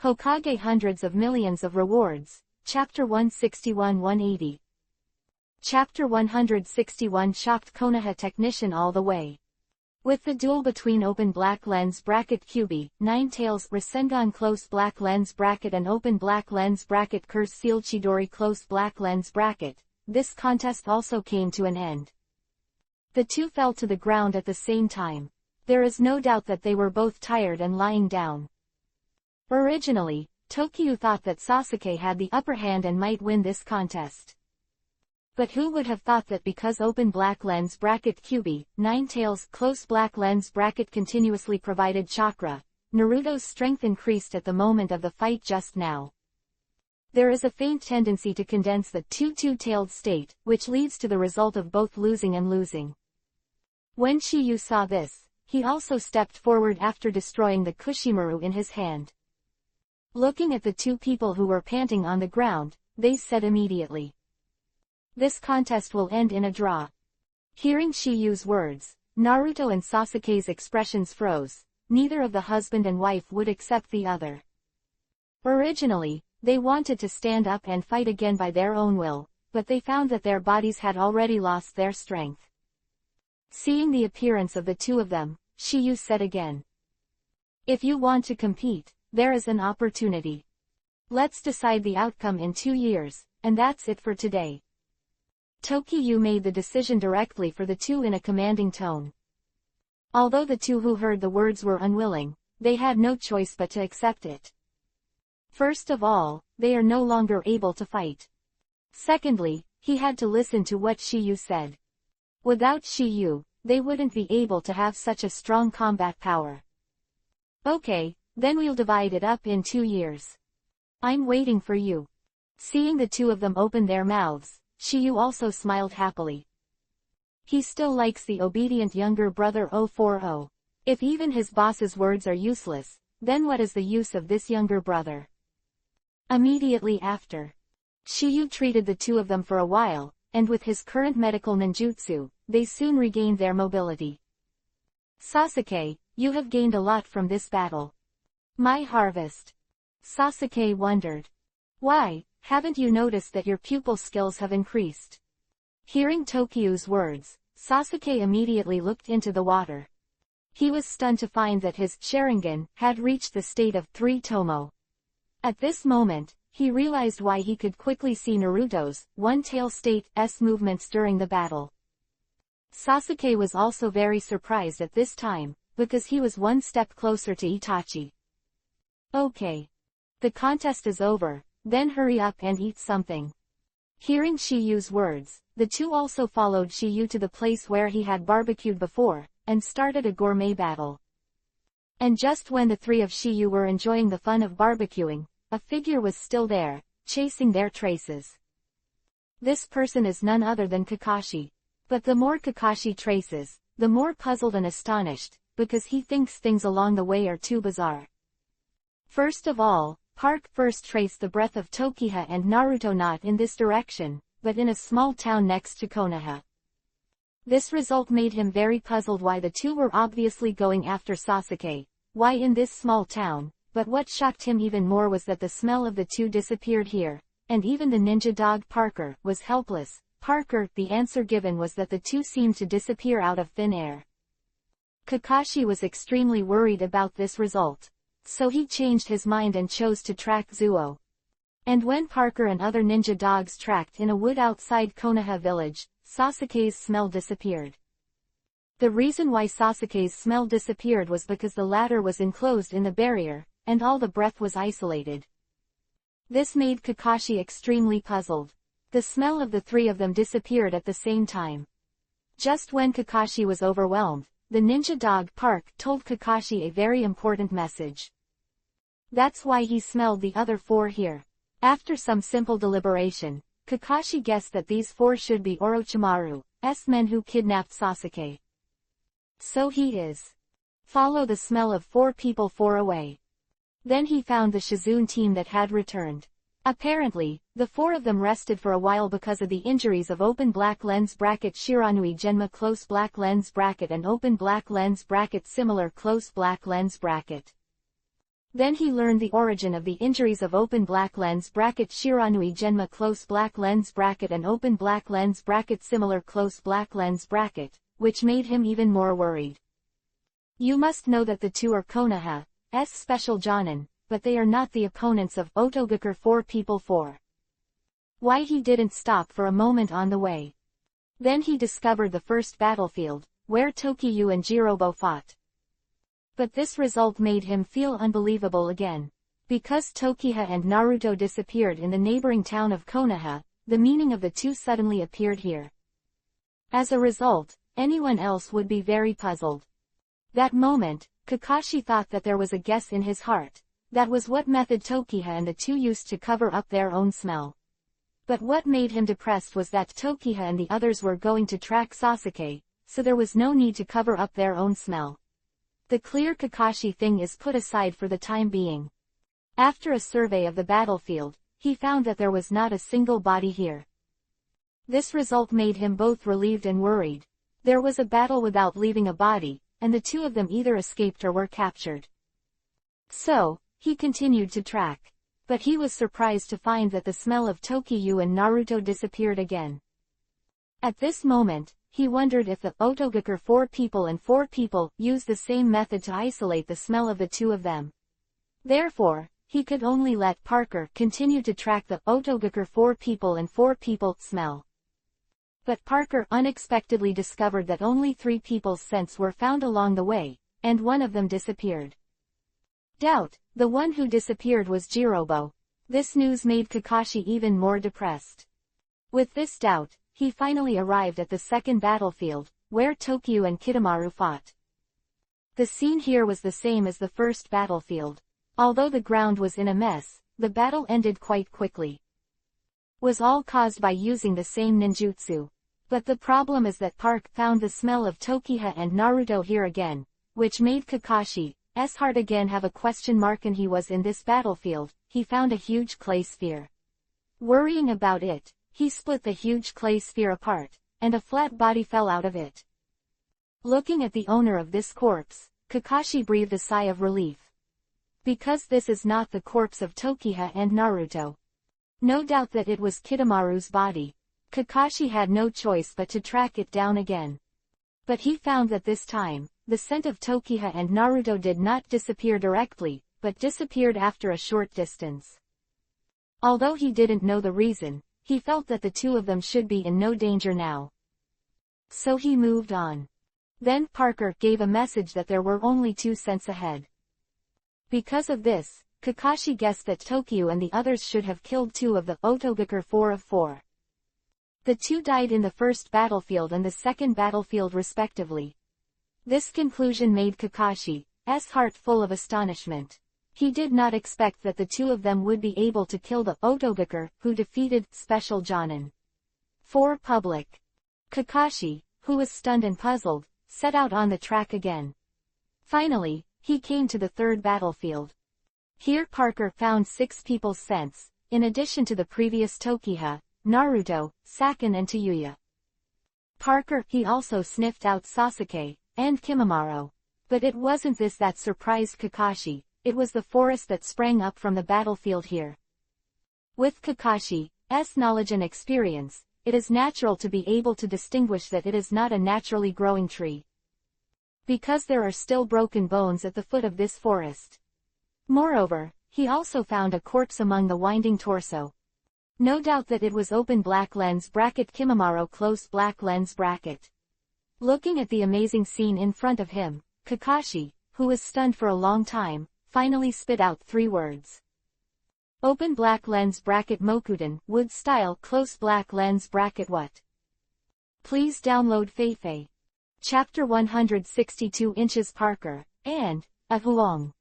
Hokage hundreds of millions of rewards. Chapter 161-180. Chapter 161 shocked Konoha technician all the way. With the duel between open black lens bracket QB, Ninetales, Rasengan close black lens bracket and open black lens bracket Curse Seal Chidori close black lens bracket, this contest also came to an end. The two fell to the ground at the same time. There is no doubt that they were both tired and lying down. Originally, Tokyu thought that Sasuke had the upper hand and might win this contest. But who would have thought that because open black lens bracket QB, Ninetales close black lens bracket continuously provided chakra, Naruto's strength increased at the moment of the fight just now. There is a faint tendency to condense the two-tailed state, which leads to the result of both losing and losing. When Shiyu saw this, he also stepped forward after destroying the Kushimaru in his hand. Looking at the two people who were panting on the ground, they said immediately, "This contest will end in a draw." Hearing Shiyu's words, Naruto and Sasuke's expressions froze. Neither of the husband and wife would accept the other. Originally, they wanted to stand up and fight again by their own will, but they found that their bodies had already lost their strength. Seeing the appearance of the two of them, Shiyu said again, "If you want to compete, there is an opportunity. Let's decide the outcome in 2 years, and that's it for today." Tokyu made the decision directly for the two in a commanding tone. Although the two who heard the words were unwilling, they had no choice but to accept it. First of all, they are no longer able to fight. Secondly, he had to listen to what Shiyu said. Without Shiyu, they wouldn't be able to have such a strong combat power. "Okay, then we'll divide it up in 2 years. I'm waiting for you." Seeing the two of them open their mouths, Shiyu also smiled happily. He still likes the obedient younger brother 040. If even his boss's words are useless, then what is the use of this younger brother? Immediately after, Shiyu treated the two of them for a while, and with his current medical ninjutsu, they soon regained their mobility. "Sasuke, you have gained a lot from this battle." "My harvest." Sasuke wondered. "Why, haven't you noticed that your pupil skills have increased?" Hearing Tokyu's words, Sasuke immediately looked into the water. He was stunned to find that his Sharingan had reached the state of 3 Tomo. At this moment, he realized why he could quickly see Naruto's one-tail state's movements during the battle. Sasuke was also very surprised at this time, because he was one step closer to Itachi. "Okay. The contest is over, then hurry up and eat something." Hearing Shiyu's words, the two also followed Shiyu to the place where he had barbecued before, and started a gourmet battle. And just when the three of Shiyu were enjoying the fun of barbecuing, a figure was still there, chasing their traces. This person is none other than Kakashi. But the more Kakashi traces, the more puzzled and astonished, because he thinks things along the way are too bizarre. First of all, Park first traced the breath of Tokiha and Naruto not in this direction, but in a small town next to Konoha. This result made him very puzzled why the two were obviously going after Sasuke, why in this small town, but what shocked him even more was that the smell of the two disappeared here, and even the ninja dog Parker was helpless. Parker, the answer given was that the two seemed to disappear out of thin air. Kakashi was extremely worried about this result. So he changed his mind and chose to track Zuo. And when Parker and other ninja dogs tracked in a wood outside Konoha village, Sasuke's smell disappeared. The reason why Sasuke's smell disappeared was because the latter was enclosed in the barrier, and all the breath was isolated. This made Kakashi extremely puzzled. The smell of the three of them disappeared at the same time. Just when Kakashi was overwhelmed, the ninja dog Park told Kakashi a very important message. That's why he smelled the other 4 here. After some simple deliberation, Kakashi guessed that these 4 should be Orochimaru's men who kidnapped Sasuke. So he is. Follow the smell of 4 people 4 away. Then he found the Shizune team that had returned. Apparently, the 4 of them rested for a while because of the injuries of open black lens bracket Shiranui Genma close black lens bracket and open black lens bracket similar close black lens bracket. Then he learned the origin of the injuries of open black lens bracket Shiranui Genma close black lens bracket and open black lens bracket similar close black lens bracket, which made him even more worried. You must know that the two are Konoha's special Jonin, but they are not the opponents of Otogakur 4 People 4. Why he didn't stop for a moment on the way. Then he discovered the first battlefield, where Tokiyu and Jirobo fought. But this result made him feel unbelievable again. Because Tokiha and Naruto disappeared in the neighboring town of Konoha, the meaning of the two suddenly appeared here. As a result, anyone else would be very puzzled. That moment, Kakashi thought that there was a guess in his heart. That was what method Tokiha and the two used to cover up their own smell. But what made him depressed was that Tokiha and the others were going to track Sasuke, so there was no need to cover up their own smell. The clear Kakashi thing is put aside for the time being. After a survey of the battlefield, he found that there was not a single body here. This result made him both relieved and worried. There was a battle without leaving a body, and the two of them either escaped or were captured. So, he continued to track. But he was surprised to find that the smell of Tokiyu and Naruto disappeared again. At this moment, he wondered if the Otogakur 4 People and 4 People used the same method to isolate the smell of the two of them. Therefore, he could only let Parker continue to track the Otogakur 4 People and 4 People smell. But Parker unexpectedly discovered that only 3 people's scents were found along the way, and one of them disappeared. The one who disappeared was Jirobo. This news made Kakashi even more depressed. With this doubt, he finally arrived at the second battlefield, where Tokiyu and Kitamaru fought. The scene here was the same as the first battlefield. Although the ground was in a mess, the battle ended quite quickly. Was all caused by using the same ninjutsu. But the problem is that Park found the smell of Tokiha and Naruto here again, which made Kakashi's heart again have a question mark, and he was in this battlefield. He found a huge clay sphere. Worrying about it, he split the huge clay sphere apart, and a flat body fell out of it. Looking at the owner of this corpse, Kakashi breathed a sigh of relief. Because this is not the corpse of Tokiha and Naruto. No doubt that it was Kitamaru's body. Kakashi had no choice but to track it down again. But he found that this time, the scent of Tokiha and Naruto did not disappear directly, but disappeared after a short distance. Although he didn't know the reason, he felt that the two of them should be in no danger now. So he moved on. Then Parker gave a message that there were only 2 scents ahead. Because of this, Kakashi guessed that Tokiyu and the others should have killed 2 of the Otogakur 4 of 4. The 2 died in the first battlefield and the second battlefield respectively. This conclusion made Kakashi's heart full of astonishment. He did not expect that the 2 of them would be able to kill the Otogakur who defeated Special Jonin. 4 Public. Kakashi, who was stunned and puzzled, set out on the track again. Finally, he came to the third battlefield. Here Parker found 6 people's scents, in addition to the previous Tokiha, Naruto, Sakin and Tayuya. Parker, he also sniffed out Sasuke and Kimimaro. But it wasn't this that surprised Kakashi, it was the forest that sprang up from the battlefield here. With Kakashi's knowledge and experience, it is natural to be able to distinguish that it is not a naturally growing tree. Because there are still broken bones at the foot of this forest. Moreover, he also found a corpse among the winding torso. No doubt that it was open black lens bracket Kimimaro close black lens bracket. Looking at the amazing scene in front of him, Kakashi, who was stunned for a long time, finally spit out 3 words. Open black lens bracket Mokuden, wood style close black lens bracket what? Please download Feifei. Chapter 162 inches Parker, and, a Huang.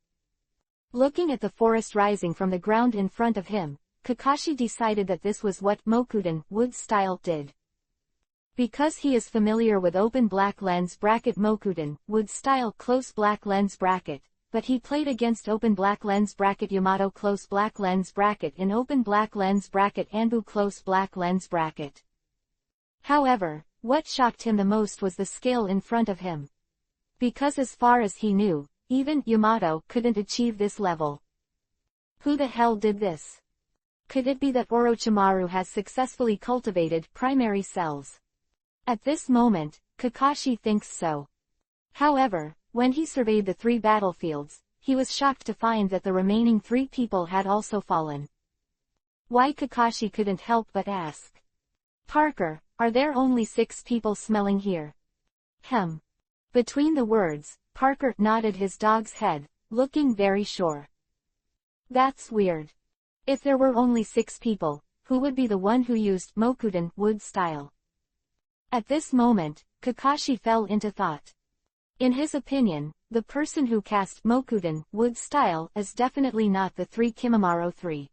Looking at the forest rising from the ground in front of him, Kakashi decided that this was what Mokuden, wood style, did. Because he is familiar with open black lens bracket Mokuden, wood style close black lens bracket, but he played against open black lens bracket Yamato close black lens bracket in open black lens bracket Anbu close black lens bracket. However, what shocked him the most was the scale in front of him. Because as far as he knew, even Yamato couldn't achieve this level. Who the hell did this? Could it be that Orochimaru has successfully cultivated primary cells? At this moment, Kakashi thinks so. However, when he surveyed the 3 battlefields, he was shocked to find that the remaining 3 people had also fallen. Why Kakashi couldn't help but ask. Parker, are there only 6 people smelling here? Between the words, Parker nodded his dog's head, looking very sure. That's weird. If there were only 6 people, who would be the one who used Mokuden wood style? At this moment, Kakashi fell into thought. In his opinion, the person who cast Mokuden wood style is definitely not the 3 Kimimaro 3.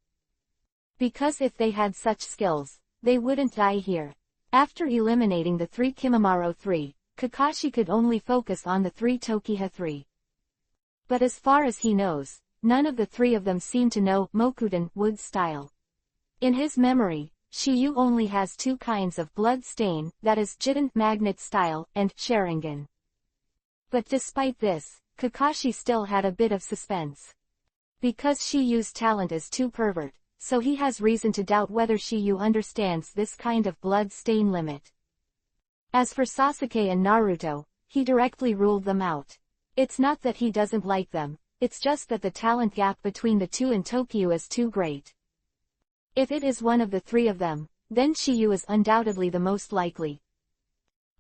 Because if they had such skills, they wouldn't die here. After eliminating the 3 Kimimaro 3, Kakashi could only focus on the 3 Tokiha 3. But as far as he knows, none of the 3 of them seem to know Mokuden wood style. In his memory, Shiyu only has 2 kinds of blood stain, that is Jiden magnet style and Sharingan. But despite this, Kakashi still had a bit of suspense. Because Shiyu's talent is too pervert, so he has reason to doubt whether Shiyu understands this kind of blood stain limit. As for Sasuke and Naruto, he directly ruled them out. It's not that he doesn't like them, it's just that the talent gap between the 2 in Tokyo is too great. If it is one of the 3 of them, then Shiyu is undoubtedly the most likely.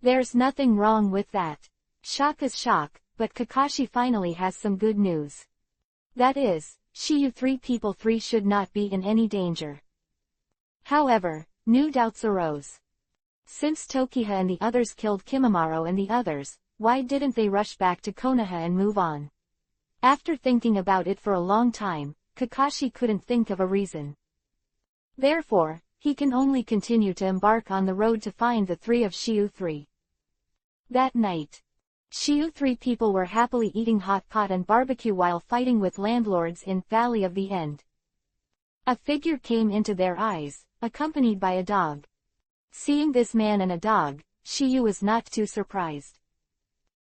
There's nothing wrong with that. Shock is shock, but Kakashi finally has some good news. That is, Shiyu 3 people 3 should not be in any danger. However, new doubts arose. Since Tokiha and the others killed Kimimaro and the others, why didn't they rush back to Konoha and move on? After thinking about it for a long time, Kakashi couldn't think of a reason. Therefore, he can only continue to embark on the road to find the 3 of Shiyu 3. That night, Shiyu 3 people were happily eating hot pot and barbecue while fighting with landlords in Valley of the End. A figure came into their eyes, accompanied by a dog. Seeing this man and a dog, Shiyu was not too surprised.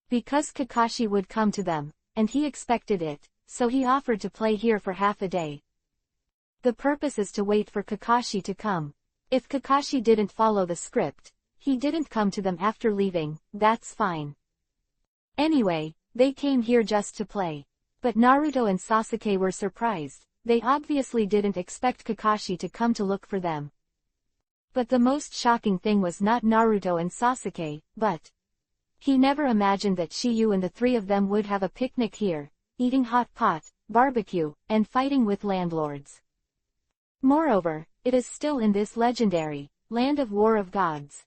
Because Kakashi would come to them, and he expected it, so he offered to play here for half a day. The purpose is to wait for Kakashi to come. If Kakashi didn't follow the script, he didn't come to them after leaving, that's fine. Anyway, they came here just to play. But Naruto and Sasuke were surprised, they obviously didn't expect Kakashi to come to look for them. But the most shocking thing was not Naruto and Sasuke, but he never imagined that Shiyu and the 3 of them would have a picnic here, eating hot pot, barbecue, and fighting with landlords. Moreover, it is still in this legendary land of War of Gods.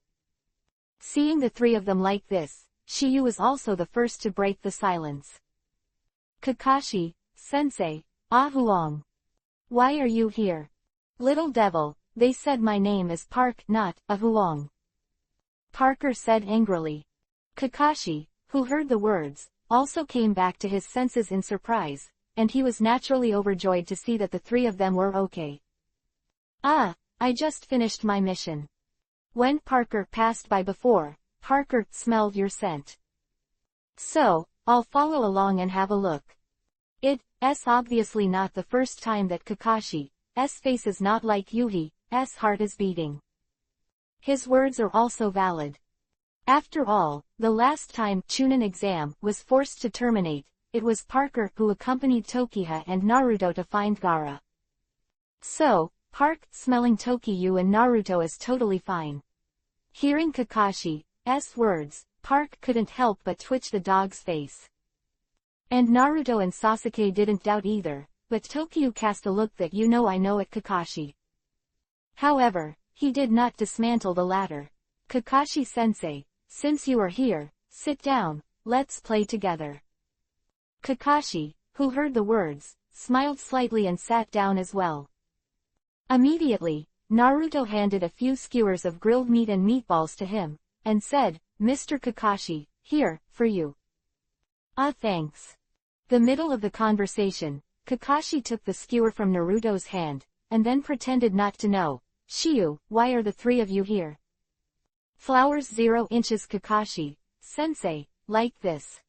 Seeing the 3 of them like this, Shiyu was also the first to break the silence. Kakashi, sensei, Ahuong. Why are you here? Little devil, they said my name is Park, not Ahuong. Parker said angrily. Kakashi, who heard the words, also came back to his senses in surprise, and he was naturally overjoyed to see that the 3 of them were okay. I just finished my mission. When Parker passed by before, Parker smelled your scent. So, I'll follow along and have a look. It's obviously not the first time that Kakashi's face is not like Yuhi's heart is beating. His words are also valid. After all, the last time Chunin exam was forced to terminate, it was Parker who accompanied Tokiha and Naruto to find Gaara. So, Park smelling Tokiyu and Naruto is totally fine. Hearing Kakashi's words, Park couldn't help but twitch the dog's face. And Naruto and Sasuke didn't doubt either, but Tokiyu cast a look that I know at Kakashi. However, he did not dismantle the latter. Kakashi-sensei, since you are here, sit down, let's play together. Kakashi, who heard the words, smiled slightly and sat down as well. Immediately, Naruto handed a few skewers of grilled meat and meatballs to him, and said, Mr. Kakashi, here, for you. Thanks. The middle of the conversation, Kakashi took the skewer from Naruto's hand, and then pretended not to know. Shiyu, why are the 3 of you here? Flowers 0 inches Kakashi, sensei, like this.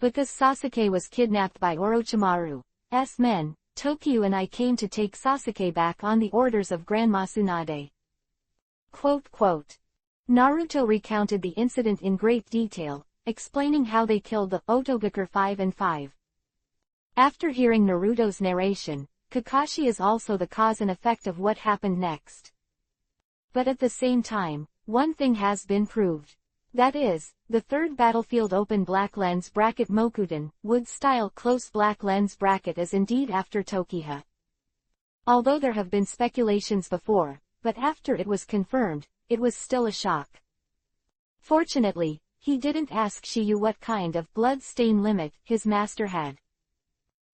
Because Sasuke was kidnapped by Orochimaru's men, Tokyu and I came to take Sasuke back on the orders of Grandma Tsunade. Naruto recounted the incident in great detail, explaining how they killed the Otogaker 5 and 5. After hearing Naruto's narration, Kakashi is also the cause and effect of what happened next. But at the same time, one thing has been proved. That is, the third battlefield open black lens bracket Mokuden, wood style close black lens bracket is indeed after Tokiha. Although there have been speculations before, but after it was confirmed, it was still a shock. Fortunately, he didn't ask Shiyu what kind of blood stain limit his master had.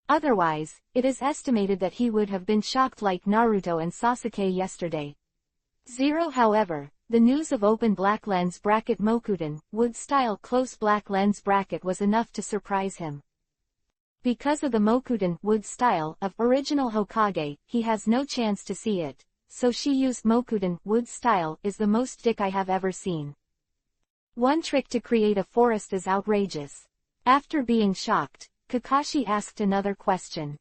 Otherwise, it is estimated that he would have been shocked like Naruto and Sasuke yesterday. However, the news of open black lens bracket Mokuden, wood style close black lens bracket was enough to surprise him. Because of the Mokuden wood style of original Hokage, he has no chance to see it, so Shiyu's Mokuden wood style is the most dick I have ever seen. One trick to create a forest is outrageous. After being shocked, Kakashi asked another question.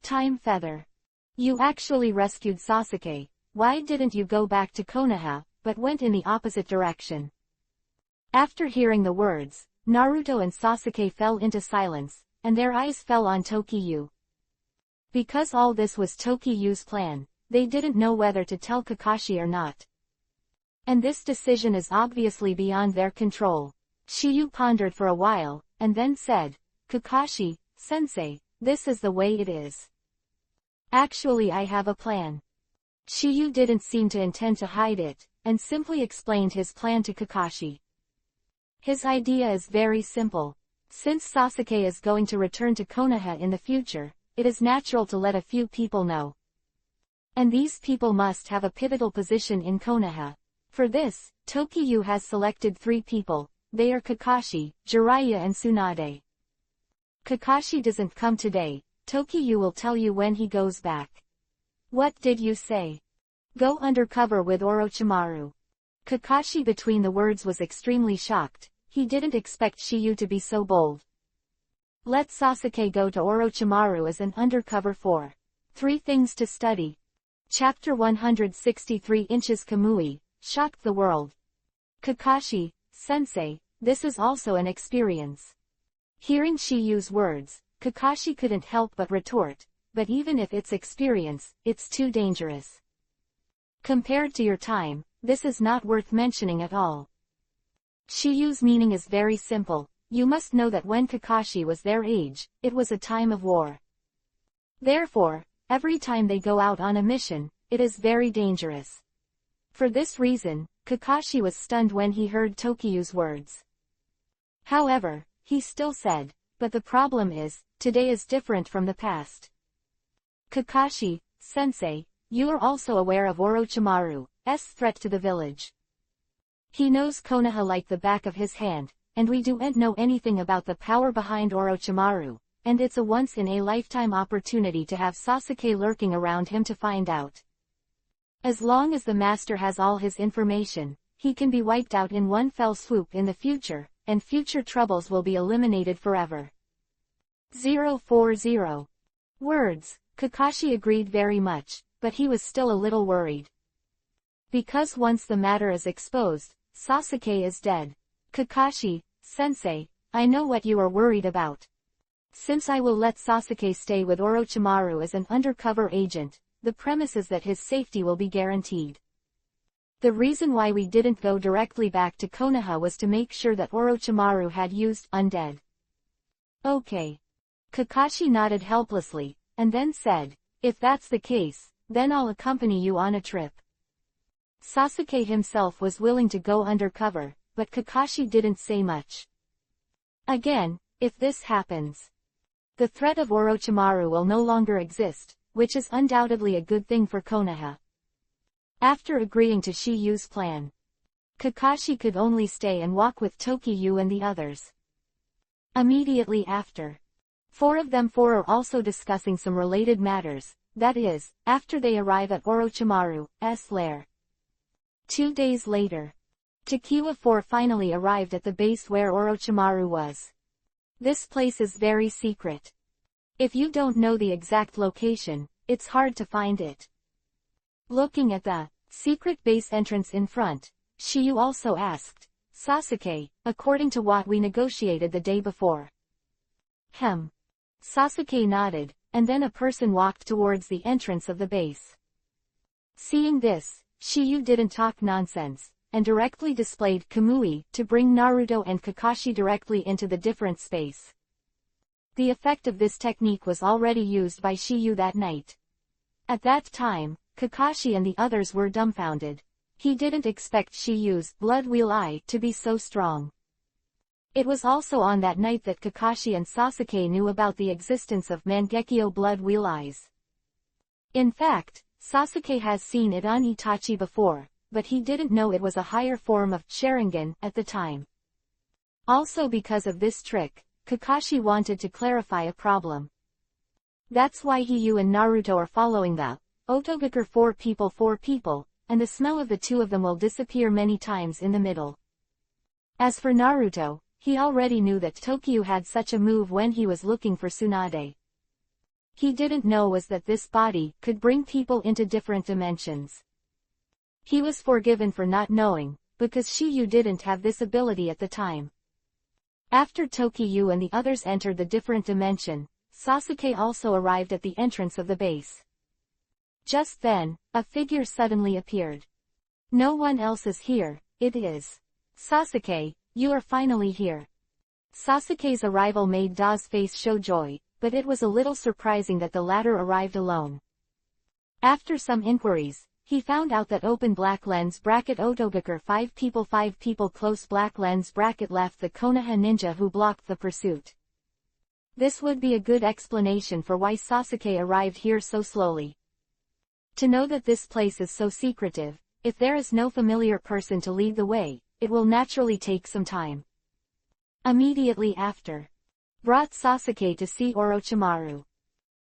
Time Feather. You actually rescued Sasuke, why didn't you go back to Konoha, but went in the opposite direction? After hearing the words, Naruto and Sasuke fell into silence, and their eyes fell on Tokyu. Because all this was Tokyu's plan, they didn't know whether to tell Kakashi or not. And this decision is obviously beyond their control. Shiyu pondered for a while, and then said, Kakashi, sensei, this is the way it is. Actually I have a plan. Shiyu didn't seem to intend to hide it, and simply explained his plan to Kakashi. His idea is very simple. Since Sasuke is going to return to Konoha in the future, it is natural to let a few people know. And these people must have a pivotal position in Konoha. For this, Tokyu has selected 3 people. They are Kakashi, Jiraiya and Tsunade. Kakashi doesn't come today, Tokyu will tell you when he goes back. What did you say? Go undercover with Orochimaru. Kakashi between the words was extremely shocked, he didn't expect Shiyu to be so bold. Let Sasuke go to Orochimaru as an undercover for 3 things to study. Chapter 163 Inches Kamui, shocked the world. Kakashi, sensei, this is also an experience. Hearing Shiyu's words, Kakashi couldn't help but retort, but even if it's experience, it's too dangerous. Compared to your time, this is not worth mentioning at all. Shiyu's meaning is very simple, you must know that when Kakashi was their age, it was a time of war. Therefore, every time they go out on a mission, it is very dangerous. For this reason, Kakashi was stunned when he heard Tokyu's words. However, he still said, but the problem is, today is different from the past. Kakashi, sensei, you are also aware of Orochimaru's threat to the village. He knows Konoha like the back of his hand, and we don't know anything about the power behind Orochimaru, and it's a once-in-a-lifetime opportunity to have Sasuke lurking around him to find out. As long as the master has all his information, he can be wiped out in one fell swoop in the future, and future troubles will be eliminated forever. 040. Words, Kakashi agreed very much, but he was still a little worried. Because once the matter is exposed, Sasuke is dead. Kakashi, sensei, I know what you are worried about. Since I will let Sasuke stay with Orochimaru as an undercover agent, the premise is that his safety will be guaranteed. The reason why we didn't go directly back to Konoha was to make sure that Orochimaru had used undead. Okay. Kakashi nodded helplessly, and then said, if that's the case, then I'll accompany you on a trip. Sasuke himself was willing to go undercover, but Kakashi didn't say much. Again, if this happens, the threat of Orochimaru will no longer exist, which is undoubtedly a good thing for Konoha. After agreeing to Shiyu's plan, Kakashi could only stay and walk with Tokyu and the others. Immediately after, 4 of them are also discussing some related matters, that is, after they arrive at Orochimaru's lair. 2 days later, Tokiwa 4 finally arrived at the base where Orochimaru was. This place is very secret. If you don't know the exact location, it's hard to find it. Looking at the secret base entrance in front, Shiyu also asked, Sasuke, according to what we negotiated the day before. Sasuke nodded, and then a person walked towards the entrance of the base. Seeing this, Shiyu didn't talk nonsense, and directly displayed Kamui to bring Naruto and Kakashi directly into the different space. The effect of this technique was already used by Shiyu that night. At that time, Kakashi and the others were dumbfounded. He didn't expect Shiyu's blood wheel eye to be so strong. It was also on that night that Kakashi and Sasuke knew about the existence of Mangekyo blood wheel eyes. In fact, Sasuke has seen it on Itachi before, but he didn't know it was a higher form of Sharingan at the time. Also because of this trick, Kakashi wanted to clarify a problem. That's why Hiyu and Naruto are following the Otogakur 4 people, and the smell of the two of them will disappear many times in the middle. As for Naruto, he already knew that Tokyo had such a move when he was looking for Tsunade. He didn't know was that this body could bring people into different dimensions. He was forgiven for not knowing, because Shiyu didn't have this ability at the time. After Tokyo and the others entered the different dimension, Sasuke also arrived at the entrance of the base. Just then, a figure suddenly appeared. No one else is here, it is Sasuke, you are finally here. Sasuke's arrival made Da's face show joy, but it was a little surprising that the latter arrived alone. After some inquiries, he found out that open black lens bracket Otogakur 5 people close black lens bracket left the Konoha ninja who blocked the pursuit. This would be a good explanation for why Sasuke arrived here so slowly. To know that this place is so secretive, if there is no familiar person to lead the way, it will naturally take some time. Immediately after, brought Sasuke to see Orochimaru.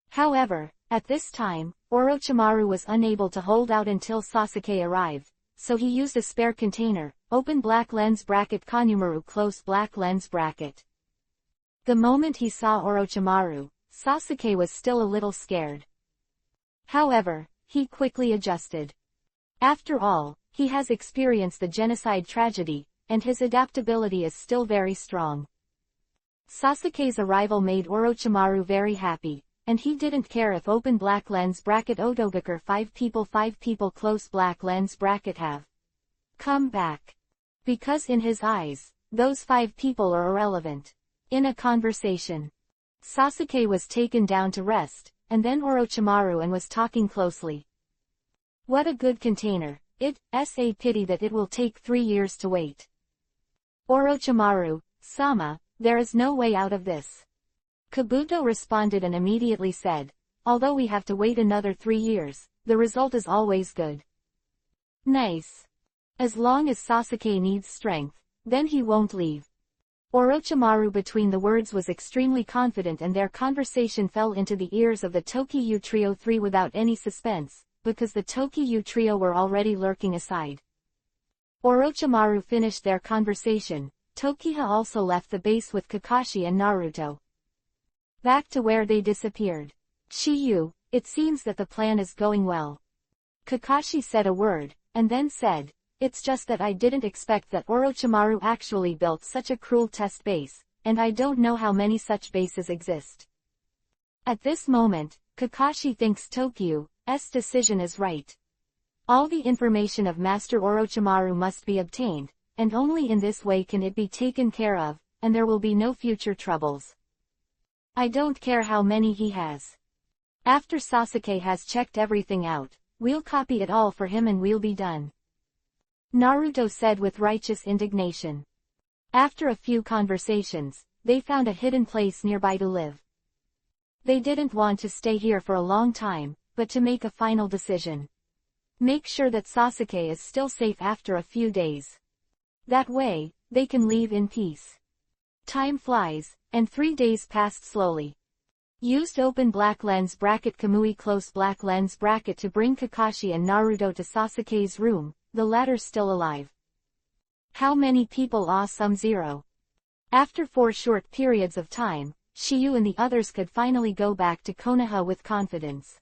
However, at this time, Orochimaru was unable to hold out until Sasuke arrived, so he used a spare container, open black lens bracket Konohamaru close black lens bracket. The moment he saw Orochimaru, Sasuke was still a little scared. However, he quickly adjusted. After all, he has experienced the genocide tragedy, and his adaptability is still very strong. Sasuke's arrival made Orochimaru very happy, and he didn't care if open black lens bracket Otogakur 5 people close black lens bracket have come back. Because in his eyes, those 5 people are irrelevant. In a conversation, Sasuke was taken down to rest, and then Orochimaru and was talking closely. What a good container, it's a pity that it will take 3 years to wait. Orochimaru-sama, there is no way out of this. Kabuto responded and immediately said, although we have to wait another 3 years, the result is always good. Nice. As long as Sasuke needs strength, then he won't leave. Orochimaru between the words was extremely confident and their conversation fell into the ears of the Tokyo Trio 3 without any suspense, because the Tokyo Trio were already lurking aside. Orochimaru finished their conversation. Tokyo also left the base with Kakashi and Naruto. Back to where they disappeared. Shiyu, it seems that the plan is going well. Kakashi said a word, and then said, it's just that I didn't expect that Orochimaru actually built such a cruel test base, and I don't know how many such bases exist. At this moment, Kakashi thinks Tokyo's decision is right. All the information of Master Orochimaru must be obtained, and only in this way can it be taken care of, and there will be no future troubles. I don't care how many he has. After Sasuke has checked everything out, we'll copy it all for him and we'll be done. Naruto said with righteous indignation. After a few conversations, they found a hidden place nearby to live. They didn't want to stay here for a long time, but to make a final decision. Make sure that Sasuke is still safe after a few days. That way, they can leave in peace. Time flies, and 3 days passed slowly. Used open black lens bracket Kamui close black lens bracket to bring Kakashi and Naruto to Sasuke's room, the latter still alive. How many people? Some 0. After 4 short periods of time, Shiyu and the others could finally go back to Konoha with confidence.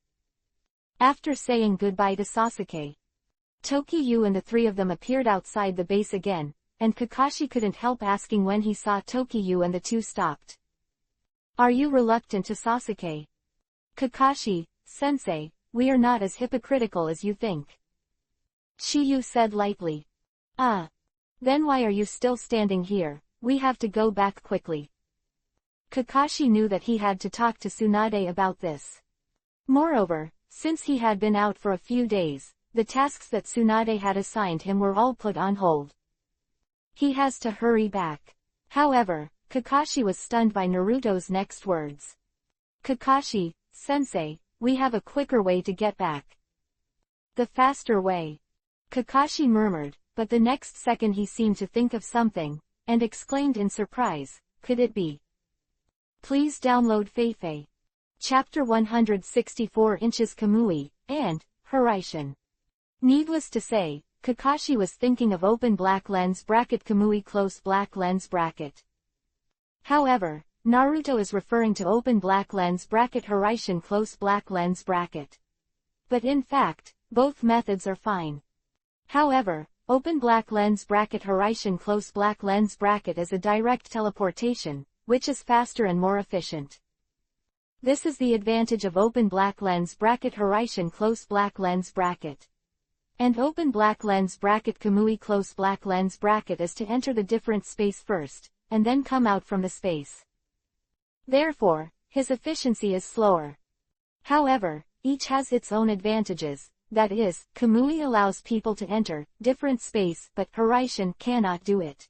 After saying goodbye to Sasuke, Tokiyu and the three of them appeared outside the base again, and Kakashi couldn't help asking when he saw Tokiyu and the two stopped. "Are you reluctant to Sasuke?" "Kakashi, sensei, we are not as hypocritical as you think," Shiyu said lightly. Then why are you still standing here? We have to go back quickly." Kakashi knew that he had to talk to Tsunade about this. Moreover, since he had been out for a few days, the tasks that Tsunade had assigned him were all put on hold. He has to hurry back. However, Kakashi was stunned by Naruto's next words. "Kakashi, sensei, we have a quicker way to get back." "The faster way," Kakashi murmured, but the next second he seemed to think of something, and exclaimed in surprise, "Could it be?" Please download Feifei. Chapter 164 Inches Kamui, and Horaishin. Needless to say, Kakashi was thinking of open black lens bracket Kamui close black lens bracket. However, Naruto is referring to open black lens bracket Horaishin close black lens bracket. But in fact, both methods are fine. However, open black lens bracket Horaishin close black lens bracket is a direct teleportation, which is faster and more efficient. This is the advantage of open black lens bracket Horaishin close black lens bracket. And open black lens bracket Kamui close black lens bracket is to enter the different space first, and then come out from the space. Therefore, his efficiency is slower. However, each has its own advantages, that is, Kamui allows people to enter different space but Horaishin cannot do it.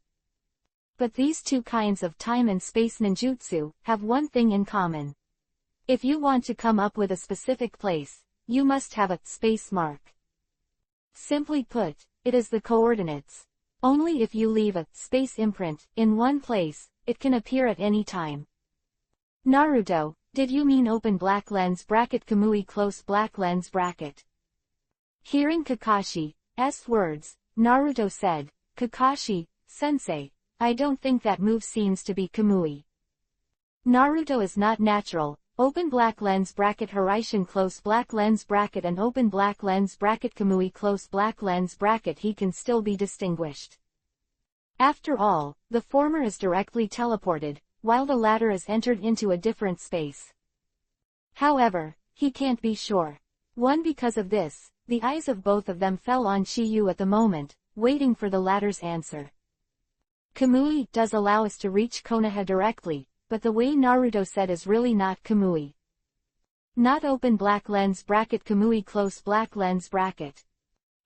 But these two kinds of time and space ninjutsu have one thing in common. If you want to come up with a specific place, you must have a space mark. Simply put, it is the coordinates. Only if you leave a space imprint in one place, it can appear at any time. Naruto, did you mean open black lens bracket Kamui close black lens bracket? Hearing Kakashi's words, Naruto said, "Kakashi, sensei, I don't think that move seems to be Kamui." Naruto is not natural. Open black lens bracket Horaishin close black lens bracket and open black lens bracket Kamui close black lens bracket he can still be distinguished. After all, the former is directly teleported, while the latter is entered into a different space. However, he can't be sure. One, because of this, the eyes of both of them fell on Shiyu at the moment, waiting for the latter's answer. Kamui does allow us to reach Konoha directly, but the way Naruto said is really not Kamui. Not open black lens bracket Kamui close black lens bracket.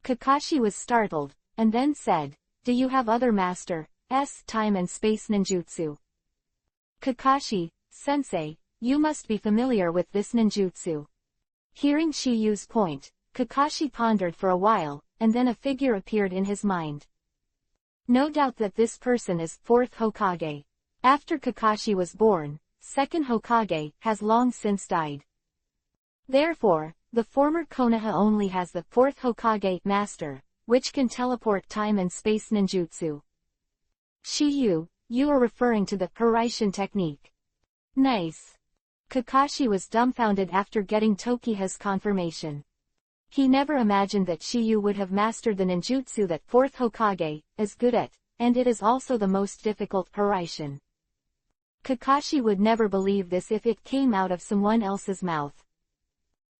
Kakashi was startled, and then said, "Do you have other master's time and space ninjutsu?" "Kakashi, sensei, you must be familiar with this ninjutsu." Hearing Shiyu's point, Kakashi pondered for a while, and then a figure appeared in his mind. No doubt that this person is fourth Hokage. After Kakashi was born, second Hokage has long since died. Therefore, the former Konoha only has the fourth Hokage master, which can teleport time and space ninjutsu. Shiyu, you are referring to the Horaishin technique. Nice. Kakashi was dumbfounded after getting Tokiha's confirmation. He never imagined that Shiyu would have mastered the ninjutsu that fourth Hokage is good at, and it is also the most difficult Horaishin. Kakashi would never believe this if it came out of someone else's mouth.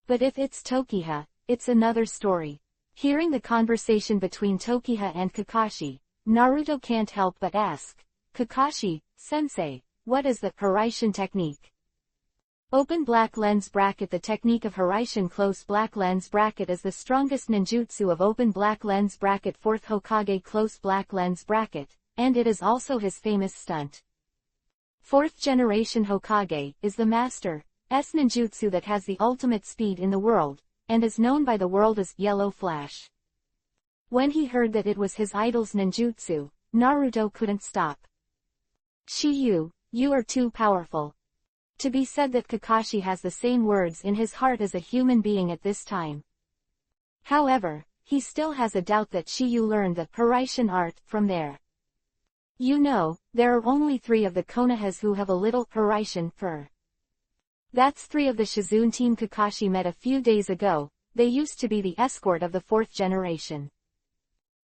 But if it's Tokiha, it's another story. Hearing the conversation between Tokiha and Kakashi, Naruto can't help but ask, "Kakashi, sensei, what is the Horaishin technique?" Open black lens bracket. The technique of Horaishin close black lens bracket is the strongest ninjutsu of open black lens bracket fourth Hokage close black lens bracket, and it is also his famous stunt. Fourth generation Hokage is the master's ninjutsu that has the ultimate speed in the world, and is known by the world as Yellow Flash. When he heard that it was his idol's ninjutsu, Naruto couldn't stop. "Shiyu, you are too powerful." To be said that Kakashi has the same words in his heart as a human being at this time. However, he still has a doubt that Shiyu learned the Horaishin art from there. You know, there are only 3 of the Konohas who have a little Hiraishin fur. That's 3 of the Shizune team Kakashi met a few days ago. They used to be the escort of the 4th generation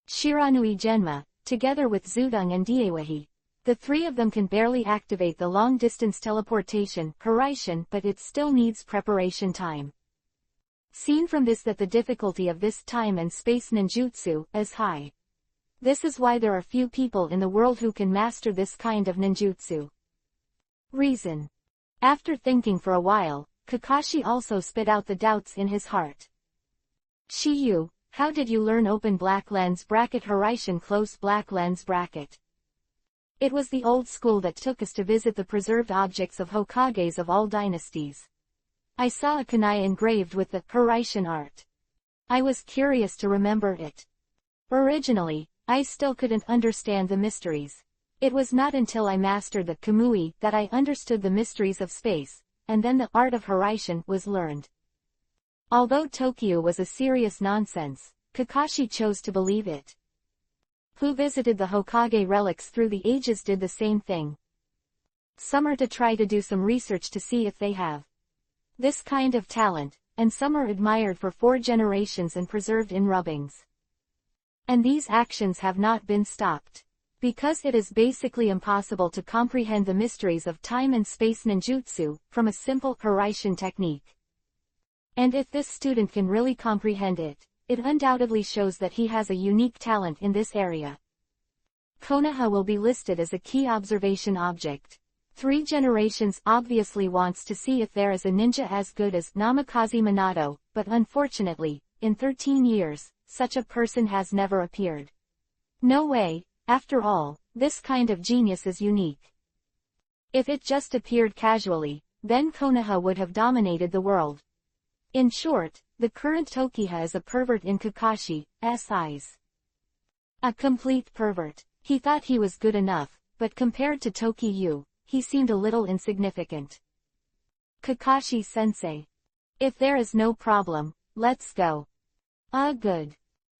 Shiranui Genma, together with Zudong and Diewahi. The 3 of them can barely activate the long-distance teleportation Hiraishin, but it still needs preparation time. Seen from this that the difficulty of this time and space ninjutsu is high. This is why there are few people in the world who can master this kind of ninjutsu. Reason. After thinking for a while, Kakashi also spit out the doubts in his heart. Shiyu, how did you learn open black lens bracket Hiraishin close black lens bracket? It was the old school that took us to visit the preserved objects of Hokages of all dynasties. I saw a kunai engraved with the Hiraishin art. I was curious to remember it. Originally, I still couldn't understand the mysteries. It was not until I mastered the Kamui that I understood the mysteries of space, and then the art of Hiraishin was learned. Although Tokyo was a serious nonsense, Kakashi chose to believe it. Who visited the Hokage relics through the ages did the same thing. Some are to try to do some research to see if they have this kind of talent, and some are admired for 4 generations and preserved in rubbings. And these actions have not been stopped. Because it is basically impossible to comprehend the mysteries of time and space ninjutsu from a simple Hiraishin technique. And if this student can really comprehend it, it undoubtedly shows that he has a unique talent in this area. Konoha will be listed as a key observation object. 3 generations obviously wants to see if there is a ninja as good as Namikaze Minato, but unfortunately, in 13 years, such a person has never appeared. No way, after all, this kind of genius is unique. If it just appeared casually, then Konoha would have dominated the world. In short, the current Tokiha is a pervert in Kakashi's eyes. A complete pervert. He thought he was good enough, but compared to Tokiyu, he seemed a little insignificant. Kakashi-sensei. If there is no problem, let's go. Good.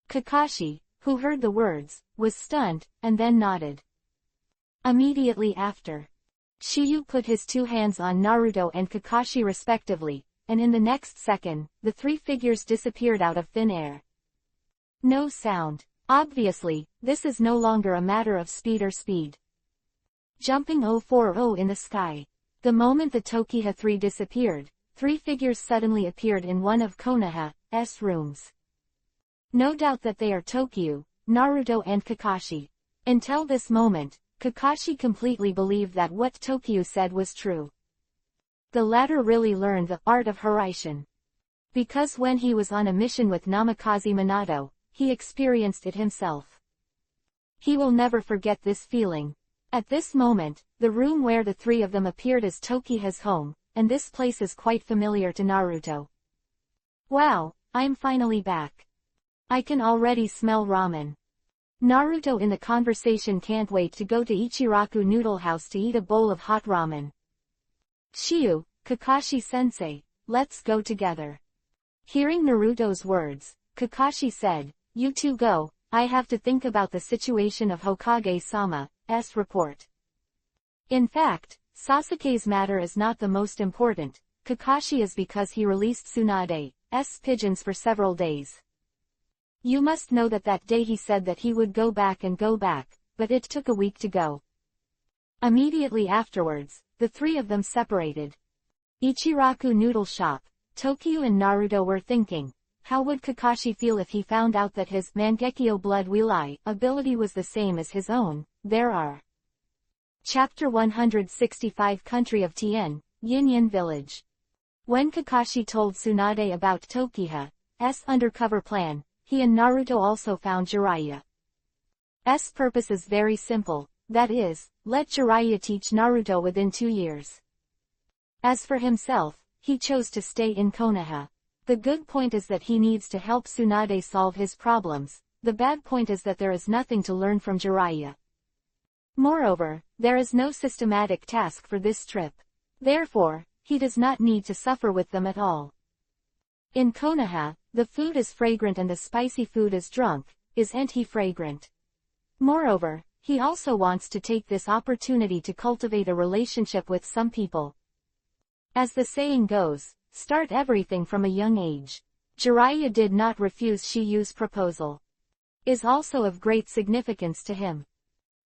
Kakashi, who heard the words, was stunned, and then nodded. Immediately after, Shiyu put his 2 hands on Naruto and Kakashi respectively, and in the next second, the 3 figures disappeared out of thin air. No sound. Obviously, this is no longer a matter of speed or speed. Jumping 040 in the sky. The moment the Tokiha 3 disappeared, 3 figures suddenly appeared in one of Konoha's rooms. No doubt that they are Tokyo, Naruto and Kakashi. Until this moment, Kakashi completely believed that what Tokyo said was true. The latter really learned the art of Hiraishin. Because when he was on a mission with Namikaze Minato, he experienced it himself. He will never forget this feeling. At this moment, the room where the 3 of them appeared is Tokiha's home, and this place is quite familiar to Naruto. Wow, I'm finally back. I can already smell ramen. Naruto in the conversation can't wait to go to Ichiraku Noodle House to eat a bowl of hot ramen. Shiyu, Kakashi-sensei, let's go together. Hearing Naruto's words, Kakashi said, you 2 go, I have to think about the situation of Hokage-sama's report. In fact, Sasuke's matter is not the most important. Kakashi is because he released Tsunade's pigeons for several days. You must know that that day he said that he would go back, but it took a week to go. Immediately afterwards, the 3 of them separated. Ichiraku Noodle Shop. Tokyo and Naruto were thinking, how would Kakashi feel if he found out that his Mangekyo Blood Wheelai ability was the same as his own? There are. Chapter 165 Country of Tien, Yinyan Village. When Kakashi told Tsunade about Tokiha's undercover plan, he and Naruto also found Jiraiya's purpose is very simple, that is, let Jiraiya teach Naruto within 2 years. As for himself, he chose to stay in Konoha. The good point is that he needs to help Tsunade solve his problems, the bad point is that there is nothing to learn from Jiraiya. Moreover, there is no systematic task for this trip. Therefore, he does not need to suffer with them at all. In Konoha, the food is fragrant and the spicy food is anti-fragrant. Moreover, He also wants to take this opportunity to cultivate a relationship with some people. As the saying goes, start everything from a young age. Jiraiya did not refuse Shiyu's proposal. Is also of great significance to him.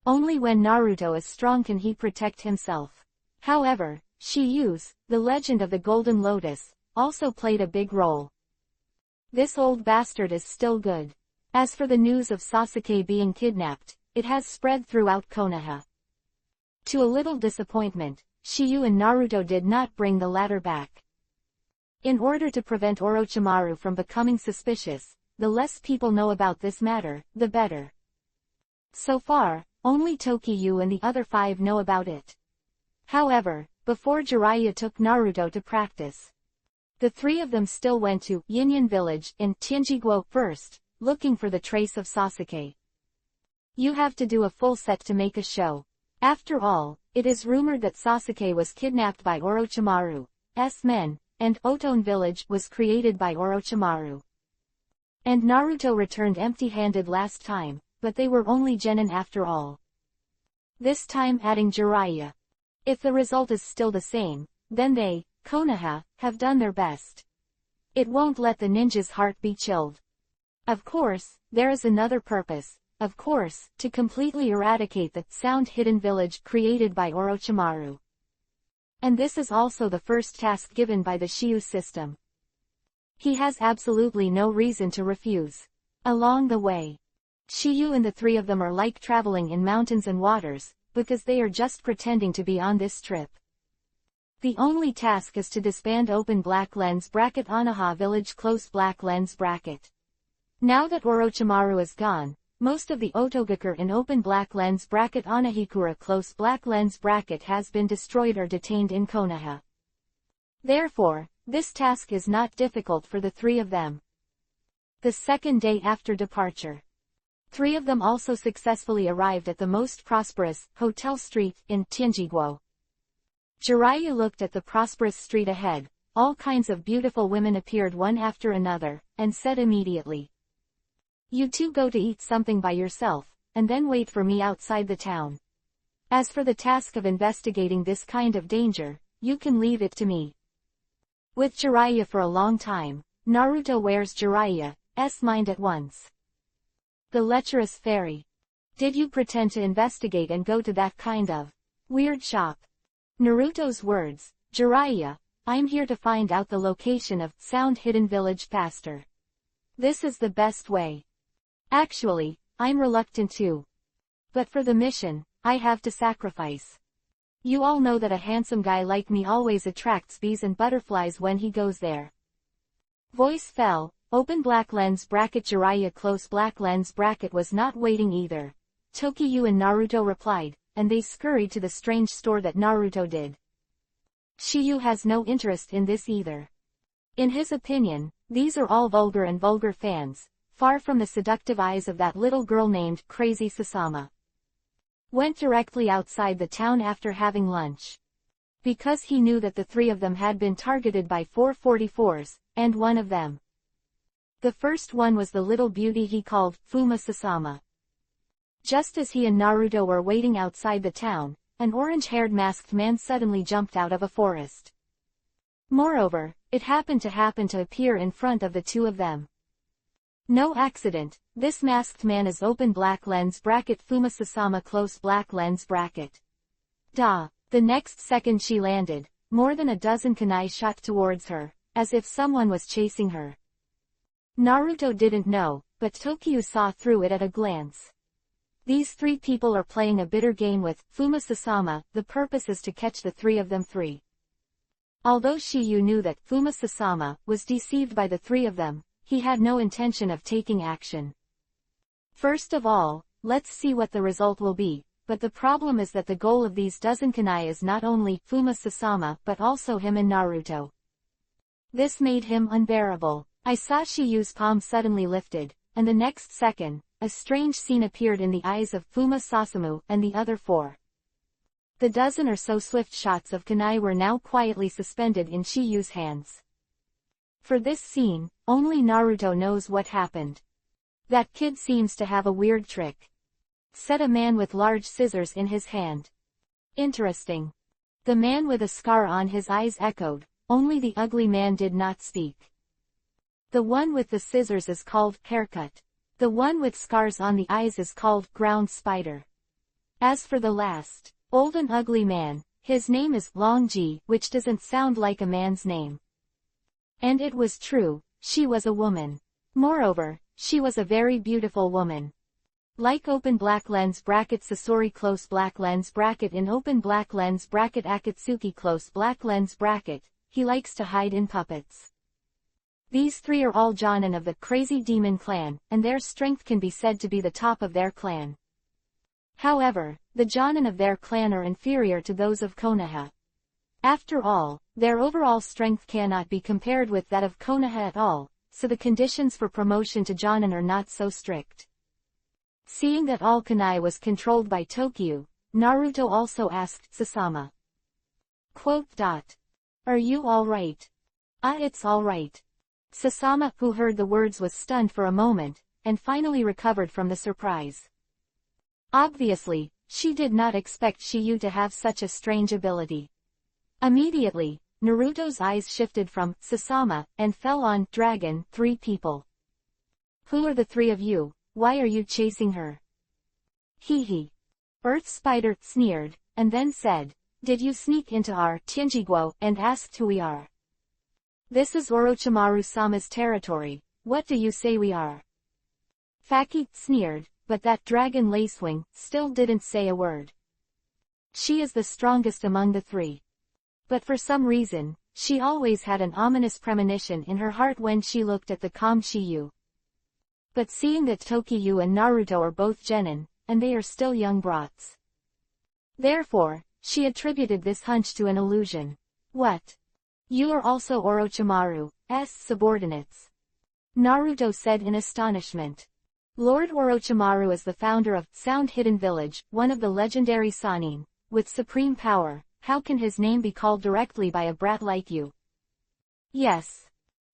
Only when Naruto is strong can he protect himself. However, Shiyu's, the legend of the Golden Lotus, also played a big role. This old bastard is still good. As for the news of Sasuke being kidnapped, it has spread throughout Konoha. To a little disappointment, Shiyu and Naruto did not bring the latter back. In order to prevent Orochimaru from becoming suspicious, the less people know about this matter, the better. So far, only Tokiyu and the other 5 know about it. However, before Jiraiya took Naruto to practice, the 3 of them still went to Yinyan village in Tianjiguo first, looking for the trace of Sasuke. You have to do a full set to make a show. After all, it is rumored that Sasuke was kidnapped by Orochimaru's men, and Oton village was created by Orochimaru. And Naruto returned empty-handed last time, but they were only genin after all. This time adding Jiraiya. If the result is still the same, then they, Konoha, have done their best. It won't let the ninja's heart be chilled. Of course, there is another purpose, of course, to completely eradicate the sound hidden village created by Orochimaru. And this is also the first task given by the Shiyu system. He has absolutely no reason to refuse. Along the way, Shiyu and the 3 of them are like traveling in mountains and waters, because they are just pretending to be on this trip. The only task is to disband open black lens bracket Anaha village close black lens bracket. Now that Orochimaru is gone, most of the Otogakure in open black lens bracket Anahikura close black lens bracket has been destroyed or detained in Konoha. Therefore, this task is not difficult for the 3 of them. The second day after departure, 3 of them also successfully arrived at the most prosperous hotel street in Tianjiguo. Jiraiya looked at the prosperous street ahead, all kinds of beautiful women appeared one after another, and said immediately, "You 2 go to eat something by yourself, and then wait for me outside the town. As for the task of investigating this kind of danger, you can leave it to me." With Jiraiya for a long time, Naruto wears Jiraiya's mind at once. The lecherous fairy. Did you pretend to investigate and go to that kind of weird shop? Naruto's words, Jiraiya, I'm here to find out the location of sound hidden village faster. This is the best way. Actually, I'm reluctant too. But for the mission, I have to sacrifice. You all know that a handsome guy like me always attracts bees and butterflies when he goes there. Voice fell, open black lens bracket Jiraiya close black lens bracket was not waiting either. Tokiyu and Naruto replied, and they scurried to the strange store that Naruto did. Shiyu has no interest in this either. In his opinion, these are all vulgar and vulgar fans, far from the seductive eyes of that little girl named Crazy Sasama. Went directly outside the town after having lunch. Because he knew that the 3 of them had been targeted by 444s, and one of them. The first one was the little beauty he called Fuma Sasama. Just as he and Naruto were waiting outside the town, an orange-haired masked man suddenly jumped out of a forest. Moreover, it happened to appear in front of the 2 of them. No accident, this masked man is open black lens bracket Fuma Sasama close black lens bracket. Da. The next second she landed, more than a dozen kunai shot towards her, as if someone was chasing her. Naruto didn't know, but Tokiyu saw through it at a glance. These 3 people are playing a bitter game with Fuma Sasama, the purpose is to catch the 3 of them free. Although Shiyu knew that Fuma Sasama was deceived by the 3 of them, he had no intention of taking action. First of all, let's see what the result will be, but the problem is that the goal of these dozen kunai is not only Fuma Sasama but also him and Naruto. This made him unbearable. I saw Shiyu's palm suddenly lifted, and the next second, a strange scene appeared in the eyes of Fuma Sasamu and the other 4. The dozen or so swift shots of kunai were now quietly suspended in Shiyu's hands. For this scene, only Naruto knows what happened. That kid seems to have a weird trick. said a man with large scissors in his hand. Interesting. The man with a scar on his eyes echoed, only the ugly man did not speak. The one with the scissors is called haircut. The one with scars on the eyes is called ground spider. As for the last, old and ugly man, his name is Long Ji, which doesn't sound like a man's name. And it was true, she was a woman. Moreover, she was a very beautiful woman. Like open black lens bracket Sasori close black lens bracket in open black lens bracket Akatsuki close black lens bracket, he likes to hide in puppets. These three are all Jonin of the Crazy Demon clan, and their strength can be said to be the top of their clan. However, the Jonin of their clan are inferior to those of Konoha. After all, their overall strength cannot be compared with that of Konoha at all, so the conditions for promotion to Jonin are not so strict. Seeing that all kunai was controlled by Tokyu, Naruto also asked Sasama. Are you alright? It's alright. Sasama, who heard the words, was stunned for a moment, and finally recovered from the surprise. Obviously, she did not expect Shiyu to have such a strange ability. Immediately, Naruto's eyes shifted from Sasama and fell on Dragon, 3 people. Who are the 3 of you? Why are you chasing her? Hee. Earth Spider sneered, and then said, did you sneak into our Tianjiguo and asked who we are? This is Orochimaru-sama's territory, what do you say we are? Faki sneered, but that Dragon Lacewing still didn't say a word. She is the strongest among the 3. But for some reason, she always had an ominous premonition in her heart when she looked at the calm Shiyu. But seeing that Tokyu and Naruto are both genin, and they are still young brats. Therefore, she attributed this hunch to an illusion. What? You are also Orochimaru's subordinates? Naruto said in astonishment. Lord Orochimaru is the founder of Sound Hidden Village, one of the legendary Sannin, with supreme power. How can his name be called directly by a brat like you? Yes.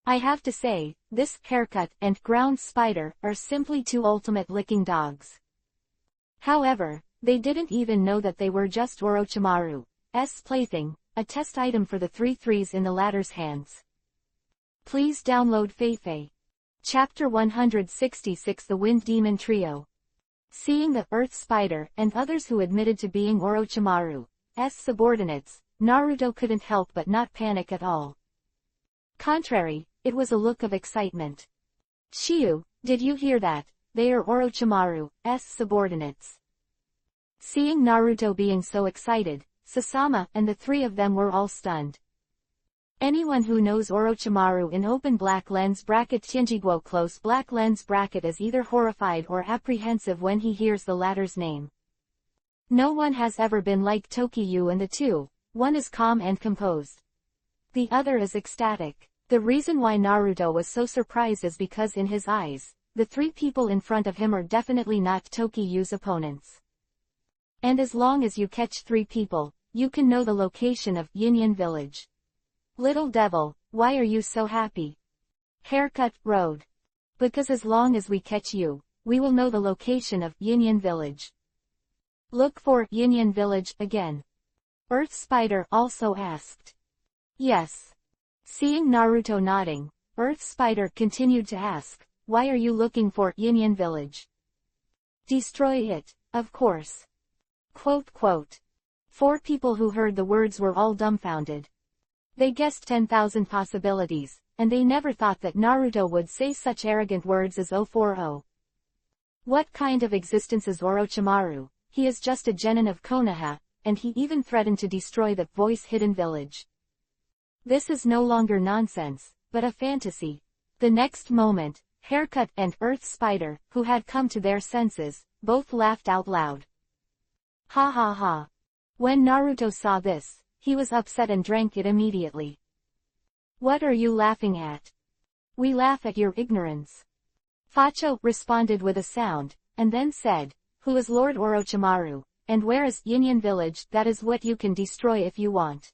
I have to say, this haircut and ground spider are simply 2 ultimate licking dogs. However, they didn't even know that they were just Orochimaru's plaything, a test item for the 3 threes in the latter's hands. Please download Feifei. Chapter 166 The Wind Demon Trio. Seeing the Earth Spider and others who admitted to being Orochimaru's subordinates, Naruto couldn't help but not panic at all. Contrary, it was a look of excitement. Shiyu, did you hear that? They are Orochimaru's subordinates. Seeing Naruto being so excited, Sasama and the 3 of them were all stunned. Anyone who knows Orochimaru in open black lens bracket Tianjiguo close black lens bracket is either horrified or apprehensive when he hears the latter's name. No one has ever been like Tokyu and the 2, one is calm and composed. The other is ecstatic. The reason why Naruto was so surprised is because in his eyes, the 3 people in front of him are definitely not Tokyu's opponents. And as long as you catch 3 people, you can know the location of Yinyan Village. Little devil, why are you so happy? Haircut, Road. Because as long as we catch you, we will know the location of Yinyan Village. Look for Yinyan Village again. Earth Spider also asked. Yes. Seeing Naruto nodding, Earth Spider continued to ask, why are you looking for Yinyan Village? Destroy it, of course. 4 people who heard the words were all dumbfounded. They guessed 10,000 possibilities, and they never thought that Naruto would say such arrogant words as 040. What kind of existence is Orochimaru? He is just a genin of Konoha, and he even threatened to destroy the Voice Hidden Village. This is no longer nonsense, but a fantasy. The next moment, Haircut and Earth Spider, who had come to their senses, both laughed out loud. Ha ha ha. When Naruto saw this, he was upset and drank it immediately. What are you laughing at? We laugh at your ignorance. Facho responded with a sound, and then said, who is Lord Orochimaru, and where is Yinyan Village? That is what you can destroy if you want.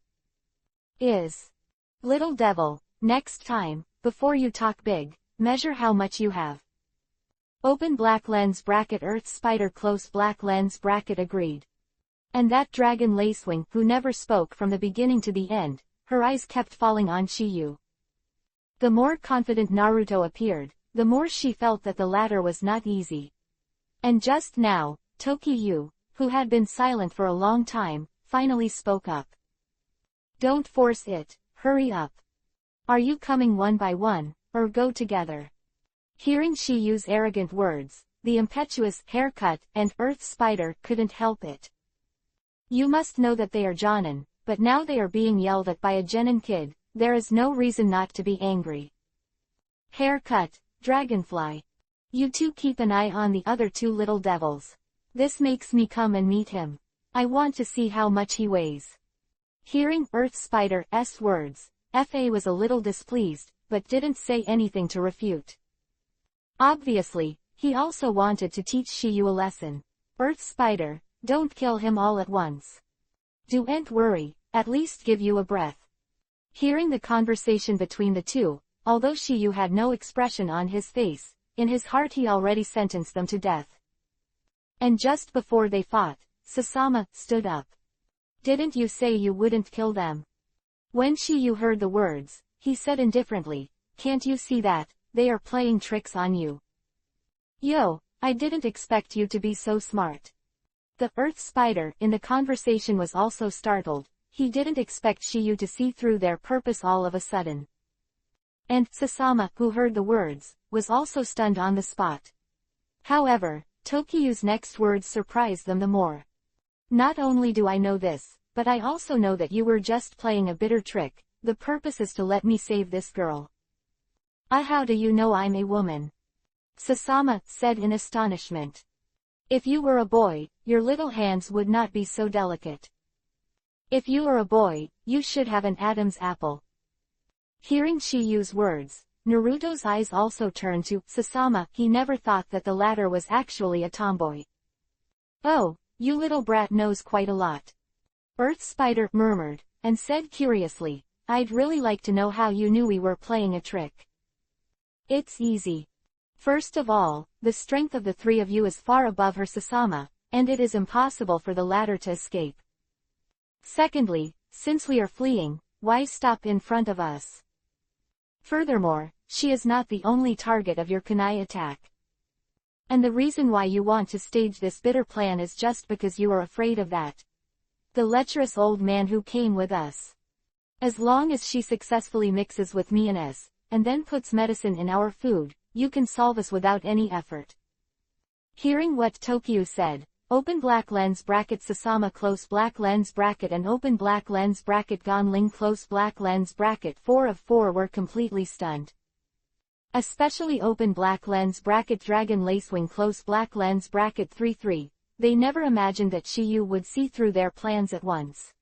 Little devil, next time, before you talk big, measure how much you have. Open black lens bracket Earth Spider close black lens bracket agreed. And that dragon Lacewing who never spoke from the beginning to the end, her eyes kept falling on Shiyu. The more confident Naruto appeared, the more she felt that the latter was not easy. And just now, Tokiyu, who had been silent for a long time, finally spoke up. Don't force it, hurry up. Are you coming one by one, or go together? Hearing Shiyu's arrogant words, the impetuous haircut and Earth Spider couldn't help it. You must know that they are Jonin, but now they are being yelled at by a genin kid, there is no reason not to be angry. Haircut, Dragonfly. You two keep an eye on the other two little devils. This makes me come and meet him. I want to see how much he weighs. Hearing Earth Spider's words, Fa was a little displeased, but didn't say anything to refute. Obviously, he also wanted to teach Shiyu a lesson. Earth Spider, don't kill him all at once. Don't worry, at least give you a breath. Hearing the conversation between the two, although Shiyu had no expression on his face, in his heart he already sentenced them to death. And just before they fought, Sasama stood up. Didn't you say you wouldn't kill them? When Shiyu heard the words, he said indifferently, can't you see that, they are playing tricks on you? Yo, I didn't expect you to be so smart. The Earth Spider in the conversation was also startled, he didn't expect Shiyu to see through their purpose all of a sudden. And Sasama, who heard the words, was also stunned on the spot. However, Tokiyu's next words surprised them the more. Not only do I know this, but I also know that you were just playing a bitter trick, the purpose is to let me save this girl. How do you know I'm a woman? Sasama said in astonishment. If you were a boy, your little hands would not be so delicate. If you are a boy, you should have an Adam's apple. Hearing Shiyu's words, Naruto's eyes also turned to Sasama. He never thought that the latter was actually a tomboy. Oh, you little brat knows quite a lot. Earth Spider murmured, and said curiously, I'd really like to know how you knew we were playing a trick. It's easy. First of all, the strength of the three of you is far above her Sasama, and it is impossible for the latter to escape. Secondly, since we are fleeing, why stop in front of us? Furthermore, she is not the only target of your kunai attack. And the reason why you want to stage this bitter plan is just because you are afraid of that. The lecherous old man who came with us. As long as she successfully mixes with Mianes, and then puts medicine in our food, you can solve us without any effort. Hearing what Tokiyu said, open black lens bracket Sasama close black lens bracket and open black lens bracket Gonling close black lens bracket 4 of 4 were completely stunned. Especially open black lens bracket Dragon Lacewing close black lens bracket 3-3, they never imagined that Shiyu would see through their plans at once.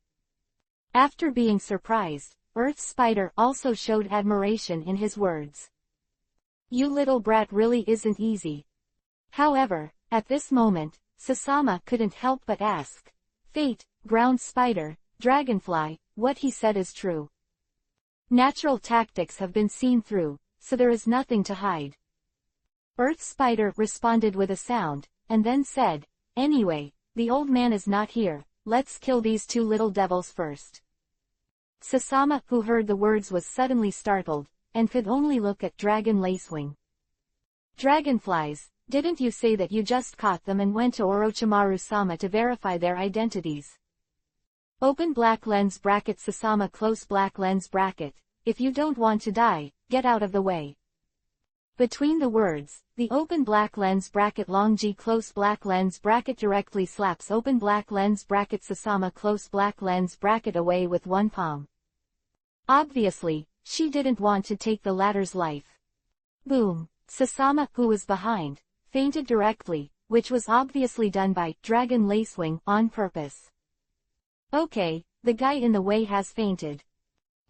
After being surprised, Earth Spider also showed admiration in his words. You little brat really isn't easy. However, at this moment, Sasama couldn't help but ask, Fate, Ground Spider, Dragonfly, what he said is true. Natural tactics have been seen through, so there is nothing to hide. Earth Spider responded with a sound, and then said, anyway, the old man is not here, let's kill these two little devils first. Sasama, who heard the words, was suddenly startled, and could only look at Dragon Lacewing. Dragonflies, didn't you say that you just caught them and went to Orochimaru-sama to verify their identities? Open black lens bracket Sasama close black lens bracket, if you don't want to die, get out of the way. Between the words, the open black lens bracket long G close black lens bracket directly slaps open black lens bracket Sasama close black lens bracket away with one palm. Obviously, she didn't want to take the latter's life. Boom! Sasama, who was behind, fainted directly, which was obviously done by Dragon Lacewing on purpose. Okay, the guy in the way has fainted.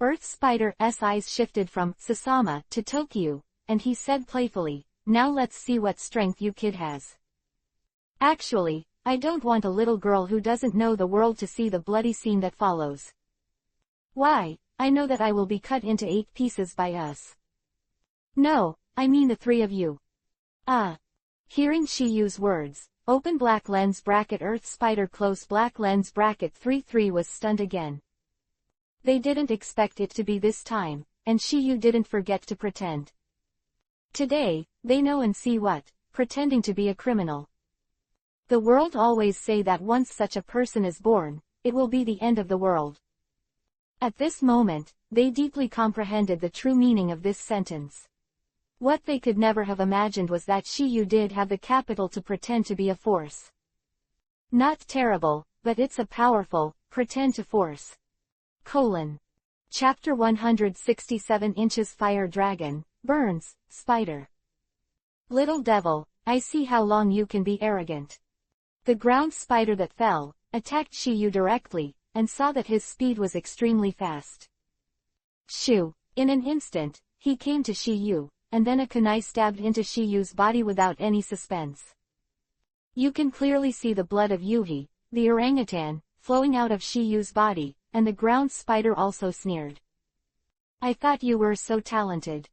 Earth Spider's eyes shifted from Sasama to Tokiyu, and he said playfully, now let's see what strength you kid has. Actually, I don't want a little girl who doesn't know the world to see the bloody scene that follows. Why, I know that I will be cut into 8 pieces by us. No, I mean the 3 of you. Hearing Shiyu's words, open black lens bracket Earth Spider close black lens bracket 33 was stunned again. They didn't expect it to be this time, and Shiyu didn't forget to pretend. Today, they know and see what, pretending to be a criminal. The world always say that once such a person is born, it will be the end of the world. At this moment, they deeply comprehended the true meaning of this sentence. What they could never have imagined was that Shiyu did have the capital to pretend to be a force. Not terrible, but it's a powerful, pretend to force. Chapter 167 Inches Fire Dragon, Burns, Spider. Little devil, I see how long you can be arrogant. The ground spider that fell, attacked Shiyu directly, and saw that his speed was extremely fast. Shoo! In an instant, he came to Shiyu, and then a kunai stabbed into Shiyu's body without any suspense. You can clearly see the blood of Yuhi, the orangutan, flowing out of Shiyu's body, and the ground spider also sneered. I thought you were so talented.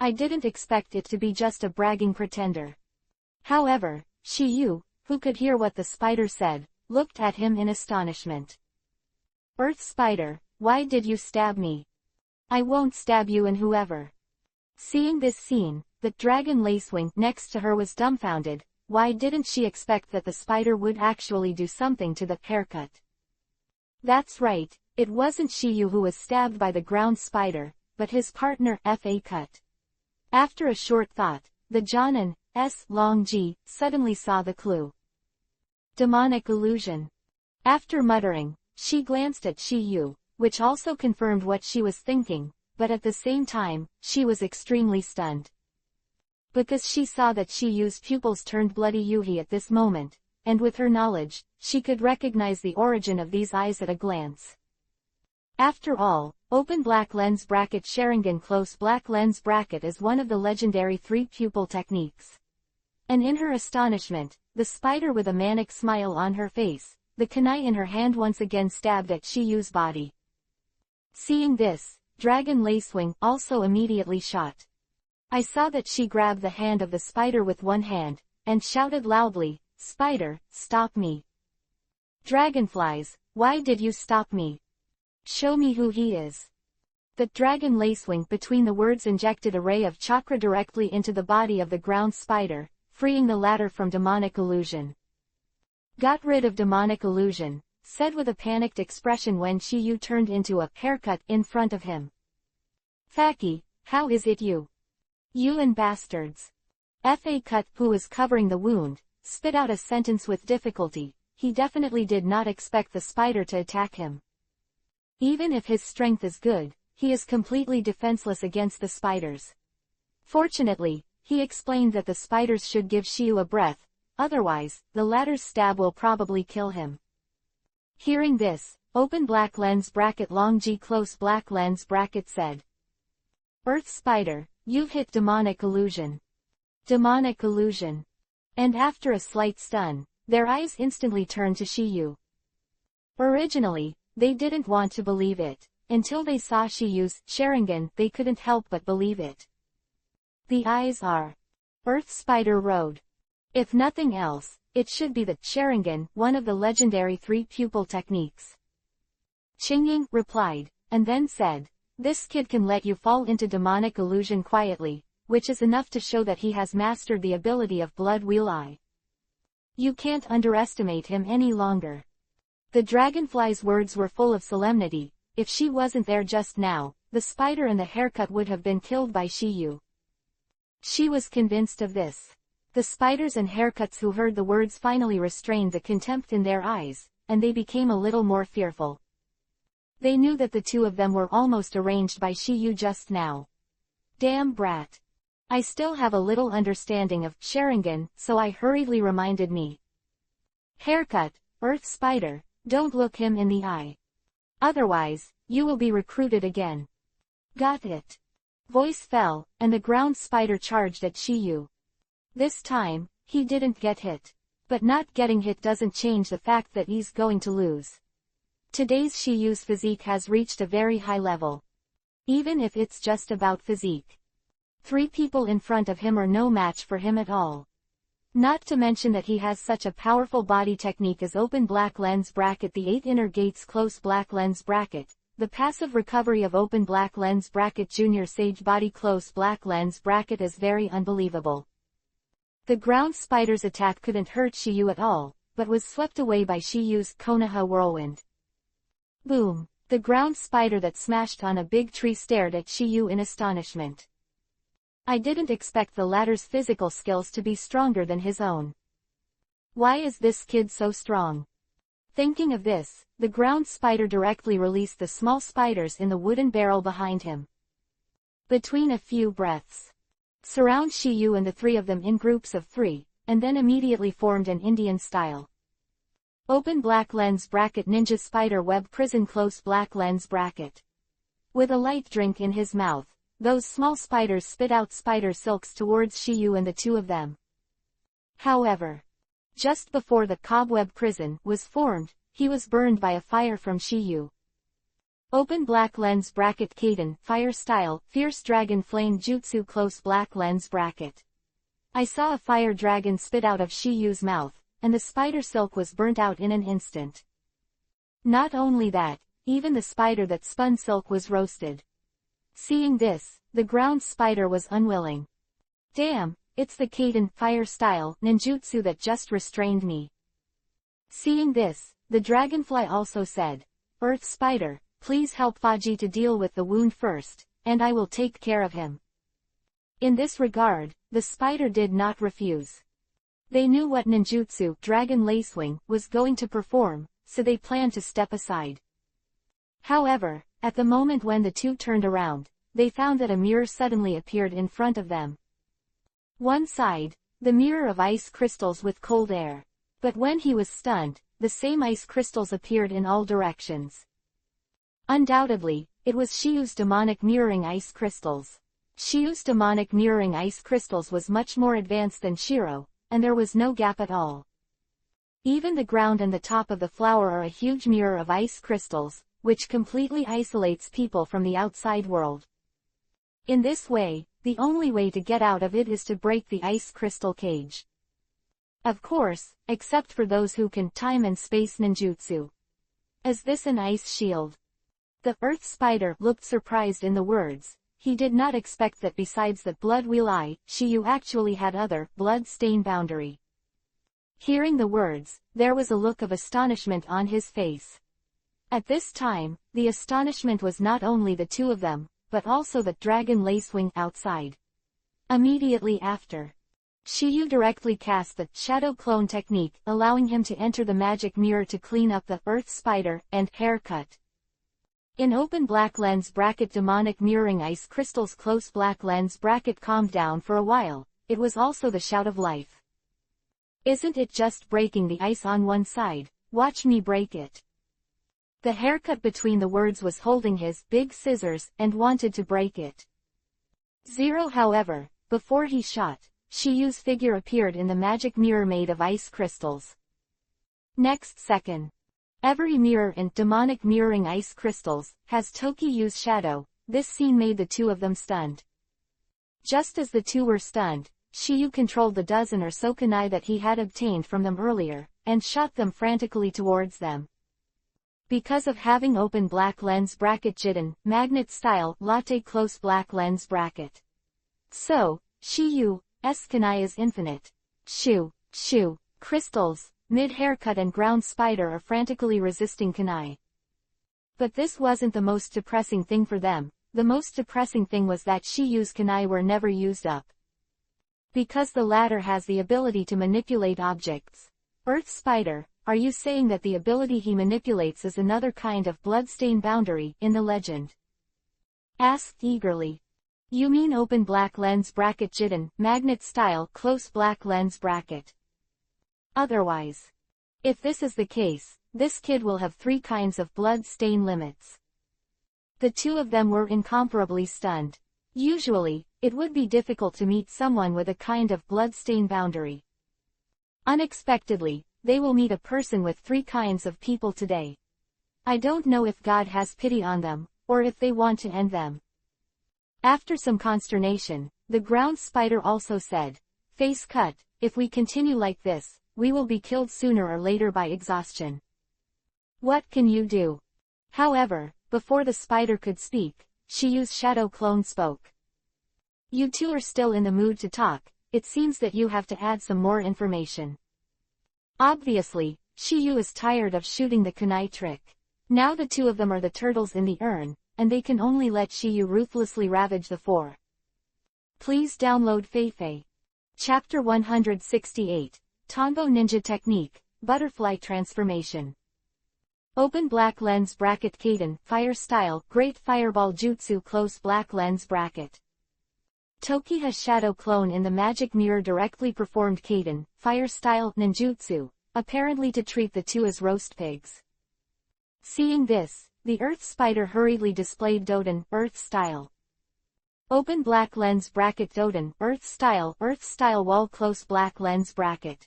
I didn't expect it to be just a bragging pretender. However, Shiyu, who could hear what the spider said, looked at him in astonishment. Earth Spider, why did you stab me? I won't stab you and whoever. Seeing this scene, the dragon Lacewing next to her was dumbfounded. Why didn't she expect that the spider would actually do something to the haircut? That's right, it wasn't Shiyu who was stabbed by the ground spider, but his partner Fa Cut. After a short thought, the Jonin, Long G, suddenly saw the clue. Demonic illusion. After muttering, she glanced at Shiyu, which also confirmed what she was thinking, but at the same time, she was extremely stunned. Because she saw that Shiyu's pupils turned bloody Yuhi at this moment, and with her knowledge, she could recognize the origin of these eyes at a glance. After all, open black lens bracket Sharingan close black lens bracket is one of the legendary three-pupil techniques. And in her astonishment, the spider with a manic smile on her face, the kunai in her hand once again stabbed at Shiyu's body. Seeing this, Dragon Lacewing also immediately shot. I saw that she grabbed the hand of the spider with one hand, and shouted loudly, Spider, stop me. Dragonflies, why did you stop me? Show me who he is. The Dragon Lacewing between the words injected a ray of chakra directly into the body of the ground spider, freeing the latter from demonic illusion. Got rid of demonic illusion, said with a panicked expression when Shiyu turned into a haircut in front of him. Faki, how is it you? You and bastards. Fa Cut, who was covering the wound, spit out a sentence with difficulty. He definitely did not expect the spider to attack him. Even if his strength is good, he is completely defenseless against the spiders. Fortunately, he explained that the spiders should give Shiyu a breath, otherwise, the latter's stab will probably kill him. Hearing this, open black lens bracket long G close black lens bracket said. Earth Spider, you've hit demonic illusion. Demonic illusion. And after a slight stun, their eyes instantly turned to Shiyu. Originally, they didn't want to believe it. Until they saw Shiyu's Sharingan, they couldn't help but believe it. The eyes are. Earth Spider road. If nothing else, it should be the Sharingan, one of the legendary three-pupil techniques. Qingying replied, and then said, this kid can let you fall into demonic illusion quietly, which is enough to show that he has mastered the ability of Blood Wheel Eye. You can't underestimate him any longer. The dragonfly's words were full of solemnity. If she wasn't there just now, the spider and the haircut would have been killed by Shiyu. She was convinced of this. The spiders and haircuts who heard the words finally restrained the contempt in their eyes, and they became a little more fearful. They knew that the two of them were almost arranged by Shiyu just now. Damn brat. I still have a little understanding of Sharingan, so I hurriedly reminded me. Haircut, Earth Spider, don't look him in the eye. Otherwise, you will be recruited again. Got it. Voice fell, and the ground spider charged at Shiyu. This time, he didn't get hit. But not getting hit doesn't change the fact that he's going to lose. Today's Shiyu's physique has reached a very high level. Even if it's just about physique. Three people in front of him are no match for him at all. Not to mention that he has such a powerful body technique as open black lens bracket, the 8 inner gates close black lens bracket, the passive recovery of open black lens bracket, junior sage body close black lens bracket is very unbelievable. The ground spider's attack couldn't hurt Shiyu at all, but was swept away by Shiyu's Konoha whirlwind. Boom! The ground spider that smashed on a big tree stared at Shiyu in astonishment. I didn't expect the latter's physical skills to be stronger than his own. Why is this kid so strong? Thinking of this, the ground spider directly released the small spiders in the wooden barrel behind him. Between a few breaths, surround Shiyu and the 3 of them in groups of 3, and then immediately formed an Indian style. Open black lens bracket ninja spider web prison close black lens bracket. With a light drink in his mouth, those small spiders spit out spider silks towards Shiyu and the 2 of them. However, just before the cobweb prison was formed, he was burned by a fire from Shiyu. Open black lens bracket Kaden fire style fierce dragon flame jutsu close black lens bracket. I saw a fire dragon spit out of Shiyu's mouth, and the spider silk was burnt out in an instant. Not only that, even the spider that spun silk was roasted. Seeing this, the ground spider was unwilling. Damn, it's the Kaden fire style ninjutsu that just restrained me. Seeing this, the dragonfly also said, Earth spider, please help Faji to deal with the wound first, and I will take care of him. In this regard, the spider did not refuse. They knew what ninjutsu Dragon Lacewing was going to perform, so they planned to step aside. However, at the moment when the 2 turned around, they found that a mirror suddenly appeared in front of them. One side, the mirror of ice crystals with cold air. But when he was stunned, the same ice crystals appeared in all directions. Undoubtedly, it was Shiyu's demonic mirroring ice crystals. Shiyu's demonic mirroring ice crystals was much more advanced than Shiro, and there was no gap at all. Even the ground and the top of the flower are a huge mirror of ice crystals, which completely isolates people from the outside world. In this way, the only way to get out of it is to break the ice crystal cage. Of course, except for those who can time and space ninjutsu. Is this an ice shield? The earth spider looked surprised in the words. He did not expect that besides that blood wheel eye, Shiyu actually had other blood stain boundary. Hearing the words, there was a look of astonishment on his face. At this time, the astonishment was not only the 2 of them, but also the dragon lacewing outside. Immediately after, Shiyu directly cast the shadow clone technique, allowing him to enter the magic mirror to clean up the earth spider and haircut. In open black lens bracket demonic mirroring ice crystals close black lens bracket calmed down for a while. It was also the shout of life. Isn't it just breaking the ice on one side? Watch me break it. The haircut between the words was holding his big scissors and wanted to break it. Zero, however, before he shot, Shiyu's figure appeared in the magic mirror made of ice crystals. Next second, every mirror in demonic mirroring ice crystals has Tokiyu's shadow. This scene made the 2 of them stunned. Just as the 2 were stunned, Shiyu controlled the dozen or so kunai that he had obtained from them earlier, and shot them frantically towards them. Because of having open black lens bracket Jiden, magnet style latte close black lens bracket. So, Shiyu's kunai is infinite. Shoo, crystals, mid-haircut and ground spider are frantically resisting kunai. But this wasn't the most depressing thing for them. The most depressing thing was that Shiyu's kunai were never used up. Because the latter has the ability to manipulate objects. Earth Spider, are you saying that the ability he manipulates is another kind of bloodstain boundary in the legend? Asked eagerly. You mean open black lens bracket Jiden, magnet style close black lens bracket? Otherwise. If this is the case, this kid will have 3 kinds of blood stain limits. The 2 of them were incomparably stunned. Usually, it would be difficult to meet someone with a kind of bloodstain boundary. Unexpectedly, they will meet a person with 3 kinds of people today. I don't know if God has pity on them, or if they want to end them. After some consternation, the ground spider also said, Face cut. If we continue like this, we will be killed sooner or later by exhaustion. What can you do? However, before the spider could speak, Shiyu's shadow clone spoke. You two are still in the mood to talk. It seems that you have to add some more information. Obviously, Shiyu is tired of shooting the kunai trick. Now the two of them are the turtles in the urn, and they can only let Shiyu ruthlessly ravage the four. Please download Feifei. Chapter 168, Tonbo Ninja Technique, Butterfly Transformation. Open black lens bracket Kaden, Fire Style, Great Fireball Jutsu Close black lens bracket. Tokiha Shadow Clone in the Magic Mirror directly performed Kaden, Fire Style, Ninjutsu, apparently to treat the two as roast pigs. Seeing this, the Earth Spider hurriedly displayed Doden, Earth Style. Open black lens bracket Doden, Earth Style Wall Close black lens bracket.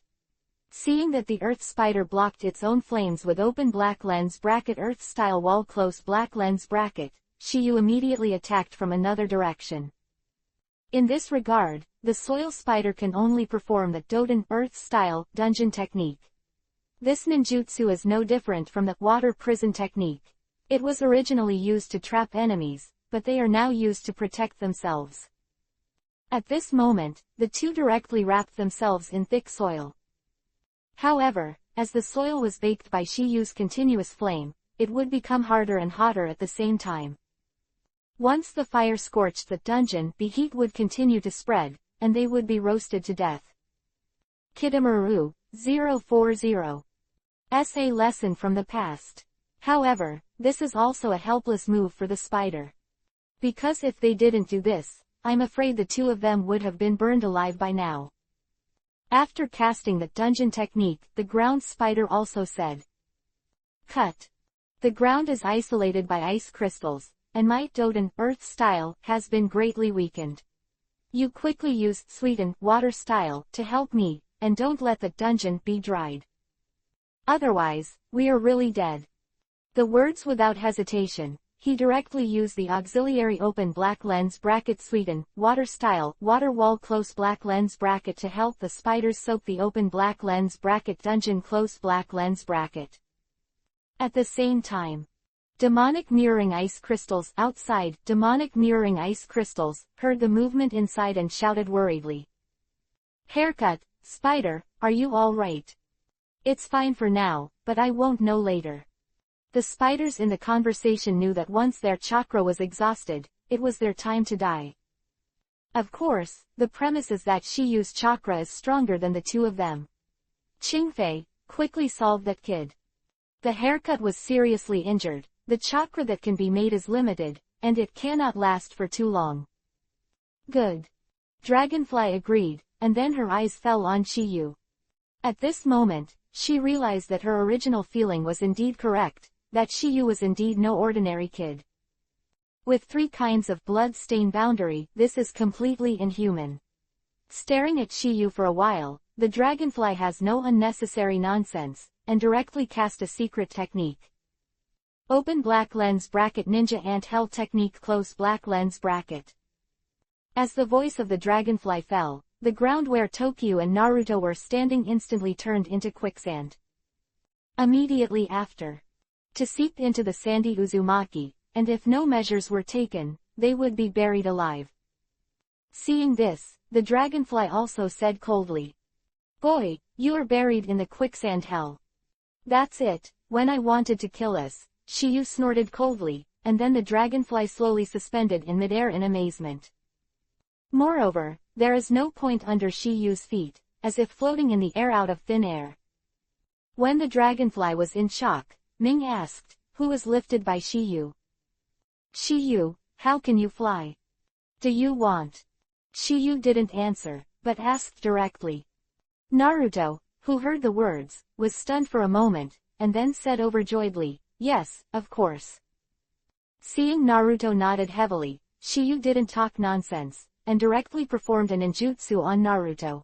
Seeing that the Earth Spider blocked its own flames with open black lens bracket Earth Style Wall Close black lens bracket, Shiyu immediately attacked from another direction. In this regard, the Soil Spider can only perform the Doden Earth Style Dungeon technique. This ninjutsu is no different from the Water Prison technique. It was originally used to trap enemies, but they are now used to protect themselves. At this moment, the two directly wrapped themselves in thick soil. However, as the soil was baked by Shiyu's continuous flame, it would become harder and hotter at the same time. Once the fire scorched the dungeon, the heat would continue to spread, and they would be roasted to death. Kitamaru, 040. Essay lesson from the past. However, this is also a helpless move for the spider. Because if they didn't do this, I'm afraid the two of them would have been burned alive by now. After casting the dungeon technique, the ground spider also said. Cut. The ground is isolated by ice crystals, and my Doden Earth Style has been greatly weakened. You quickly use Sweeten Water Style to help me, and don't let the dungeon be dried. Otherwise, we are really dead. The words without hesitation, he directly used the auxiliary open black lens bracket Sweeten Water Style Water Wall Close black lens bracket to help the spiders soak the open black lens bracket dungeon close black lens bracket. At the same time, demonic mirroring ice crystals outside, demonic mirroring ice crystals, heard the movement inside and shouted worriedly. Haircut, spider, are you all right? It's fine for now, but I won't know later. The spiders in the conversation knew that once their chakra was exhausted, it was their time to die. Of course, the premise is that Shiyu's chakra is stronger than the two of them. Qingfei, quickly solve that kid. The haircut was seriously injured. The chakra that can be made is limited, and it cannot last for too long. Good. Dragonfly agreed, and then her eyes fell on Shiyu. At this moment, she realized that her original feeling was indeed correct, that Shiyu was indeed no ordinary kid. With 3 kinds of blood-stain boundary, this is completely inhuman. Staring at Shiyu for a while, the dragonfly has no unnecessary nonsense, and directly cast a secret technique. Open black lens bracket Ninja Ant Hell technique close black lens bracket. As the voice of the dragonfly fell, the ground where Tokyo and Naruto were standing instantly turned into quicksand. Immediately after, to seep into the sandy Uzumaki, and if no measures were taken, they would be buried alive. Seeing this, the dragonfly also said coldly. Boy, you are buried in the quicksand hell. That's it, when I wanted to kill us. Shiyu snorted coldly, and then the dragonfly slowly suspended in midair in amazement. Moreover, there is no point under Shiyu's feet, as if floating in the air out of thin air. When the dragonfly was in shock, Ming asked, who was lifted by Shiyu? Shiyu, how can you fly? Do you want? Shiyu didn't answer, but asked directly. Naruto, who heard the words, was stunned for a moment, and then said overjoyedly, yes, of course. Seeing Naruto nodded heavily, Shiyu didn't talk nonsense, and directly performed an ninjutsu on Naruto.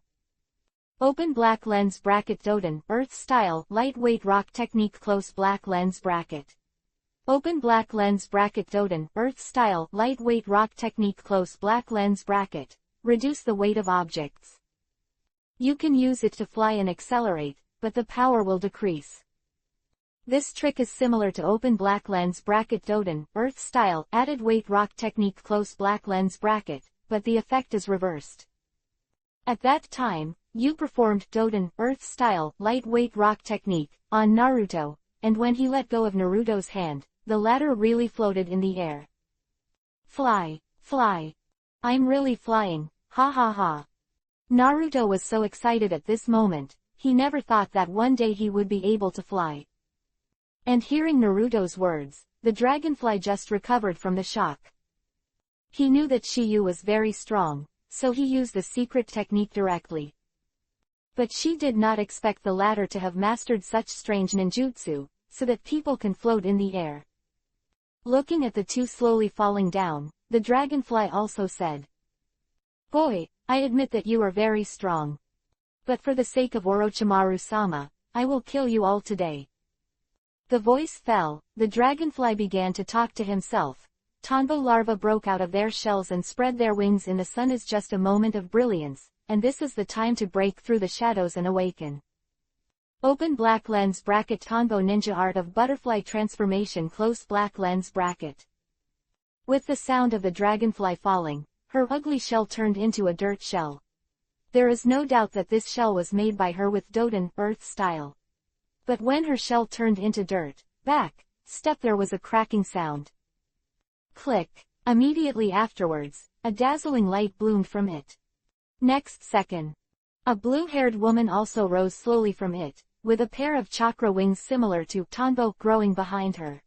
Open black lens bracket Doden Earth Style Lightweight Rock Technique Close black lens bracket. Open black lens bracket Doden Earth Style Lightweight Rock Technique Close black lens bracket. Reduce the weight of objects. You can use it to fly and accelerate, but the power will decrease. This trick is similar to open black lens bracket Doden, Earth style, added weight rock technique close black lens bracket, but the effect is reversed. At that time, you performed Doden, Earth style, lightweight rock technique, on Naruto, and when he let go of Naruto's hand, the latter really floated in the air. Fly, fly. I'm really flying, ha ha ha. Naruto was so excited at this moment, he never thought that one day he would be able to fly. And hearing Naruto's words, the dragonfly just recovered from the shock. He knew that Shiyu was very strong, so he used the secret technique directly. But she did not expect the latter to have mastered such strange ninjutsu, so that people can float in the air. Looking at the two slowly falling down, the dragonfly also said, "Boy, I admit that you are very strong. But for the sake of Orochimaru-sama, I will kill you all today." The voice fell, the dragonfly began to talk to himself. Tonbo larvae broke out of their shells and spread their wings in the sun is just a moment of brilliance, and this is the time to break through the shadows and awaken. Open black lens bracket Tonbo ninja art of butterfly transformation close black lens bracket. With the sound of the dragonfly falling, her ugly shell turned into a dirt shell. There is no doubt that this shell was made by her with Doden, Earth style. But when her shell turned into dirt, there was a cracking sound. Click. Immediately afterwards, a dazzling light bloomed from it. Next second, a blue-haired woman also rose slowly from it, with a pair of chakra wings similar to Tonbo growing behind her.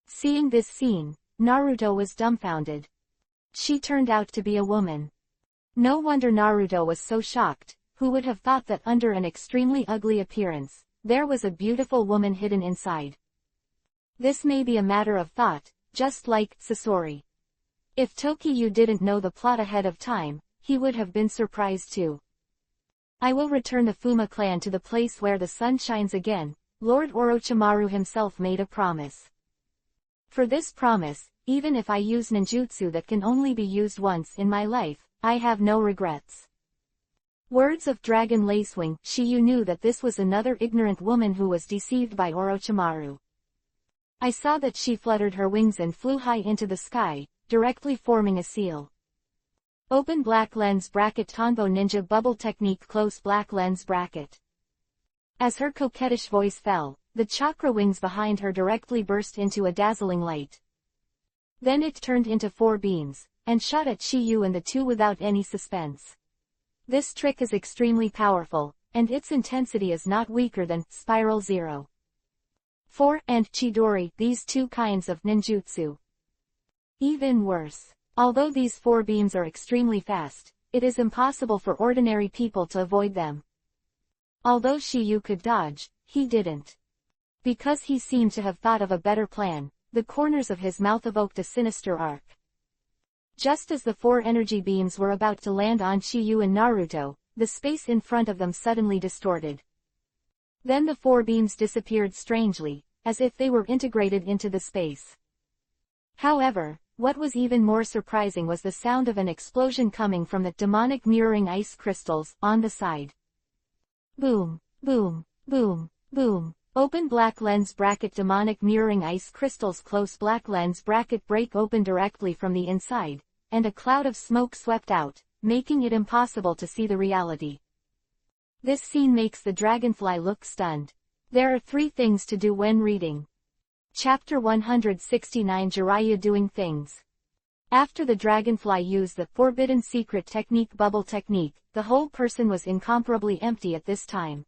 Seeing this scene, Naruto was dumbfounded. She turned out to be a woman. No wonder Naruto was so shocked. Who would have thought that under an extremely ugly appearance, there was a beautiful woman hidden inside? This may be a matter of thought, just like Sasori. If Tokiyu didn't know the plot ahead of time, he would have been surprised too. I will return the Fuma clan to the place where the sun shines again, Lord Orochimaru himself made a promise. For this promise, even if I use ninjutsu that can only be used once in my life, I have no regrets. Words of Dragon Lacewing. Shiyu knew that this was another ignorant woman who was deceived by Orochimaru. I saw that she fluttered her wings and flew high into the sky, directly forming a seal. Open black lens bracket Tonbo ninja bubble technique close black lens bracket. As her coquettish voice fell, the chakra wings behind her directly burst into a dazzling light. Then it turned into 4 beams, and shot at Shiyu and the two without any suspense. This trick is extremely powerful, and its intensity is not weaker than Spiral Zero. 4 and Chidori, these two kinds of ninjutsu. Even worse. Although these 4 beams are extremely fast, it is impossible for ordinary people to avoid them. Although Shiyu could dodge, he didn't. Because he seemed to have thought of a better plan, the corners of his mouth evoked a sinister arc. Just as the 4 energy beams were about to land on Shiyu and Naruto, the space in front of them suddenly distorted. Then the 4 beams disappeared strangely, as if they were integrated into the space. However, what was even more surprising was the sound of an explosion coming from the demonic mirroring ice crystals on the side. Boom, boom, boom, boom. Open black lens bracket demonic mirroring ice crystals close black lens bracket break open directly from the inside, and a cloud of smoke swept out, making it impossible to see the reality. This scene makes the dragonfly look stunned. There are 3 things to do when reading. Chapter 169 Jiraiya Doing Things. After the dragonfly used the forbidden secret technique bubble technique, the whole person was incomparably empty at this time.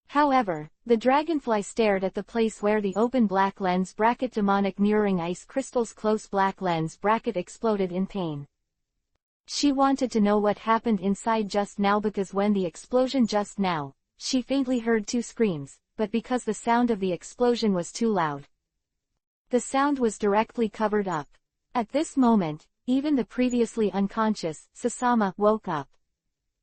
However, the dragonfly stared at the place where the open black lens bracket demonic mirroring ice crystals close black lens bracket exploded in pain. She wanted to know what happened inside just now because when the explosion just now, she faintly heard 2 screams, but because the sound of the explosion was too loud, the sound was directly covered up. At this moment, even the previously unconscious Sasama woke up.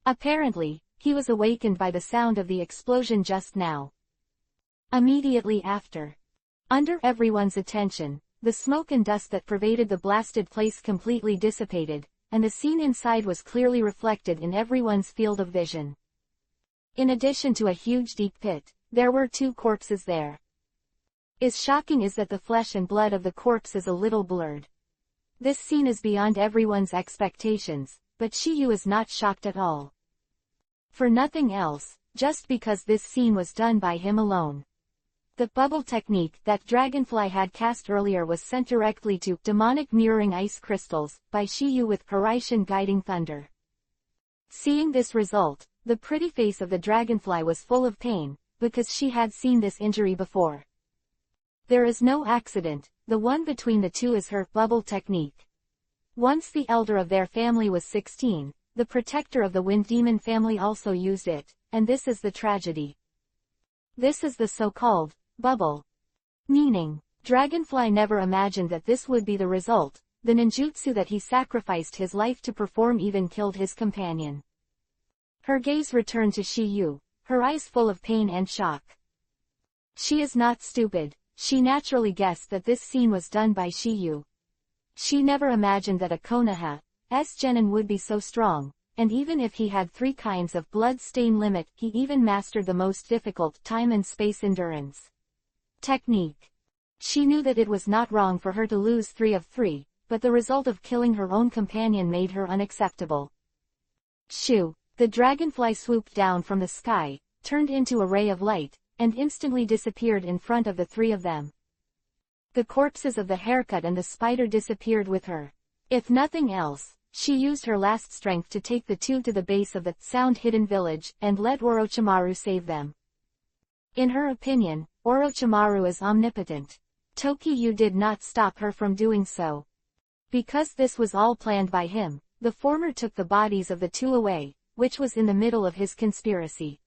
Apparently, he was awakened by the sound of the explosion just now. Immediately after, under everyone's attention, the smoke and dust that pervaded the blasted place completely dissipated, and the scene inside was clearly reflected in everyone's field of vision. In addition to a huge deep pit, there were 2 corpses there. Is shocking is that the flesh and blood of the corpse is a little blurred. This scene is beyond everyone's expectations, but Shiyu is not shocked at all. For nothing else, just because this scene was done by him alone. The bubble technique that Dragonfly had cast earlier was sent directly to demonic mirroring ice crystals by Shiyu with Hiraishin guiding thunder. Seeing this result, the pretty face of the dragonfly was full of pain, because she had seen this injury before. There is no accident, the one between the 2 is her bubble technique. Once the elder of their family was 16, the protector of the Wind Demon family also used it, and this is the tragedy. This is the so-called bubble. Meaning, Dragonfly never imagined that this would be the result. The ninjutsu that he sacrificed his life to perform even killed his companion. Her gaze returned to Shiyu, her eyes full of pain and shock. She is not stupid, she naturally guessed that this scene was done by Shiyu. She never imagined that a Konoha's genin would be so strong, and even if he had 3 kinds of blood stain limit, he even mastered the most difficult time and space endurance technique. She knew that it was not wrong for her to lose 3 of 3, but the result of killing her own companion made her unacceptable. Shoo! The dragonfly swooped down from the sky, turned into a ray of light, and instantly disappeared in front of the 3 of them. The corpses of the haircut and the spider disappeared with her. If nothing else, she used her last strength to take the 2 to the base of the sound-hidden village and let Orochimaru save them. In her opinion, Orochimaru is omnipotent. Tokiyu did not stop her from doing so. Because this was all planned by him, the former took the bodies of the 2 away, which was in the middle of his conspiracy.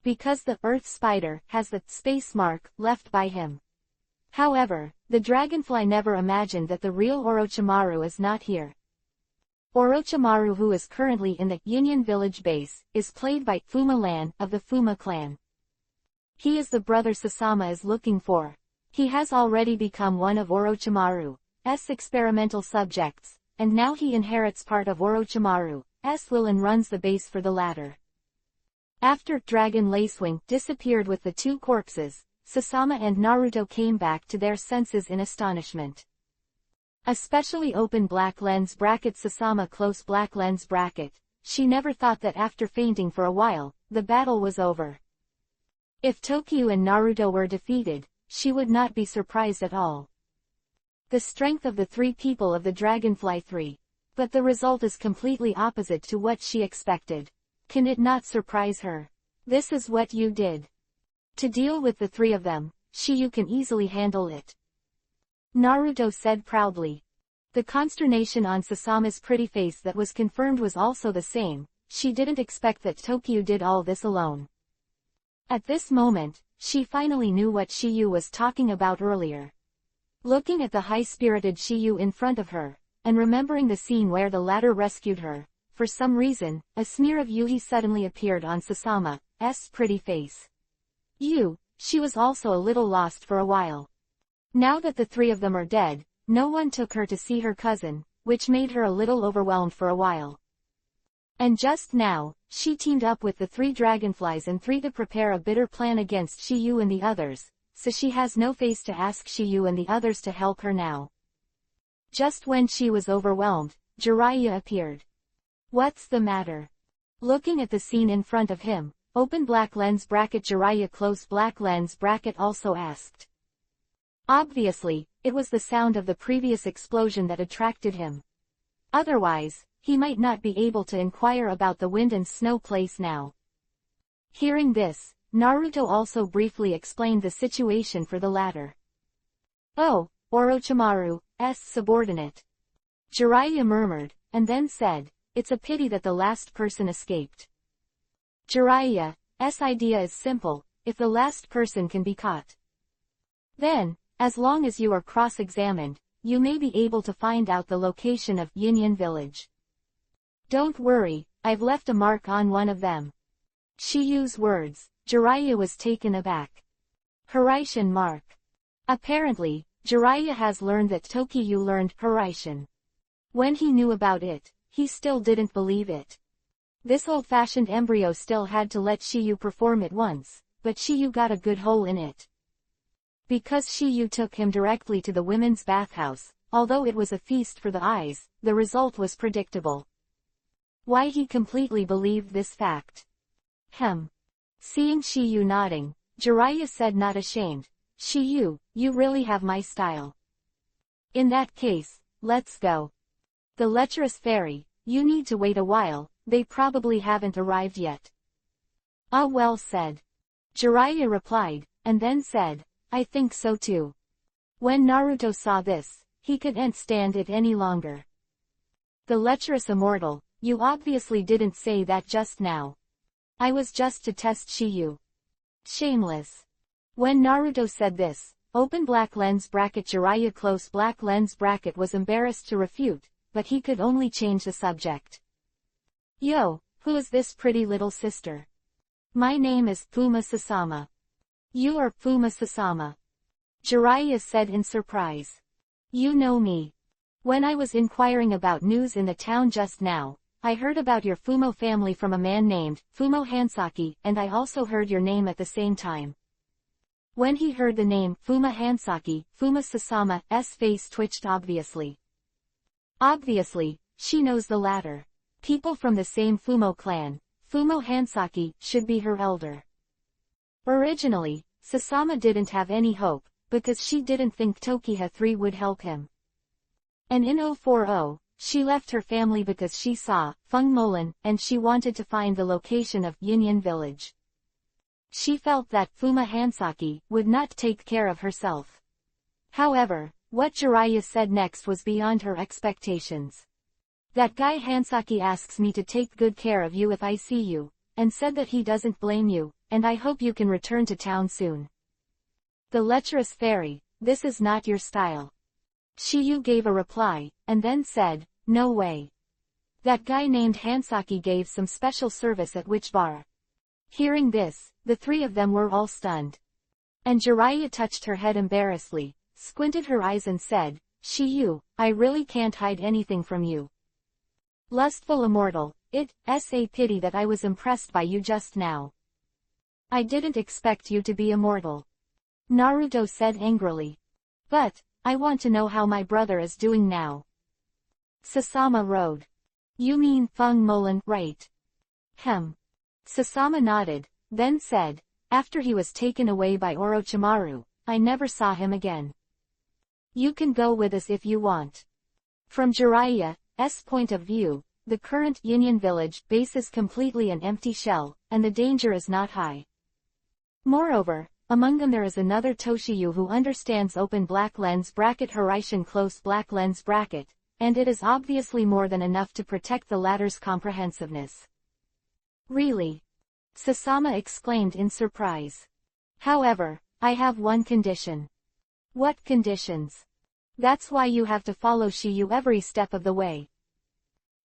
Because the Earth Spider has the space mark left by him. However, the dragonfly never imagined that the real Orochimaru is not here. Orochimaru, who is currently in the Union Village base, is played by Fuma Lan of the Fuma clan. He is the brother Sasama is looking for. He has already become one of Orochimaru's experimental subjects, and now he inherits part of Orochimaru's will and runs the base for the latter. After Dragon Lacewing disappeared with the 2 corpses, Sasama and Naruto came back to their senses in astonishment. Especially open black lens bracket Sasama close black lens bracket, she never thought that after fainting for a while, the battle was over. If Tokiyu and Naruto were defeated, she would not be surprised at all. The strength of the 3 people of the Dragonfly 3. But the result is completely opposite to what she expected. Can it not surprise her? This is what you did. To deal with the 3 of them, Shiyu can easily handle it. Naruto said proudly. The consternation on Sasama's pretty face that was confirmed was also the same. She didn't expect that Tokiyu did all this alone. At this moment, she finally knew what Shiyu was talking about earlier. Looking at the high-spirited Shiyu in front of her, and remembering the scene where the latter rescued her, for some reason, a smear of Yuhi suddenly appeared on Sasama's pretty face. She was also a little lost for a while. Now that the 3 of them are dead, no one took her to see her cousin, which made her a little overwhelmed for a while. And just now, she teamed up with the 3 dragonflies and 3 to prepare a bitter plan against Shiyu and the others, so she has no face to ask Shiyu and the others to help her now. Just when she was overwhelmed, Jiraiya appeared. What's the matter? Looking at the scene in front of him, open black lens bracket Jiraiya close black lens bracket also asked. Obviously, it was the sound of the previous explosion that attracted him. Otherwise, he might not be able to inquire about the wind and snow place now. Hearing this, Naruto also briefly explained the situation for the latter. Oh, Orochimaru's subordinate. Jiraiya murmured, and then said, it's a pity that the last person escaped. Jiraiya's idea is simple, if the last person can be caught. Then, as long as you are cross-examined, you may be able to find out the location of Union Village. Don't worry, I've left a mark on one of them. Shiyu's words, Jiraiya was taken aback. Hiraishin mark. Apparently, Jiraiya has learned that Tokiyu learned Hiraishin. When he knew about it, he still didn't believe it. This old-fashioned embryo still had to let Shiyu perform it once, but Shiyu got a good hole in it. Because Shiyu took him directly to the women's bathhouse, although it was a feast for the eyes, the result was predictable. Why he completely believed this fact. Seeing Shiyu nodding, Jiraiya said, not ashamed, "Shiyu, you really have my style. In that case, let's go." The lecherous fairy, "You need to wait a while, they probably haven't arrived yet." "Ah, well said," Jiraiya replied, and then said, "I think so too." When Naruto saw this, he couldn't stand it any longer. "The lecherous immortal, you obviously didn't say that just now. I was just to test Shiyu. Shameless." When Naruto said this, open black lens bracket Jiraiya close black lens bracket was embarrassed to refute, but he could only change the subject. "Yo, who is this pretty little sister?" "My name is Fuma Sasama." "You are Fuma Sasama?" Jiraiya said in surprise. "You know me. When I was inquiring about news in the town just now, I heard about your Fumo family from a man named Fumo Hansaki, and I also heard your name at the same time." When he heard the name Fuma Hansaki, Fuma Sasama's face twitched obviously. Obviously, she knows the latter. People from the same Fumo clan, Fumo Hansaki, should be her elder. Originally, Sasama didn't have any hope, because she didn't think Tokiha 3 would help him. And in 040, she left her family because she saw Feng Molan, and she wanted to find the location of Yinyan village. She felt that Fuma Hansaki would not take care of herself. However, what Jiraiya said next was beyond her expectations. "That guy Hansaki asks me to take good care of you if I see you, and said that he doesn't blame you, and I hope you can return to town soon." The lecherous fairy, "This is not your style." Shiyu gave a reply, and then said, "No way. That guy named Hansaki gave some special service at which bar?" Hearing this, the three of them were all stunned. And Jiraiya touched her head embarrassedly, squinted her eyes and said, "Shiyu, I really can't hide anything from you. Lustful immortal, it's a pity that I was impressed by you just now. I didn't expect you to be immortal," Naruto said angrily. "But, I want to know how my brother is doing now." Sasama rode. "You mean Feng Molan, right?" Sasama nodded, then said, "After he was taken away by Orochimaru, I never saw him again. You can go with us if you want." From Jiraiya's point of view, the current Yinyan village base is completely an empty shell, and the danger is not high. Moreover, among them there is another Toshiyu who understands open black lens bracket Horaitian close black lens bracket, and it is obviously more than enough to protect the latter's comprehensiveness. "Really?" Sasama exclaimed in surprise. "However, I have one condition." "What conditions?" "That's why you have to follow Shiyu every step of the way."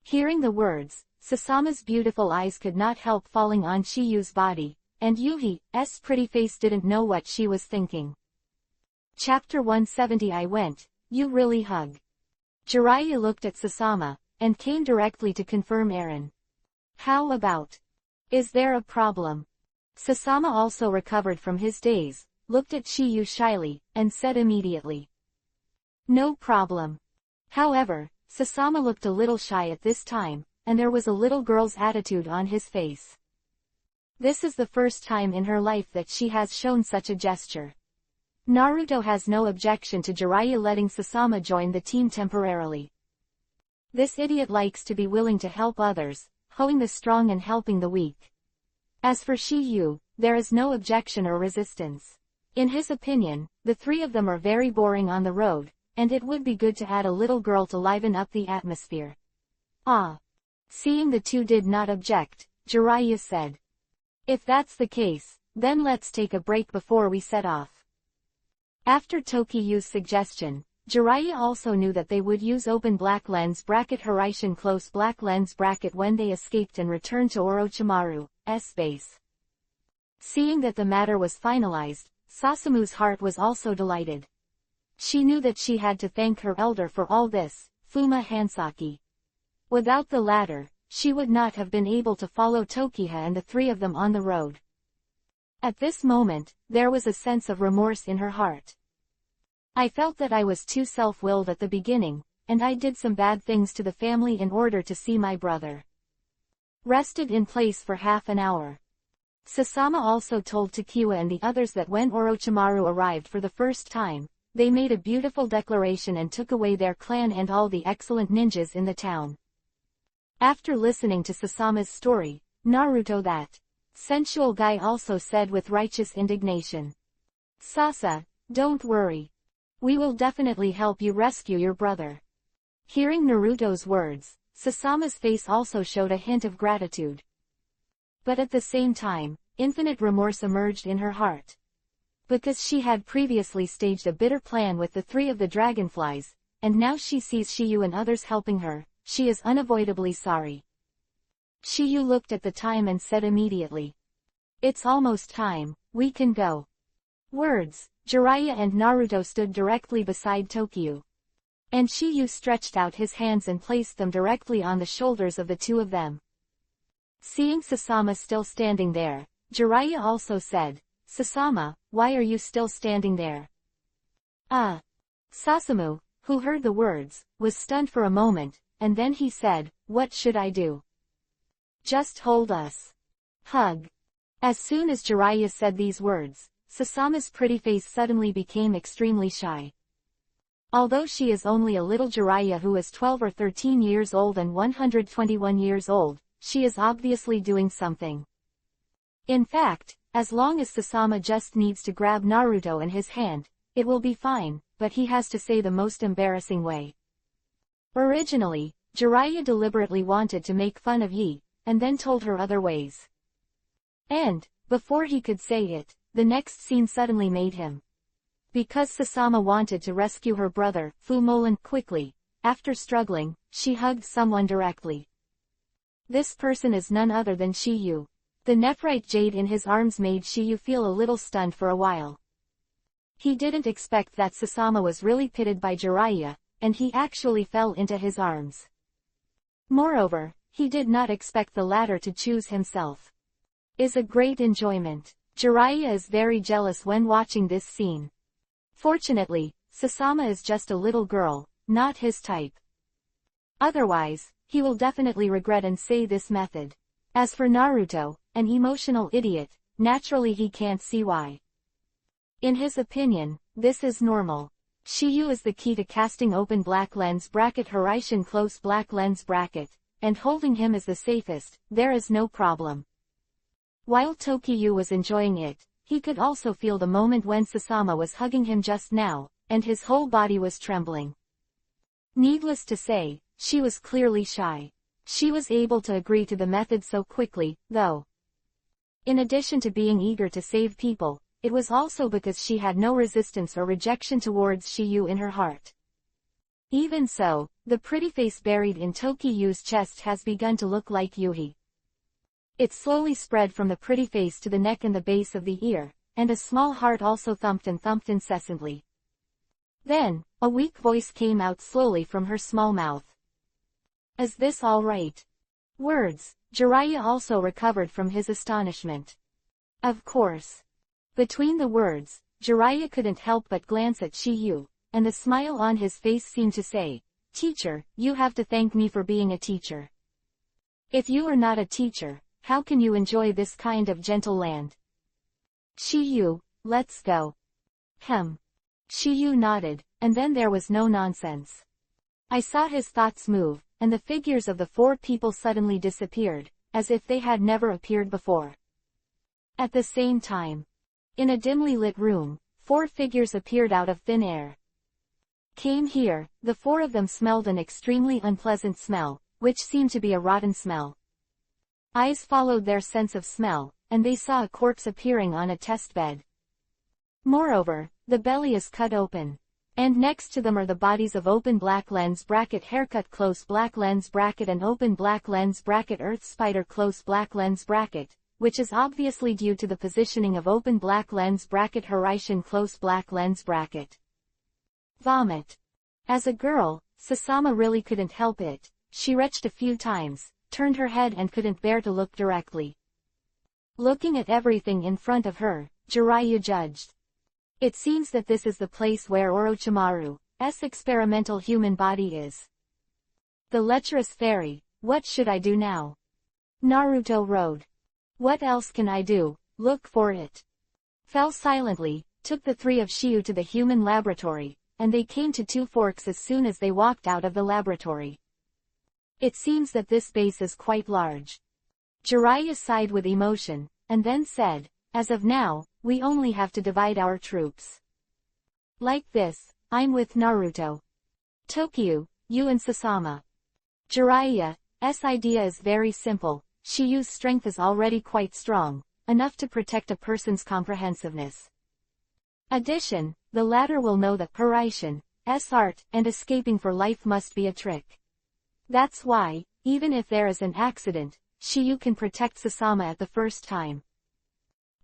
Hearing the words, Sasama's beautiful eyes could not help falling on Shiyu's body, and Yuhi's pretty face didn't know what she was thinking. Chapter 170 I went, you really hug. Jiraiya looked at Sasama, and came directly to confirm Eren. "How about? Is there a problem?" Sasama also recovered from his daze, looked at Shiyu shyly, and said immediately, "No problem." However, Sasama looked a little shy at this time, and there was a little girl's attitude on his face. This is the first time in her life that she has shown such a gesture. Naruto has no objection to Jiraiya letting Sasama join the team temporarily. This idiot likes to be willing to help others, holding the strong and helping the weak. As for Shiyu, there is no objection or resistance. In his opinion, the three of them are very boring on the road, and it would be good to add a little girl to liven up the atmosphere. Seeing the two did not object, Jiraiya said, "If that's the case, then let's take a break before we set off." After Tokiyu's suggestion, Jiraiya also knew that they would use open black lens bracket Horaitian close black lens bracket when they escaped and returned to Orochimaru's base. Seeing that the matter was finalized, Sasamu's heart was also delighted. She knew that she had to thank her elder for all this, Fuma Hansaki. Without the latter, she would not have been able to follow Tokiha and the three of them on the road. At this moment, there was a sense of remorse in her heart. I felt that I was too self-willed at the beginning, and I did some bad things to the family in order to see my brother. Rested in place for half an hour. Sasama also told Takiwa and the others that when Orochimaru arrived for the first time, they made a beautiful declaration and took away their clan and all the excellent ninjas in the town. After listening to Sasama's story, Naruto, that sensual guy, also said with righteous indignation, "Sasa, don't worry. We will definitely help you rescue your brother." Hearing Naruto's words, Sasama's face also showed a hint of gratitude. But at the same time, infinite remorse emerged in her heart. Because she had previously staged a bitter plan with the three of the dragonflies, and now she sees Shiyu and others helping her, she is unavoidably sorry. Shiyu looked at the time and said immediately, "It's almost time, we can go." Words, Jiraiya and Naruto stood directly beside Tokyo. And Shiyu stretched out his hands and placed them directly on the shoulders of the two of them. Seeing Sasama still standing there, Jiraiya also said, "Sasama, why are you still standing there?" Sasamu, who heard the words, was stunned for a moment, and then he said, "What should I do?" "Just hold us. Hug." As soon as Jiraiya said these words, Sasama's pretty face suddenly became extremely shy. Although she is only a little Jiraiya who is 12 or 13 years old and 121 years old, she is obviously doing something. In fact, as long as Sasama just needs to grab Naruto in his hand, it will be fine, but he has to say the most embarrassing way. Originally, Jiraiya deliberately wanted to make fun of Yi, and then told her other ways. And, before he could say it, the next scene suddenly made him. Because Sasama wanted to rescue her brother, Fumolan, quickly, after struggling, she hugged someone directly. This person is none other than Shiyu. The nephrite jade in his arms made Shiyu feel a little stunned for a while. He didn't expect that Sasama was really pitied by Jiraiya, and he actually fell into his arms. Moreover, he did not expect the latter to choose himself. Is a great enjoyment. Jiraiya is very jealous when watching this scene. Fortunately, Sasama is just a little girl, not his type. Otherwise, he will definitely regret and say this method. As for Naruto, an emotional idiot, naturally he can't see why. In his opinion, this is normal. Shiyu is the key to casting open black lens bracket Hiraishin close black lens bracket, and holding him is the safest, there is no problem. While Tokyo was enjoying it, he could also feel the moment when Sasama was hugging him just now, and his whole body was trembling. Needless to say, she was clearly shy. She was able to agree to the method so quickly, though. In addition to being eager to save people, it was also because she had no resistance or rejection towards Shiyu in her heart. Even so, the pretty face buried in Tokyo's chest has begun to look like Yuhi. It slowly spread from the pretty face to the neck and the base of the ear, and a small heart also thumped incessantly. Then, a weak voice came out slowly from her small mouth. "Is this all right?" Words, Jiraiya also recovered from his astonishment. Of course. Between the words, Jiraiya couldn't help but glance at Shiyu, and the smile on his face seemed to say, "Teacher, you have to thank me for being a teacher. If you are not a teacher, how can you enjoy this kind of gentle land? Shiyu, let's go." Shiyu nodded, and then there was no nonsense. I saw his thoughts move, and the figures of the four people suddenly disappeared, as if they had never appeared before. At the same time, in a dimly lit room, four figures appeared out of thin air. Came here, the four of them smelled an extremely unpleasant smell, which seemed to be a rotten smell. Eyes followed their sense of smell, and they saw a corpse appearing on a test bed. Moreover, the belly is cut open. And next to them are the bodies of open black lens bracket haircut close black lens bracket and open black lens bracket earth spider close black lens bracket, which is obviously due to the positioning of open black lens bracket Hiraishin close black lens bracket. Vomit. As a girl, Sasama really couldn't help it. She retched a few times, turned her head and couldn't bear to look directly. Looking at everything in front of her, Jiraiya judged. It seems that this is the place where Orochimaru's experimental human body is. The lecherous fairy, what should I do now? Naruto rode. What else can I do? Look for it. Fell silently, took the three of Shiyu to the human laboratory, and they came to two forks as soon as they walked out of the laboratory. It seems that this base is quite large. Jiraiya sighed with emotion, and then said, as of now, we only have to divide our troops. Like this, I'm with Naruto. Tokyo, you and Sasama. Jiraiya's idea is very simple. Shiyu's strength is already quite strong, enough to protect a person's comprehensiveness. Addition, the latter will know that Hiraishin's art and escaping for life must be a trick. That's why, even if there is an accident, Shiyu can protect Sasama at the first time.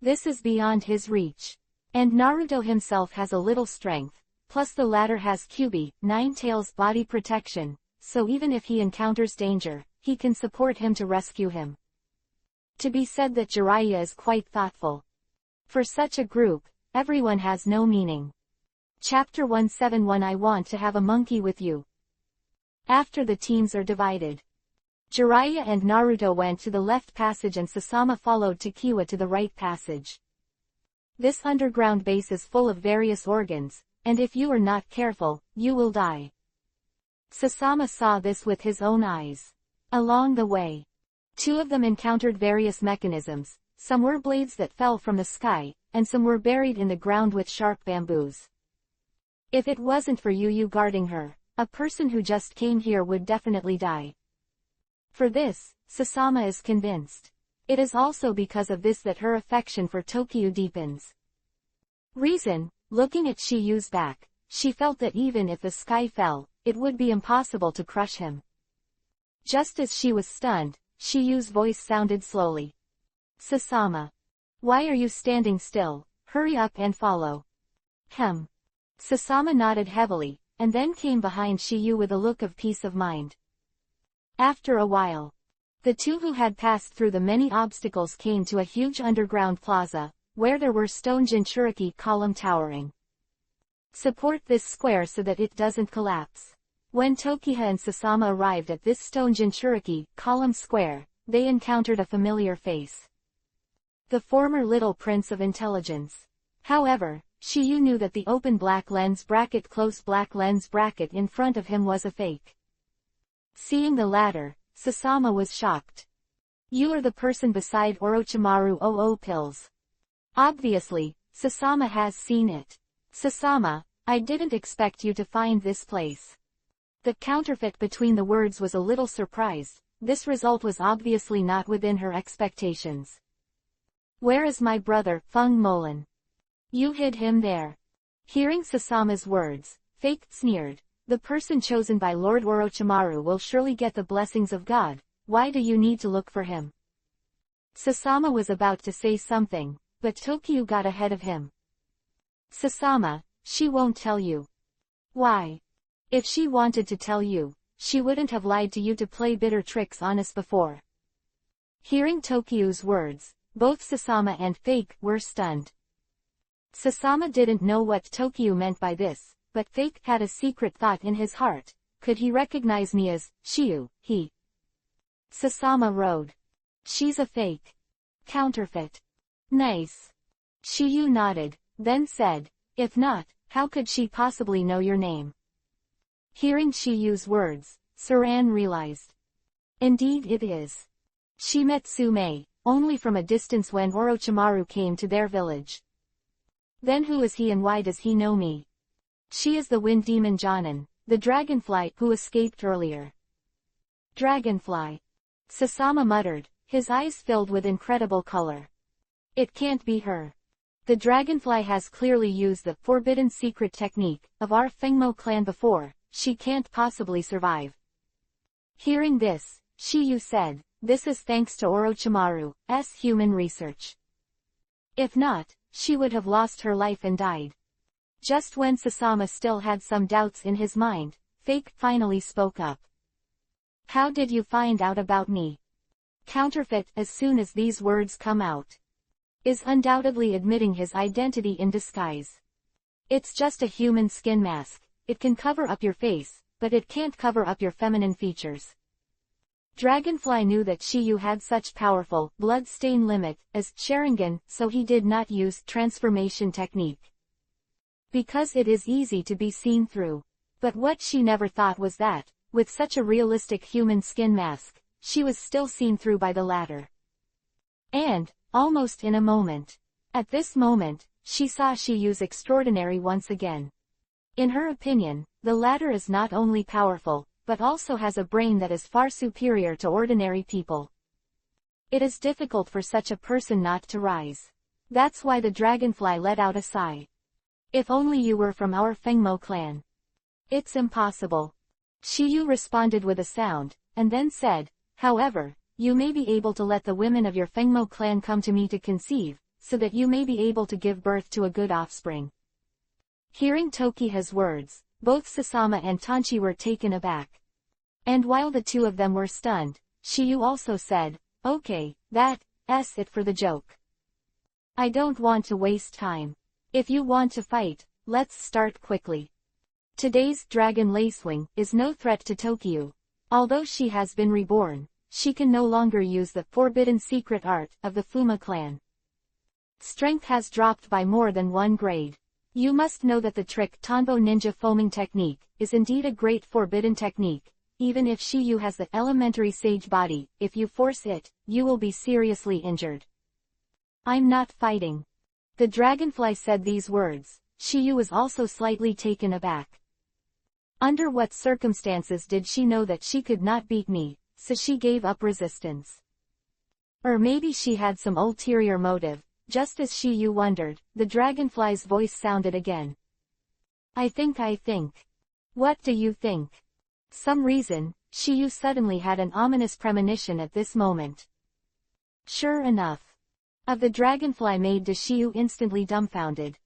This is beyond his reach. And Naruto himself has a little strength, plus the latter has Kyuubi, Nine-Tails body protection, so even if he encounters danger, he can support him to rescue him. To be said that Jiraiya is quite thoughtful. For such a group, everyone has no meaning. Chapter 171 I want to have a monkey with you. After the teams are divided, Jiraiya and Naruto went to the left passage and Sasama followed Takiwa to the right passage. This underground base is full of various organs, and if you are not careful, you will die. Sasama saw this with his own eyes. Along the way, two of them encountered various mechanisms, some were blades that fell from the sky, and some were buried in the ground with sharp bamboos. If it wasn't for Yu guarding her, a person who just came here would definitely die. For this, Sasama is convinced. It is also because of this that her affection for Tokyo deepens. Reason, looking at Shiyu's back, she felt that even if the sky fell, it would be impossible to crush him. Just as she was stunned, Shiyu's voice sounded slowly. Sasama. Why are you standing still? Hurry up and follow. Sasama nodded heavily, and then came behind Shiyu with a look of peace of mind. After a while, the two who had passed through the many obstacles came to a huge underground plaza, where there were stone Jinchuriki column towering. Support this square so that it doesn't collapse. When Tokiha and Sasama arrived at this stone Jinchuriki column square, they encountered a familiar face. The former little prince of intelligence. However, Shiyu knew that the open black lens bracket closed black lens bracket in front of him was a fake. Seeing the latter, Sasama was shocked. You are the person beside Orochimaru OO pills. Obviously, Sasama has seen it. Sasama, I didn't expect you to find this place. The counterfeit between the words was a little surprised. This result was obviously not within her expectations. Where is my brother, Feng Molan? You hid him there. Hearing Sasama's words, Fake sneered. The person chosen by Lord Orochimaru will surely get the blessings of God. Why do you need to look for him? Sasama was about to say something, but Tokyo got ahead of him. Sasama, she won't tell you. Why? If she wanted to tell you, she wouldn't have lied to you to play bitter tricks on us before. Hearing Tokyo's words, both Sasama and Fake were stunned. Sasama didn't know what Tokyo meant by this. But Fake had a secret thought in his heart. Could he recognize me as Shiyu? Sasama rode. She's a fake. Counterfeit. Nice. Shiyu nodded, then said, if not, how could she possibly know your name? Hearing Shiyu's words, Saran realized. Indeed it is. She met Tsume, only from a distance when Orochimaru came to their village. Then who is he and why does he know me? She is the wind demon Jonin, the dragonfly who escaped earlier. Dragonfly. Sasama muttered, his eyes filled with incredible color. It can't be her. The dragonfly has clearly used the forbidden secret technique of our Fengmo clan before, she can't possibly survive. Hearing this, Shiyu said, this is thanks to Orochimaru's human research. If not, she would have lost her life and died. Just when Sasama still had some doubts in his mind, Fake finally spoke up. How did you find out about me? Counterfeit, as soon as these words come out, is undoubtedly admitting his identity in disguise. It's just a human skin mask. It can cover up your face, but it can't cover up your feminine features. Dragonfly knew that Shiyu had such powerful, blood-stain limit, as Sharingan, so he did not use transformation technique. Because it is easy to be seen through. But what she never thought was that, with such a realistic human skin mask, she was still seen through by the latter. And, almost in a moment. At this moment, she saw Shiyu's extraordinary once again. In her opinion, the latter is not only powerful, but also has a brain that is far superior to ordinary people. It is difficult for such a person not to rise. That's why the dragonfly let out a sigh. If only you were from our Fengmo clan. It's impossible. Shiyu responded with a sound, and then said, however, you may be able to let the women of your Fengmo clan come to me to conceive, so that you may be able to give birth to a good offspring. Hearing Tokiha's words, both Sasama and Tanchi were taken aback. And while the two of them were stunned, Shiyu also said, okay, that's it for the joke. I don't want to waste time. If you want to fight, let's start quickly. Today's Dragon Lacewing is no threat to Tokyo. Although she has been reborn, she can no longer use the forbidden secret art of the Fuma clan. Strength has dropped by more than 1 grade. You must know that the trick Tanbo Ninja Foaming Technique is indeed a great forbidden technique. Even if Shiyu has the elementary sage body, if you force it, you will be seriously injured. I'm not fighting. The dragonfly said these words. Shiyu was also slightly taken aback. Under what circumstances did she know that she could not beat me, so she gave up resistance? Or maybe she had some ulterior motive. Just as Shiyu wondered, the dragonfly's voice sounded again. I think. What do you think? Some reason, Shiyu suddenly had an ominous premonition at this moment. Sure enough. Of the dragonfly made Shiyu instantly dumbfounded.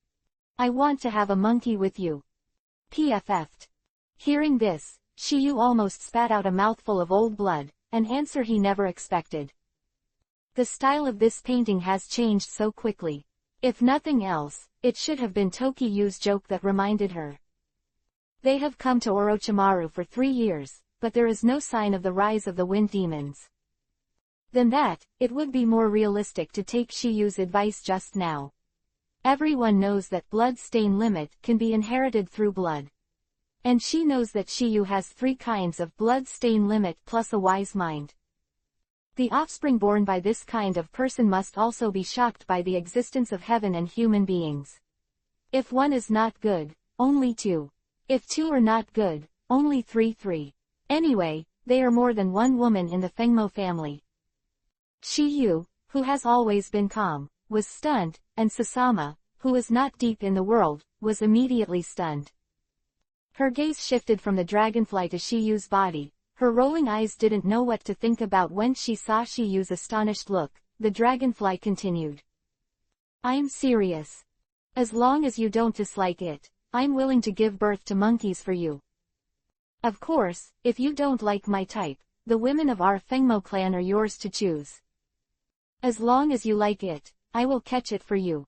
I want to have a monkey with you. PFF'd. Hearing this, Shiyu almost spat out a mouthful of old blood, an answer he never expected. The style of this painting has changed so quickly. If nothing else, it should have been Tokiyu's joke that reminded her. They have come to Orochimaru for 3 years, but there is no sign of the rise of the wind demons. Than that, it would be more realistic to take Shiyu's advice just now. Everyone knows that blood stain limit can be inherited through blood. And she knows that Shiyu has 3 kinds of blood stain limit plus a wise mind. The offspring born by this kind of person must also be shocked by the existence of heaven and human beings. If 1 is not good, only 2. If 2 are not good, only 3. Anyway, they are more than 1 woman in the Fengmo family. Shiyu, who has always been calm, was stunned, and Sasama, who is not deep in the world, was immediately stunned. Her gaze shifted from the dragonfly to Shiyu's body. Her rolling eyes didn't know what to think about when she saw Shiyu's astonished look. The dragonfly continued. I'm serious. As long as you don't dislike it, I'm willing to give birth to monkeys for you. Of course, if you don't like my type, the women of our Fengmo clan are yours to choose. As long as you like it, I will catch it for you.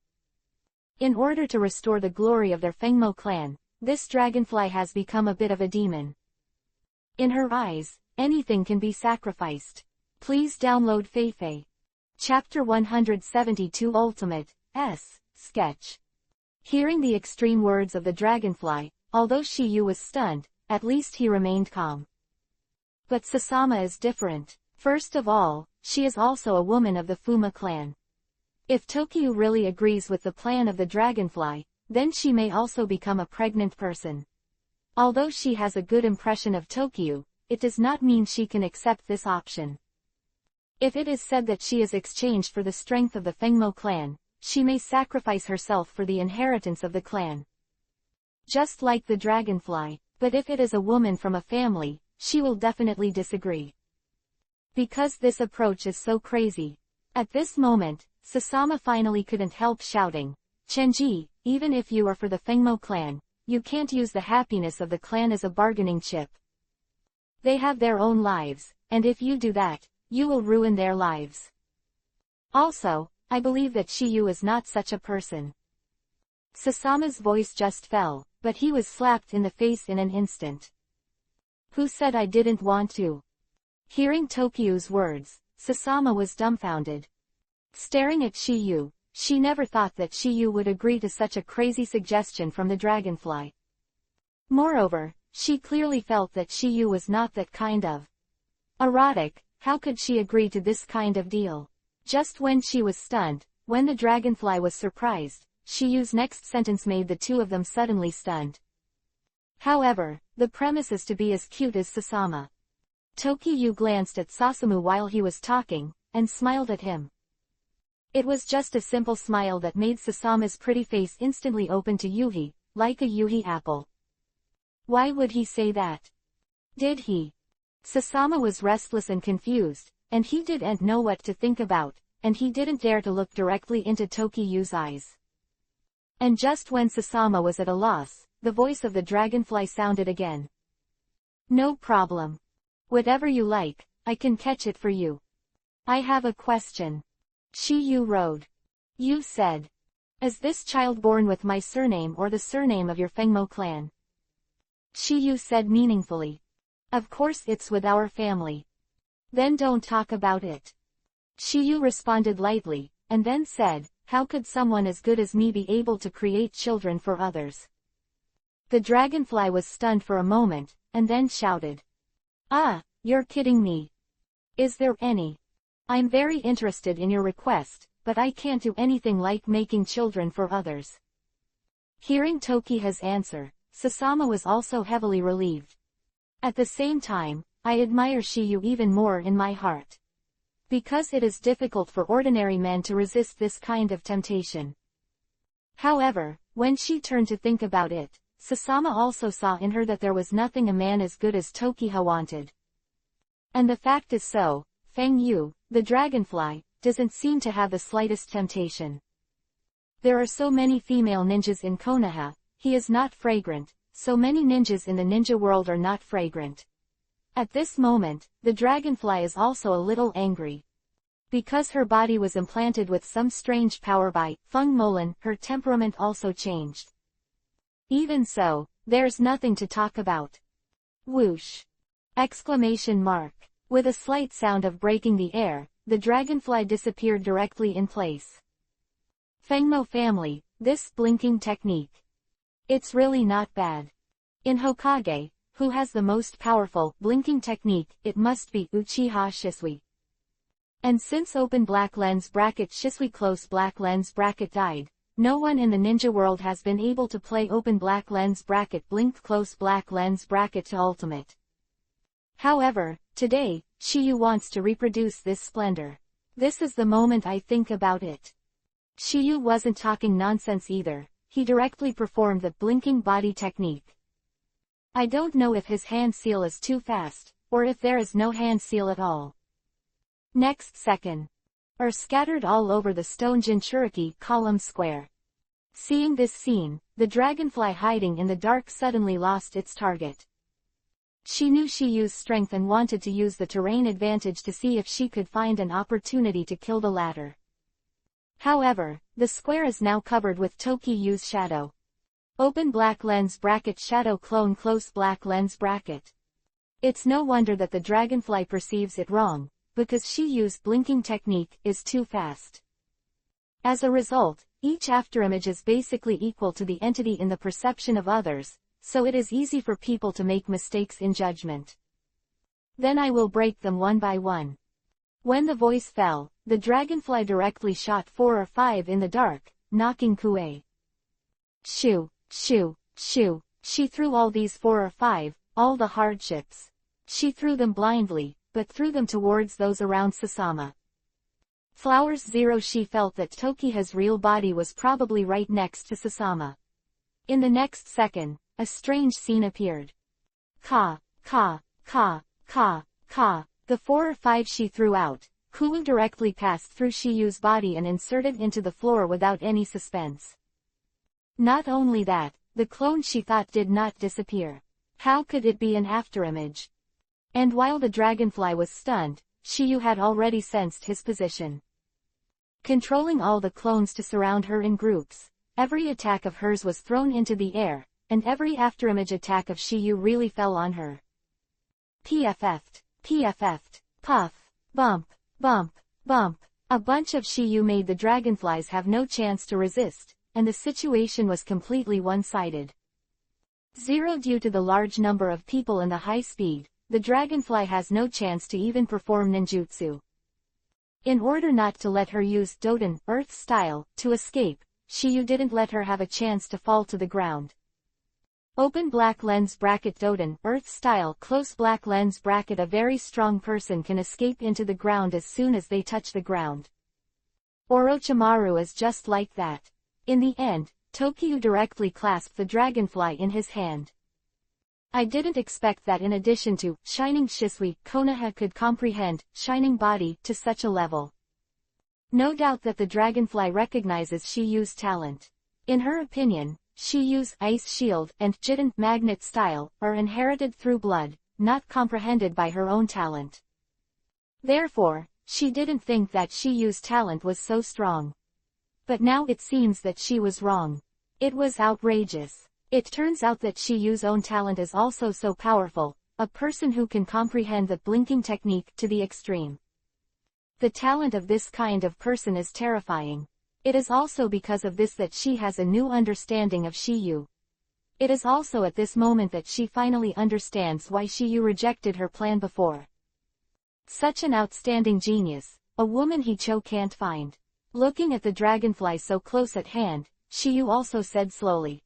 In order to restore the glory of their Fengmo clan, this dragonfly has become a bit of a demon. In her eyes, anything can be sacrificed. Please download Feifei. Chapter 172 Ultimate, Sketch. Hearing the extreme words of the dragonfly, although Shiyu was stunned, at least he remained calm. But Sasama is different. First of all, she is also a woman of the Fuma clan. If Tokyo really agrees with the plan of the dragonfly, then she may also become a pregnant person. Although she has a good impression of Tokyo, it does not mean she can accept this option. If it is said that she is exchanged for the strength of the Fengmo clan, she may sacrifice herself for the inheritance of the clan. Just like the dragonfly, but if it is a woman from a family, she will definitely disagree. Because this approach is so crazy. At this moment, Sasama finally couldn't help shouting, Chenji, even if you are for the Fengmo clan, you can't use the happiness of the clan as a bargaining chip. They have their own lives, and if you do that, you will ruin their lives. Also, I believe that Shiyu is not such a person. Sasama's voice just fell, but he was slapped in the face in an instant. Who said I didn't want to? Hearing Tokiyu's words, Sasama was dumbfounded. Staring at Shiyu, she never thought that Shiyu would agree to such a crazy suggestion from the dragonfly. Moreover, she clearly felt that Shiyu was not that kind of erotic. How could she agree to this kind of deal? Just when she was stunned, when the dragonfly was surprised, Shiyu's next sentence made the two of them suddenly stunned. However, the premise is to be as cute as Sasama. Tokiyu glanced at Sasamu while he was talking, and smiled at him. It was just a simple smile that made Sasama's pretty face instantly open to Yuhi, like a Yuhi apple. Why would he say that? Did he? Sasama was restless and confused, and he didn't know what to think about, and he didn't dare to look directly into Tokiyu's eyes. And just when Sasama was at a loss, the voice of the dragonfly sounded again. No problem. Whatever you like, I can catch it for you. I have a question. Shiyu rode. You said. Is this child born with my surname or the surname of your Fengmo clan? Shiyu said meaningfully. Of course it's with our family. Then don't talk about it. Shiyu responded lightly, and then said, how could someone as good as me be able to create children for others? The dragonfly was stunned for a moment, and then shouted. Ah, you're kidding me. Is there any? I'm very interested in your request, but I can't do anything like making children for others. Hearing Tokiha's answer, Sasama was also heavily relieved. At the same time, I admire Shiyu even more in my heart. Because it is difficult for ordinary men to resist this kind of temptation. However, when she turned to think about it, Sasama also saw in her that there was nothing a man as good as Tokiha wanted. And the fact is so, Feng Yu, the dragonfly, doesn't seem to have the slightest temptation. There are so many female ninjas in Konoha, he is not fragrant, so many ninjas in the ninja world are not fragrant. At this moment, the dragonfly is also a little angry. Because her body was implanted with some strange power by Feng Molan, her temperament also changed. Even so, there's nothing to talk about. Whoosh! Exclamation mark. With a slight sound of breaking the air, the dragonfly disappeared directly in place. Fengmo family, this blinking technique. It's really not bad. In Hokage, who has the most powerful blinking technique, it must be Uchiha Shisui. And since open black lens bracket Shisui close black lens bracket died, no one in the ninja world has been able to play open black lens bracket blink close black lens bracket to ultimate. However, today, Shiyu wants to reproduce this splendor. This is the moment I think about it. Shiyu wasn't talking nonsense either, he directly performed the blinking body technique. I don't know if his hand seal is too fast, or if there is no hand seal at all. Next second. Are scattered all over the stone Jinchuriki column square. Seeing this scene, the dragonfly hiding in the dark suddenly lost its target. She knew Shiyu's strength and wanted to use the terrain advantage to see if she could find an opportunity to kill the latter. However, the square is now covered with Tokiyu's shadow. Open black lens bracket shadow clone close black lens bracket. It's no wonder that the dragonfly perceives it wrong, because Shiyu's blinking technique is too fast. As a result, each afterimage is basically equal to the entity in the perception of others, so it is easy for people to make mistakes in judgment. Then I will break them one by one. When the voice fell, the dragonfly directly shot 4 or 5 in the dark, knocking Kue. Shoo, shoo, shoo, she threw all these 4 or 5, all the hardships. She threw them blindly, but threw them towards those around Sasama. Flowers 0 She felt that Tokiha's real body was probably right next to Sasama. In the next second, a strange scene appeared. Ka, ka, ka, ka, ka. The 4 or 5 she threw out, Kulu directly passed through Shiyu's body and inserted into the floor without any suspense. Not only that, the clone she thought did not disappear. How could it be an afterimage? And while the dragonfly was stunned, Shiyu had already sensed his position. Controlling all the clones to surround her in groups, every attack of hers was thrown into the air, and every afterimage attack of Shiyu really fell on her. PFF'd, PFF'd, puff, bump, bump, bump. A bunch of Shiyu made the dragonflies have no chance to resist, and the situation was completely one-sided. 0 Due to the large number of people and the high speed, the dragonfly has no chance to even perform ninjutsu. In order not to let her use Doden, Earth style, to escape, Shiyu didn't let her have a chance to fall to the ground. Open black lens bracket Doden, Earth style, close black lens bracket. A very strong person can escape into the ground as soon as they touch the ground. Orochimaru is just like that. In the end, Tokyu directly clasped the dragonfly in his hand. I didn't expect that in addition to Shining Shisui, Konoha could comprehend Shining Body to such a level. No doubt that the dragonfly recognizes Shiyu's talent. In her opinion, Shiyu's Ice Shield and Jitten Magnet style are inherited through blood, not comprehended by her own talent. Therefore, she didn't think that Shiyu's talent was so strong. But now it seems that she was wrong. It was outrageous. It turns out that Shiyu's own talent is also so powerful, a person who can comprehend the blinking technique to the extreme. The talent of this kind of person is terrifying. It is also because of this that she has a new understanding of Shiyu. It is also at this moment that she finally understands why Shiyu rejected her plan before. Such an outstanding genius, a woman Hicho can't find. Looking at the dragonfly so close at hand, Shiyu also said slowly.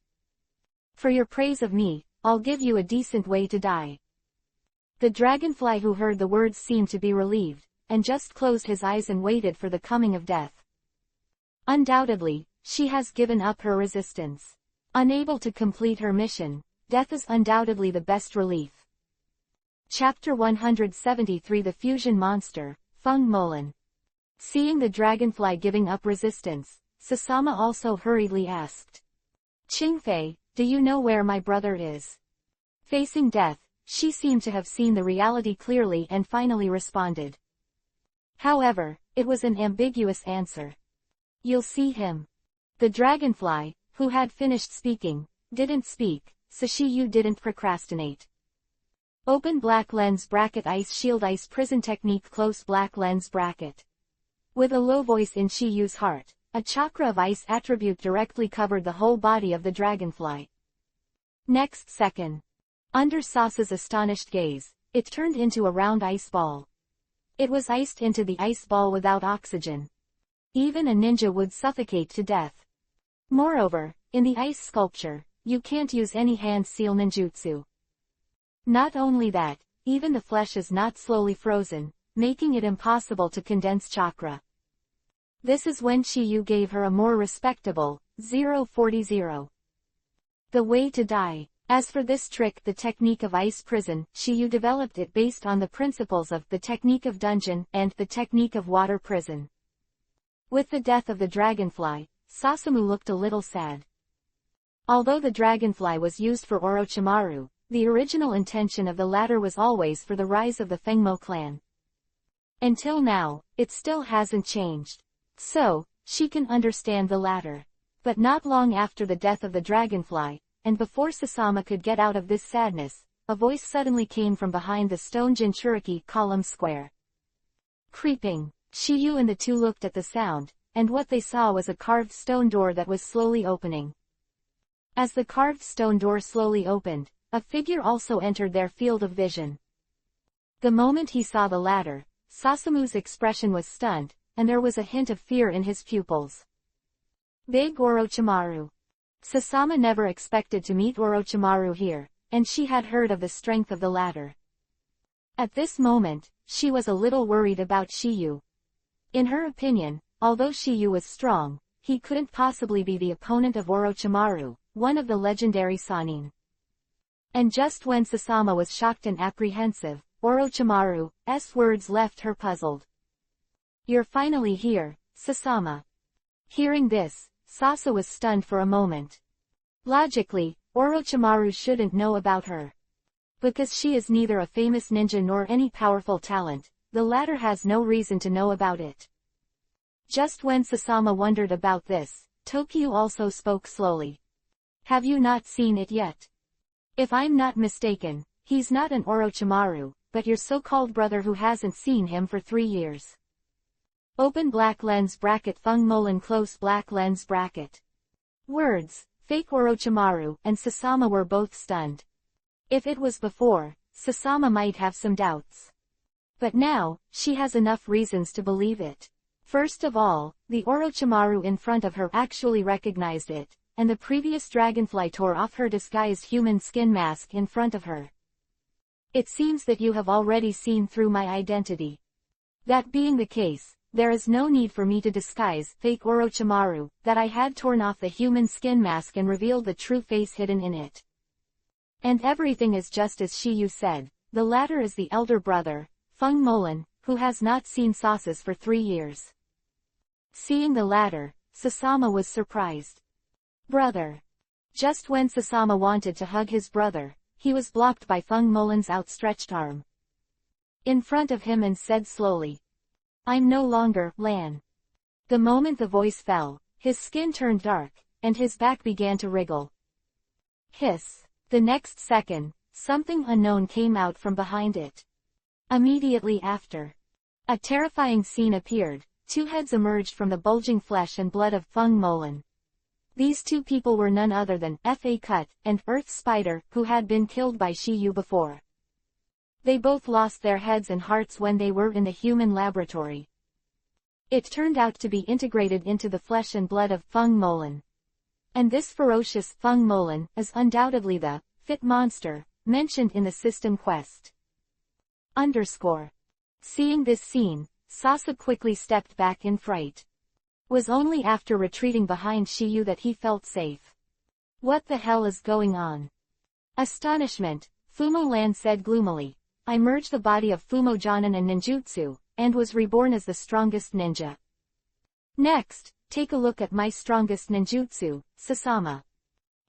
For your praise of me, I'll give you a decent way to die. The dragonfly who heard the words seemed to be relieved, and just closed his eyes and waited for the coming of death. Undoubtedly, she has given up her resistance. Unable to complete her mission, death is undoubtedly the best relief. Chapter 173 The Fusion Monster, Feng Molan. Seeing the dragonfly giving up resistance, Sasama also hurriedly asked. Qingfei, do you know where my brother is? Facing death, she seemed to have seen the reality clearly and finally responded. However, it was an ambiguous answer. You'll see him. The dragonfly, who had finished speaking, didn't speak, so Shiyu didn't procrastinate. Open black lens bracket Ice Shield Ice Prison Technique close black lens bracket. With a low voice in Shiyu's heart, a chakra of ice attribute directly covered the whole body of the dragonfly. Next second, under Sasa's astonished gaze, it turned into a round ice ball. It was iced into the ice ball without oxygen. Even a ninja would suffocate to death. Moreover, in the ice sculpture, you can't use any hand seal ninjutsu. Not only that, even the flesh is not slowly frozen, making it impossible to condense chakra. This is when Shiyu gave her a more respectable 040. The way to die. As for this trick, the technique of ice prison, Shiyu developed it based on the principles of the technique of dungeon and the technique of water prison. With the death of the dragonfly, Sasamu looked a little sad. Although the dragonfly was used for Orochimaru, the original intention of the latter was always for the rise of the Fengmo clan. Until now, it still hasn't changed. So, she can understand the latter. But not long after the death of the dragonfly, and before Sasama could get out of this sadness, a voice suddenly came from behind the stone Jinchuriki column square. Creeping, Shiyu and the two looked at the sound, and what they saw was a carved stone door that was slowly opening. As the carved stone door slowly opened, a figure also entered their field of vision. The moment he saw the latter, Sasamu's expression was stunned, and there was a hint of fear in his pupils. Big Orochimaru. Sasama never expected to meet Orochimaru here, and she had heard of the strength of the latter. At this moment, she was a little worried about Shiyu. In her opinion, although Shiyu was strong, he couldn't possibly be the opponent of Orochimaru, one of the legendary Sannin. And just when Sasama was shocked and apprehensive, Orochimaru's words left her puzzled. You're finally here, Sasama. Hearing this, Sasa was stunned for a moment. Logically, Orochimaru shouldn't know about her. Because she is neither a famous ninja nor any powerful talent, the latter has no reason to know about it. Just when Sasama wondered about this, Tokyo also spoke slowly. Have you not seen it yet? If I'm not mistaken, he's not an Orochimaru, but your so-called brother who hasn't seen him for 3 years. Open black lens bracket Fung Molan close black lens bracket. Words, fake Orochimaru and Sasama were both stunned. If it was before, Sasama might have some doubts. But now, she has enough reasons to believe it. First of all, the Orochimaru in front of her actually recognized it, and the previous dragonfly tore off her disguised human skin mask in front of her. It seems that you have already seen through my identity. That being the case, there is no need for me to disguise fake Orochimaru, that I had torn off the human skin mask and revealed the true face hidden in it. And everything is just as Shiyu said, the latter is the elder brother, Fung Molan, who has not seen Sasas for 3 years. Seeing the latter, Sasama was surprised. Brother. Just when Sasama wanted to hug his brother, he was blocked by Fung Molan's outstretched arm in front of him and said slowly, I'm no longer Lan. The moment the voice fell, his skin turned dark, and his back began to wriggle. Hiss. The next second, something unknown came out from behind it. Immediately after, a terrifying scene appeared. 2 heads emerged from the bulging flesh and blood of Fung Molan. These 2 people were none other than Fa Cut and Earth Spider, who had been killed by Shiyu before. They both lost their heads and hearts when they were in the human laboratory. It turned out to be integrated into the flesh and blood of Fung Molan. And this ferocious Fung Molan is undoubtedly the fit monster mentioned in the system quest. Seeing this scene, Sasa quickly stepped back in fright. Was only after retreating behind Shiyu that he felt safe. What the hell is going on? Astonishment, Fumo Lan said gloomily. I merged the body of Fumo Jonin and ninjutsu, and was reborn as the strongest ninja. Next, take a look at my strongest ninjutsu, Sasama.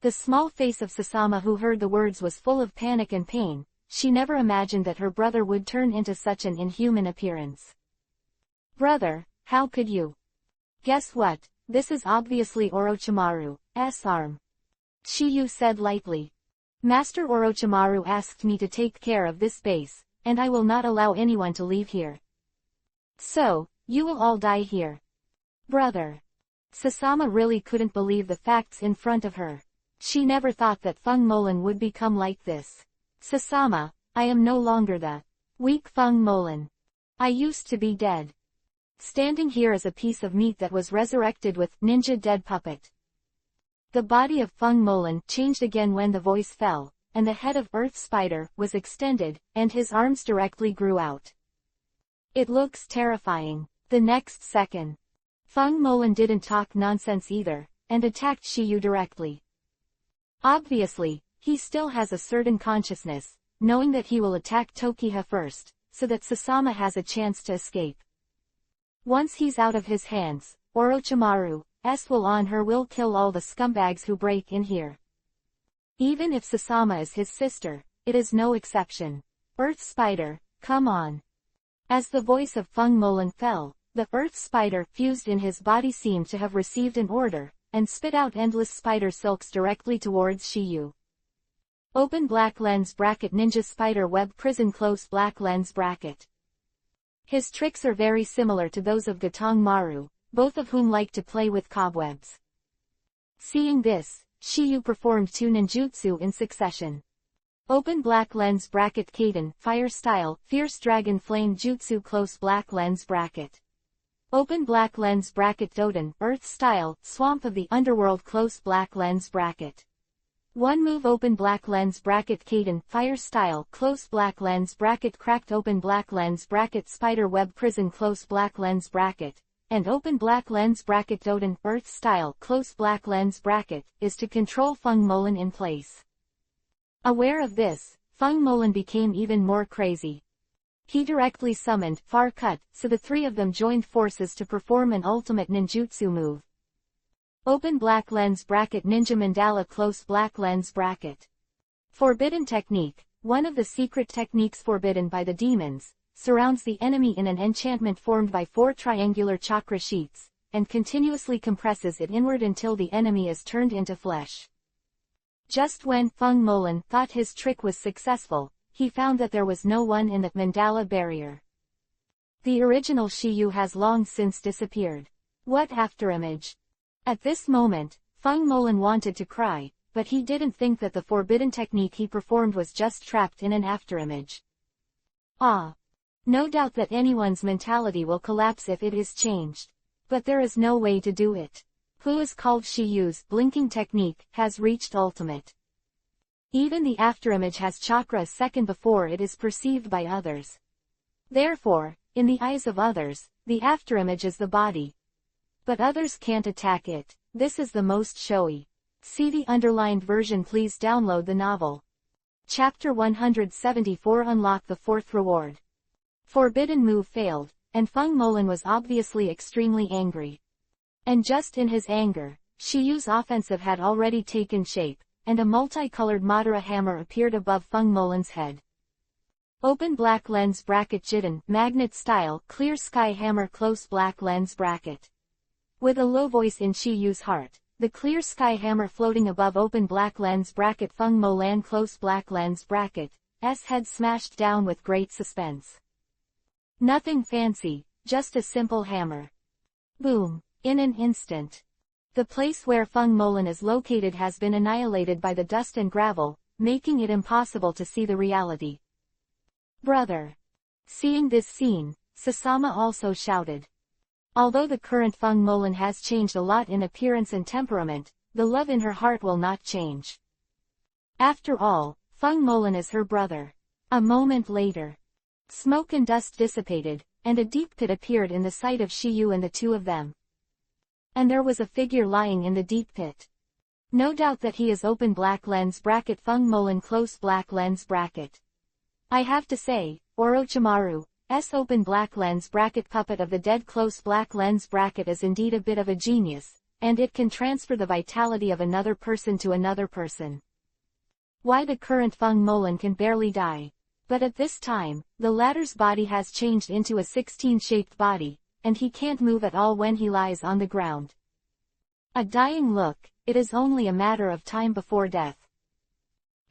The small face of Sasama who heard the words was full of panic and pain. She never imagined that her brother would turn into such an inhuman appearance. Brother, how could you? Guess what, this is obviously Orochimaru's arm. Shiyu said lightly. Master Orochimaru asked me to take care of this base, and I will not allow anyone to leave here. So, you will all die here. Brother. Sasama really couldn't believe the facts in front of her. She never thought that Fung Molan would become like this. Sasama, I am no longer the weak Fung Molan. I used to be dead. Standing here as a piece of meat that was resurrected with ninja dead puppet. The body of Fung Molan changed again when the voice fell, and the head of Earth Spider was extended, and his arms directly grew out. It looks terrifying. The next second, Fung Molan didn't talk nonsense either, and attacked Shiyu directly. Obviously, he still has a certain consciousness, knowing that he will attack Tokiha first, so that Sasama has a chance to escape. Once he's out of his hands, Orochimaru's will kill all the scumbags who break in here. Even if Sasama is his sister, it is no exception. Earth Spider, come on. As the voice of Fung Molan fell, the Earth Spider fused in his body seemed to have received an order, and spit out endless spider silks directly towards Shiyu. Open black lens bracket ninja spider web prison close black lens bracket. His tricks are very similar to those of Gatong Maru, both of whom like to play with cobwebs. Seeing this, Shiyu performed 2 ninjutsu in succession. Open black lens bracket Kaden, fire style, fierce dragon flame jutsu close black lens bracket. Open black lens bracket Doden, earth style, swamp of the underworld close black lens bracket. 1 move open black lens bracket Kaden, fire style, close black lens bracket cracked open black lens bracket spider web prison close black lens bracket, and open black lens bracket Doden, earth style, close black lens bracket, is to control Fung Molan in place. Aware of this, Fung Molan became even more crazy. He directly summoned Far Cut, so the 3 of them joined forces to perform an ultimate ninjutsu move. Open black lens bracket ninja mandala close black lens bracket. Forbidden technique, one of the secret techniques forbidden by the demons. surrounds the enemy in an enchantment formed by 4 triangular chakra sheets, and continuously compresses it inward until the enemy is turned into flesh. Just when Feng Molan thought his trick was successful, he found that there was no one in the mandala barrier. The original Shiyu has long since disappeared. What afterimage? At this moment, Feng Molan wanted to cry, but he didn't think that the forbidden technique he performed was just trapped in an afterimage. Ah! No doubt that anyone's mentality will collapse if it is changed. But there is no way to do it. Who is called Shiyu's blinking technique has reached ultimate. Even the afterimage has chakra a second before it is perceived by others. Therefore, in the eyes of others, the afterimage is the body. But others can't attack it. This is the most showy. See the underlined version. Please download the novel. Chapter 174. Unlock the 4th reward. Forbidden move failed, and Feng Molan was obviously extremely angry. And just in his anger, Shiyu's offensive had already taken shape, and a multicolored Madara hammer appeared above Feng Molan's head. Open black lens bracket Jitten, magnet style, clear sky hammer close black lens bracket. With a low voice in Shiyu's heart, the clear sky hammer floating above open black lens bracket Feng Molan close black lens bracket, head smashed down with great suspense. Nothing fancy, just a simple hammer. Boom! In an instant. The place where Feng Molan is located has been annihilated by the dust and gravel, making it impossible to see the reality. Brother! Seeing this scene, Sasama also shouted. Although the current Feng Molan has changed a lot in appearance and temperament, the love in her heart will not change. After all, Feng Molan is her brother. A moment later. Smoke and dust dissipated, and a deep pit appeared in the sight of Shiyu and the two of them. And there was a figure lying in the deep pit. No doubt that he is open black lens bracket Feng Molan close black lens bracket. I have to say, Orochimaru's open black lens bracket puppet of the dead close black lens bracket is indeed a bit of a genius, and it can transfer the vitality of another person to another person. Why the current Feng Molan can barely die. But at this time, the latter's body has changed into a 16-shaped body, and he can't move at all when he lies on the ground. A dying look, it is only a matter of time before death.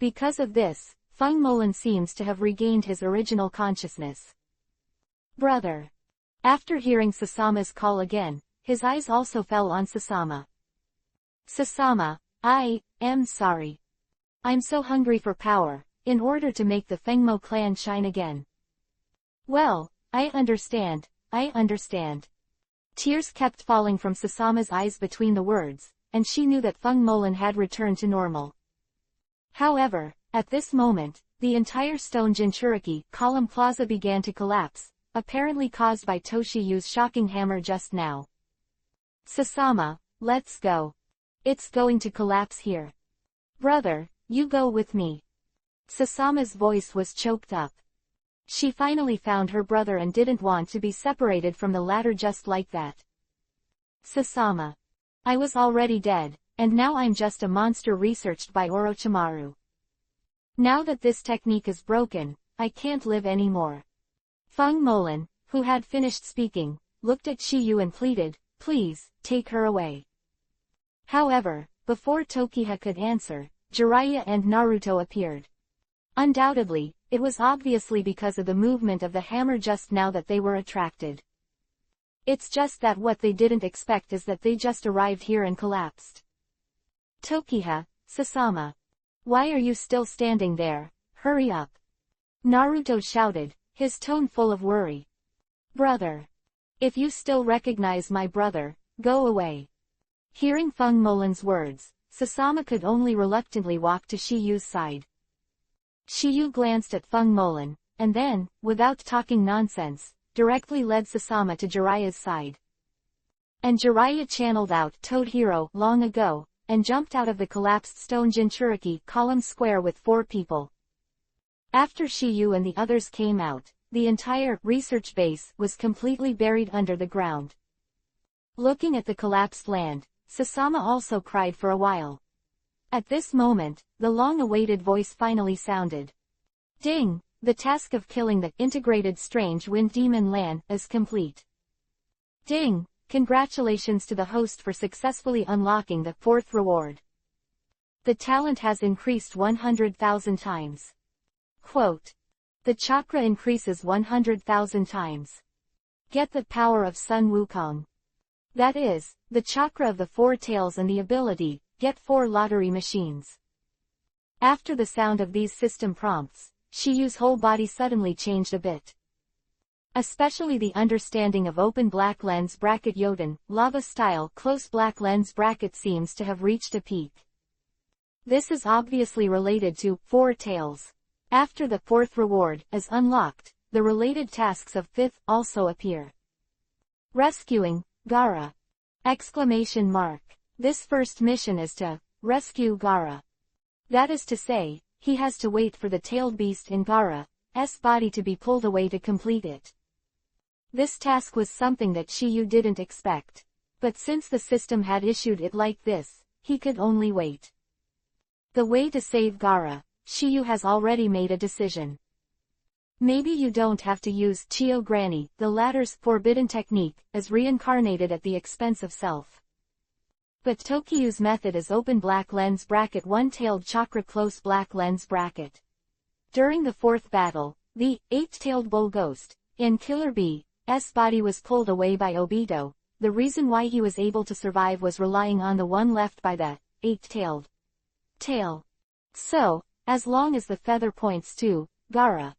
Because of this, Feng Molan seems to have regained his original consciousness. Brother! After hearing Sasama's call again, his eyes also fell on Sasama. Sasama, I am sorry. I'm so hungry for power, in order to make the Fengmo clan shine again. Well, I understand. Tears kept falling from Sasama's eyes between the words, and she knew that Feng Molan had returned to normal. However, at this moment, the entire stone Jinchuriki column plaza began to collapse, apparently caused by Toshiyu's shocking hammer just now. Sasama, let's go. It's going to collapse here. Brother, you go with me. Sasama's voice was choked up. She finally found her brother and didn't want to be separated from the latter just like that. Sasama. I was already dead, and now I'm just a monster researched by Orochimaru. Now that this technique is broken, I can't live anymore. Feng Molan, who had finished speaking, looked at Shiyu and pleaded, please, take her away. However, before Tokiha could answer, Jiraiya and Naruto appeared. Undoubtedly, it was obviously because of the movement of the hammer just now that they were attracted. It's just that what they didn't expect is that they just arrived here and collapsed. Tokiha, Sasama. Why are you still standing there? Hurry up. Naruto shouted, his tone full of worry. Brother. If you still recognize my brother, go away. Hearing Feng Molan's words, Sasama could only reluctantly walk to Shiyu's side. Shiyu glanced at Feng Molan, and then, without talking nonsense, directly led Sasama to Jiraiya's side. And Jiraiya channeled out Toad Hero long ago, and jumped out of the collapsed stone Jinchuriki column square with 4 people. After Shiyu and the others came out, the entire research base was completely buried under the ground. Looking at the collapsed land, Sasama also cried for a while. At this moment, the long-awaited voice finally sounded. Ding! The task of killing the integrated strange wind demon Lan is complete. Ding! Congratulations to the host for successfully unlocking the 4th reward. The talent has increased 100,000 times. Quote. The chakra increases 100,000 times. Get the power of Sun Wukong. That is, the chakra of the 4 tails and the ability, get 4 lottery machines. After the sound of these system prompts, Shiyu's whole body suddenly changed a bit. Especially the understanding of open black lens bracket Yoden, lava style close black lens bracket seems to have reached a peak. This is obviously related to 4 tails. After the 4th reward is unlocked, the related tasks of 5th also appear. Rescuing Gaara! Exclamation mark. This first mission is to rescue Gaara. That is to say, he has to wait for the tailed beast in Gaara's body to be pulled away to complete it. This task was something that Shiyu didn't expect. But since the system had issued it like this, he could only wait. The way to save Gaara, Shiyu has already made a decision. Maybe you don't have to use Chio Granny, the latter's forbidden technique, as reincarnated at the expense of self. But Tokiyu's method is open black lens bracket one-tailed chakra close black lens bracket. During the 4th battle, the 8-tailed bull ghost, in Killer B's body was pulled away by Obito. The reason why he was able to survive was relying on the one left by the 8-tailed tail. So, as long as the feather points to Gaara,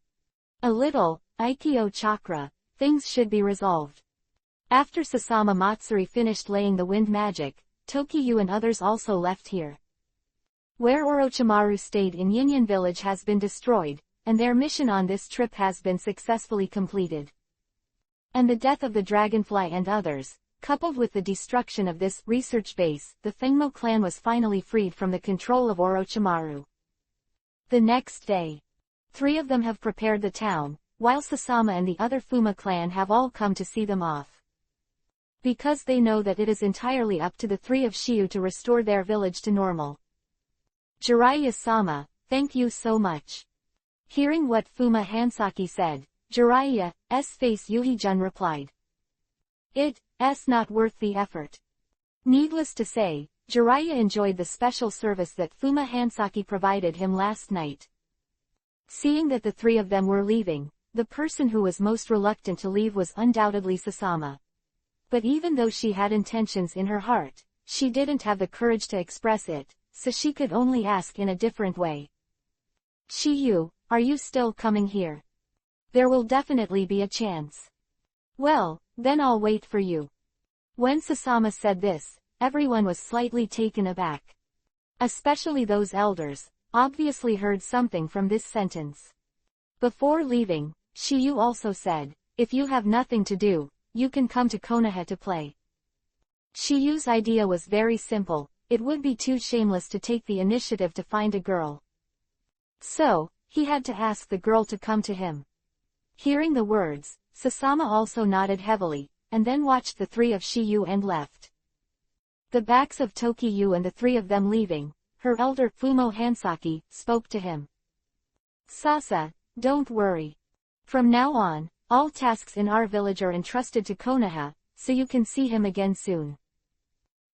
a little Aikyo chakra, things should be resolved. After Sasama Matsuri finished laying the wind magic, Tokiyu and others also left here. Where Orochimaru stayed in Yinyan village has been destroyed, and their mission on this trip has been successfully completed. And the death of the dragonfly and others, coupled with the destruction of this research base, the Fengmo clan was finally freed from the control of Orochimaru. The next day, 3 of them have prepared the town, while Sasama and the other Fuma clan have all come to see them off. Because they know that it is entirely up to the 3 of Shiyu to restore their village to normal. Jiraiya-sama, thank you so much. Hearing what Fuma Hansaki said, Jiraiya's face Yuhi-jun replied. It's not worth the effort. Needless to say, Jiraiya enjoyed the special service that Fuma Hansaki provided him last night. Seeing that the 3 of them were leaving, the person who was most reluctant to leave was undoubtedly Sasama. But even though she had intentions in her heart, she didn't have the courage to express it, so she could only ask in a different way. Shiyu, are you still coming here? There will definitely be a chance. Well, then I'll wait for you. When Sasama said this, everyone was slightly taken aback. Especially those elders, obviously heard something from this sentence. Before leaving, Shiyu also said, if you have nothing to do, you can come to Konoha to play. Shiyu's idea was very simple, it would be too shameless to take the initiative to find a girl. So, he had to ask the girl to come to him. Hearing the words, Sasama also nodded heavily, and then watched the 3 of Shiyu and left. The backs of Tokiyu and the 3 of them leaving, her elder Fumo Hansaki spoke to him. Sasa, don't worry. From now on, all tasks in our village are entrusted to Konoha, so you can see him again soon.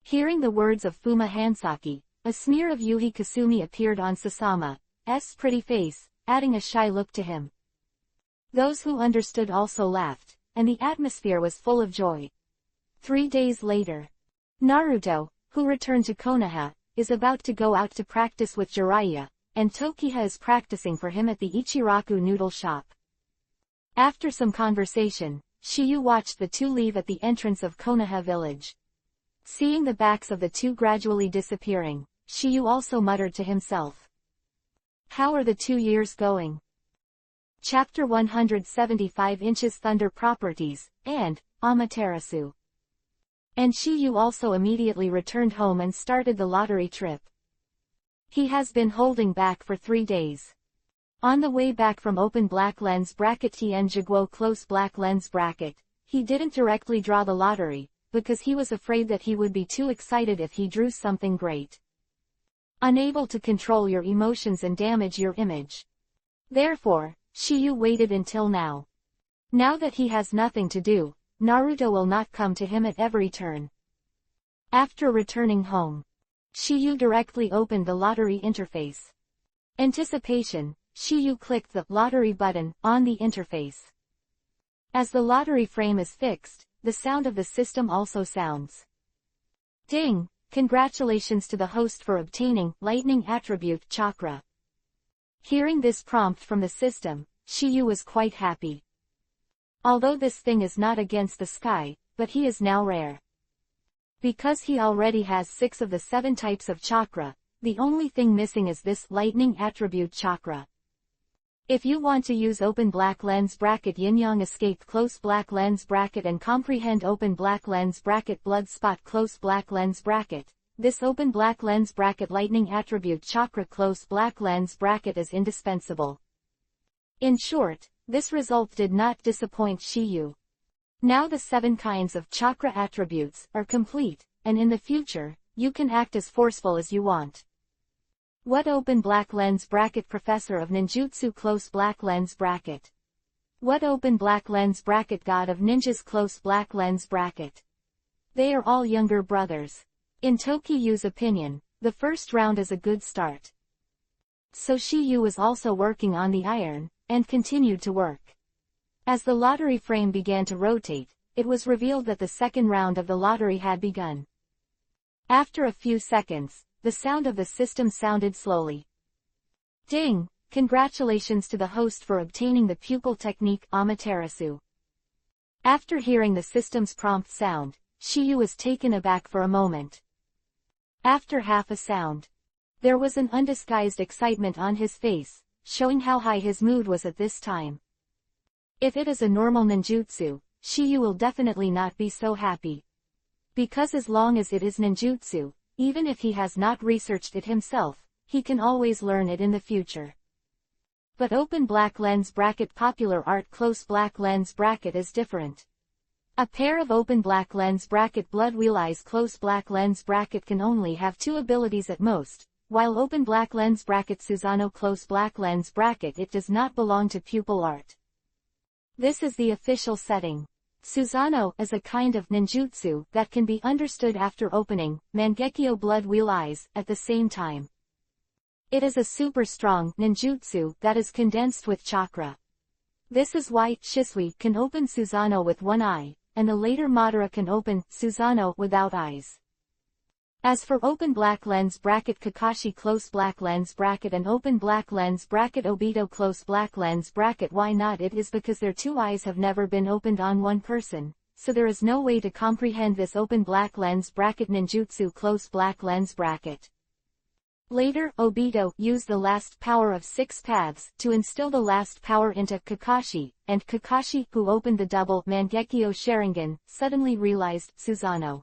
Hearing the words of Fuma Hansaki, a smear of Yuhi Kasumi appeared on Sasama's pretty face, adding a shy look to him. Those who understood also laughed, and the atmosphere was full of joy. 3 days later, Naruto, who returned to Konoha, is about to go out to practice with Jiraiya, and Tokiha is practicing for him at the Ichiraku noodle shop. After some conversation, Shiyu watched the 2 leave at the entrance of Konoha village. Seeing the backs of the 2 gradually disappearing, Shiyu also muttered to himself. How are the 2 years going? Chapter 175 Inches Thunder Properties, and Amaterasu. And Shiyu also immediately returned home and started the lottery trip. He has been holding back for 3 days. On the way back from open black lens bracket Tien Jiguo close black lens bracket, he didn't directly draw the lottery, because he was afraid that he would be too excited if he drew something great. Unable to control your emotions and damage your image. Therefore, Shiyu waited until now. Now that he has nothing to do, Naruto will not come to him at every turn. After returning home, Shiyu directly opened the lottery interface. Anticipation, Shiyu clicked the lottery button on the interface. As the lottery frame is fixed, the sound of the system also sounds. Ding! Congratulations to the host for obtaining lightning attribute chakra. Hearing this prompt from the system, Shiyu was quite happy. Although this thing is not against the sky, but he is now rare. Because he already has 6 of the 7 types of chakra, the only thing missing is this lightning attribute chakra. If you want to use open black lens bracket yin-yang escape close black lens bracket and comprehend open black lens bracket blood spot close black lens bracket, this open black lens bracket lightning attribute chakra close black lens bracket is indispensable. In short, this result did not disappoint Shiyu. Now the 7 kinds of chakra attributes are complete, and in the future, you can act as forceful as you want. What open black lens bracket professor of ninjutsu close black lens bracket? What open black lens bracket god of ninjas close black lens bracket? They are all younger brothers. In Tokiyu's opinion, the first round is a good start. So Shiyu was also working on the iron, and continued to work. As the lottery frame began to rotate, it was revealed that the second round of the lottery had begun. After a few seconds, the sound of the system sounded slowly. Ding! Congratulations to the host for obtaining the pupil technique Amaterasu. After hearing the system's prompt sound, Shiyu was taken aback for a moment. After half a sound, there was an undisguised excitement on his face, showing how high his mood was at this time. If it is a normal ninjutsu, Shiyu will definitely not be so happy. Because as long as it is ninjutsu, even if he has not researched it himself, he can always learn it in the future. But open black lens bracket popular art close black lens bracket is different. A pair of open black lens bracket blood wheel eyes close black lens bracket can only have 2 abilities at most, while open black lens bracket Susanoo close black lens bracket it does not belong to pupil art. This is the official setting. Susanoo is a kind of ninjutsu that can be understood after opening Mangekyo blood wheel eyes at the same time. It is a super strong ninjutsu that is condensed with chakra. This is why Shisui can open Susanoo with 1 eye, and the later Madara can open Susanoo without eyes. As for open black lens bracket Kakashi close black lens bracket and open black lens bracket Obito close black lens bracket why not it is because their 2 eyes have never been opened on one person, so there is no way to comprehend this open black lens bracket ninjutsu close black lens bracket. Later Obito used the last power of 6 paths to instill the last power into Kakashi, and Kakashi who opened the double Mangekyo Sharingan suddenly realized Susanoo.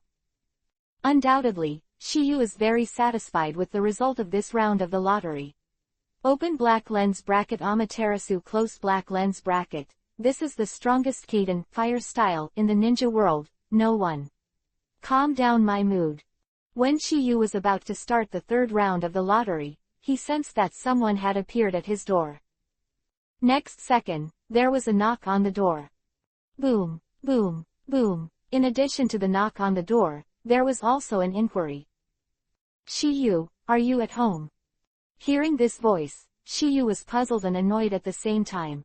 Undoubtedly, Shiyu is very satisfied with the result of this round of the lottery. Open black lens bracket Amaterasu close black lens bracket, this is the strongest Kaden fire style in the ninja world, no one. Calm down my mood. When Shiyu was about to start the 3rd round of the lottery, he sensed that someone had appeared at his door. Next second, there was a knock on the door. Boom, boom, boom. In addition to the knock on the door, there was also an inquiry. Shiyu, are you at home? Hearing this voice, Shiyu was puzzled and annoyed at the same time.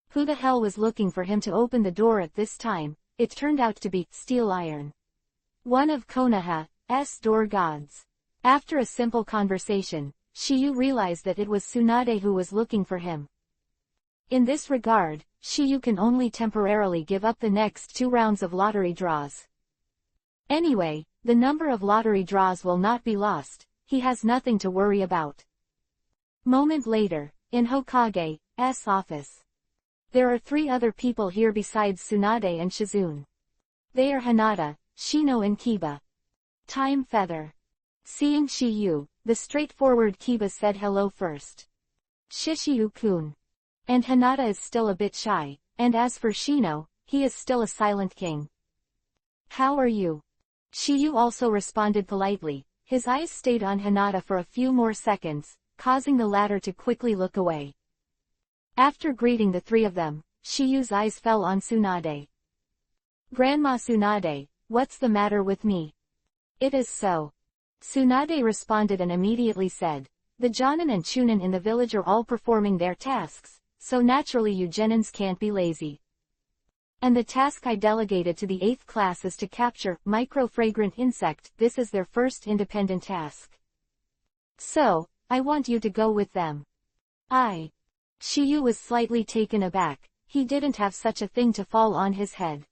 Who the hell was looking for him to open the door at this time? It turned out to be Steel Iron, one of Konoha's door gods. After a simple conversation, Shiyu realized that it was Tsunade who was looking for him. In this regard, Shiyu can only temporarily give up the next 2 rounds of lottery draws. Anyway, the number of lottery draws will not be lost, he has nothing to worry about. Moment later, in Hokage's office. There are 3 other people here besides Tsunade and Shizune. They are Hinata, Shino and Kiba. Time Feather. Seeing Shiyu, the straightforward Kiba said hello first. Shishiyu-kun. And Hinata is still a bit shy, and as for Shino, he is still a silent king. How are you? Shiyu also responded politely. His eyes stayed on Hinata for a few more seconds, causing the latter to quickly look away. After greeting the three of them, Shiyu's eyes fell on Tsunade. "Grandma Tsunade, what's the matter with me?" "It is so." Tsunade responded and immediately said, "The Jonin and Chunin in the village are all performing their tasks, so naturally you Genins can't be lazy. And the task I delegated to the 8th class is to capture micro-fragrant insect. This is their first independent task. So, I want you to go with them." Shiyu was slightly taken aback. He didn't have such a thing to fall on his head.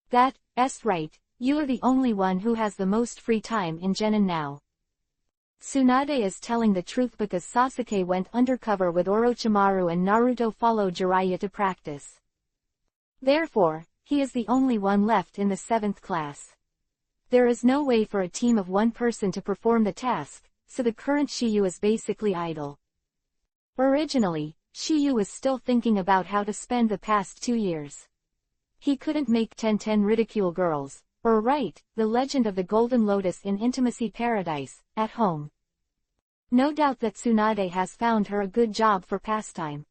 "That's right, you are the only one who has the most free time in Genin now. Tsunade is telling the truth because Sasuke went undercover with Orochimaru and Naruto followed Jiraiya to practice. Therefore, he is the only one left in the 7th class. There is no way for a team of one person to perform the task, so the current Shiyu is basically idle." Originally, Shiyu was still thinking about how to spend the past 2 years. He couldn't make 10-10 ridicule girls, or write The Legend of the Golden Lotus in Intimacy Paradise at home. No doubt that Tsunade has found her a good job for pastime.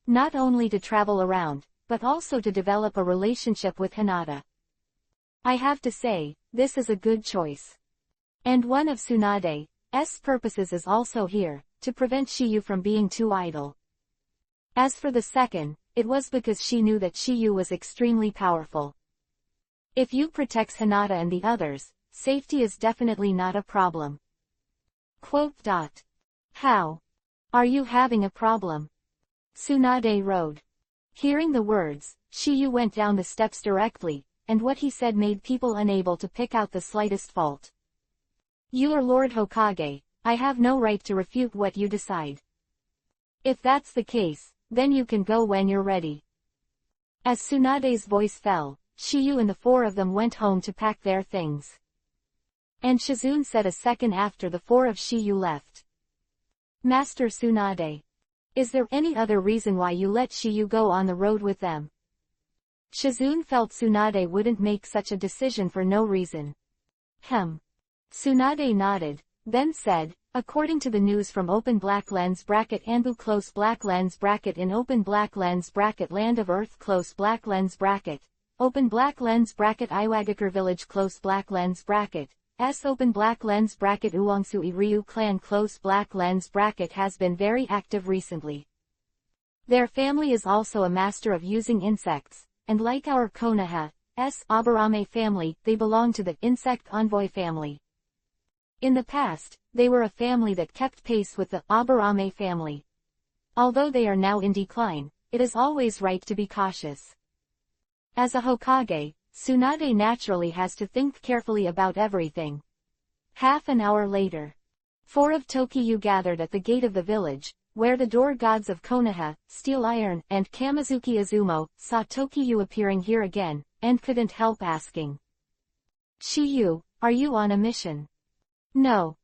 Not only to travel around, but also to develop a relationship with Hinata. I have to say, this is a good choice. And one of Tsunade's purposes is also here, to prevent Shiyu from being too idle. As for the second, it was because she knew that Shiyu was extremely powerful. If you protect Hinata and the others, safety is definitely not a problem. How? Are you having a problem? Tsunade rode. Hearing the words, Shiyu went down the steps directly, and what he said made people unable to pick out the slightest fault. "You are Lord Hokage, I have no right to refute what you decide. If that's the case, then you can go when you're ready." As Tsunade's voice fell, Shiyu and the 4 of them went home to pack their things. And Shizune said a second after the 4 of Shiyu left. "Master Tsunade. Is there any other reason why you let Shiyu go on the road with them?" Shizune felt Tsunade wouldn't make such a decision for no reason. Tsunade nodded, then said, "According to the news from open black lens bracket Anbu close black lens bracket in open black lens bracket Land of Earth close black lens bracket, open black lens bracket Iwagakure village close black lens bracket, S open black lens bracket Uongsui Ryu clan close black lens bracket has been very active recently. Their family is also a master of using insects, and like our Konoha's Aburame family, they belong to the insect envoy family. In the past, they were a family that kept pace with the Aburame family. Although they are now in decline, it is always right to be cautious. As a Hokage, Tsunade naturally has to think carefully about everything." Half an hour later, 4 of Tokiyu gathered at the gate of the village, where the door gods of Konoha, Steel Iron, and Kamizuki Izumo saw Tokiyu appearing here again, and couldn't help asking. "Shiyu, are you on a mission?" "No."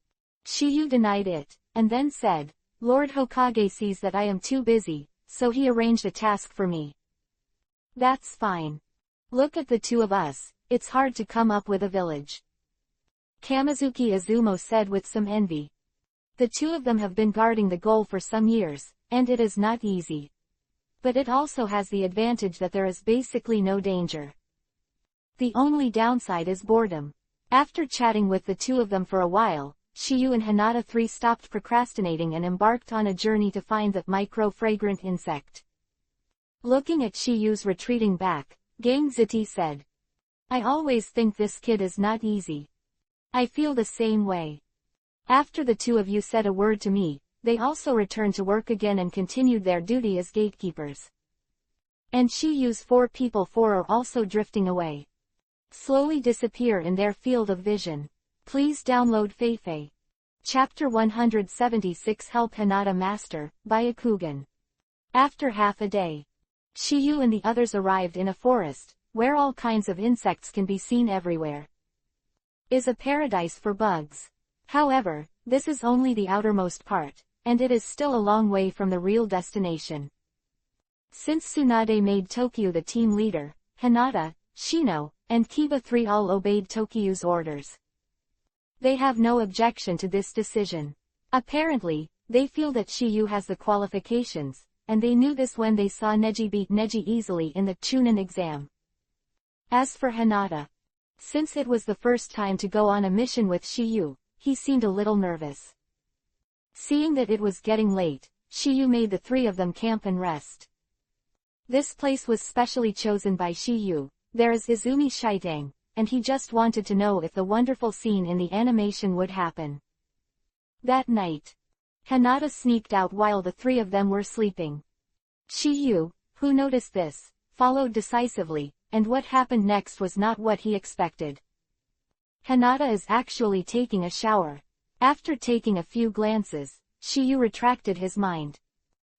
Shiyu denied it, and then said, "Lord Hokage sees that I am too busy, so he arranged a task for me." "That's fine. Look at the 2 of us, it's hard to come up with a village." Kamizuki Izumo said with some envy. The 2 of them have been guarding the goal for some years, and it is not easy. But it also has the advantage that there is basically no danger. The only downside is boredom. After chatting with the 2 of them for a while, Shiyu and Hinata 3 stopped procrastinating and embarked on a journey to find the micro-fragrant insect. Looking at Shiyu's retreating back, Gang Ziti said, "I always think this kid is not easy. I feel the same way." After the 2 of you said a word to me, they also returned to work again and continued their duty as gatekeepers. And Shiyu's 4 people 4 are also drifting away. Slowly disappear in their field of vision. Please download Feifei. Chapter 176 Help Hinata Master, by Akugan. After half a day, Shiyu and the others arrived in a forest, where all kinds of insects can be seen everywhere. Is a paradise for bugs. However, this is only the outermost part, and it is still a long way from the real destination. Since Tsunade made Tokiyu the team leader, Hinata, Shino, and Kiba 3 all obeyed Tokiyu's orders. They have no objection to this decision. Apparently, they feel that Shiyu has the qualifications, and they knew this when they saw Neji beat Neji easily in the Chunin exam. As for Hinata, since it was the first time to go on a mission with Shiyu, he seemed a little nervous. Seeing that it was getting late, Shiyu made the three of them camp and rest. This place was specially chosen by Shiyu. There is Izumi Shitang, and he just wanted to know if the wonderful scene in the animation would happen. That night, Hinata sneaked out while the three of them were sleeping. Shiyu, who noticed this, followed decisively, and what happened next was not what he expected. Hinata is actually taking a shower. After taking a few glances, Shiyu retracted his mind.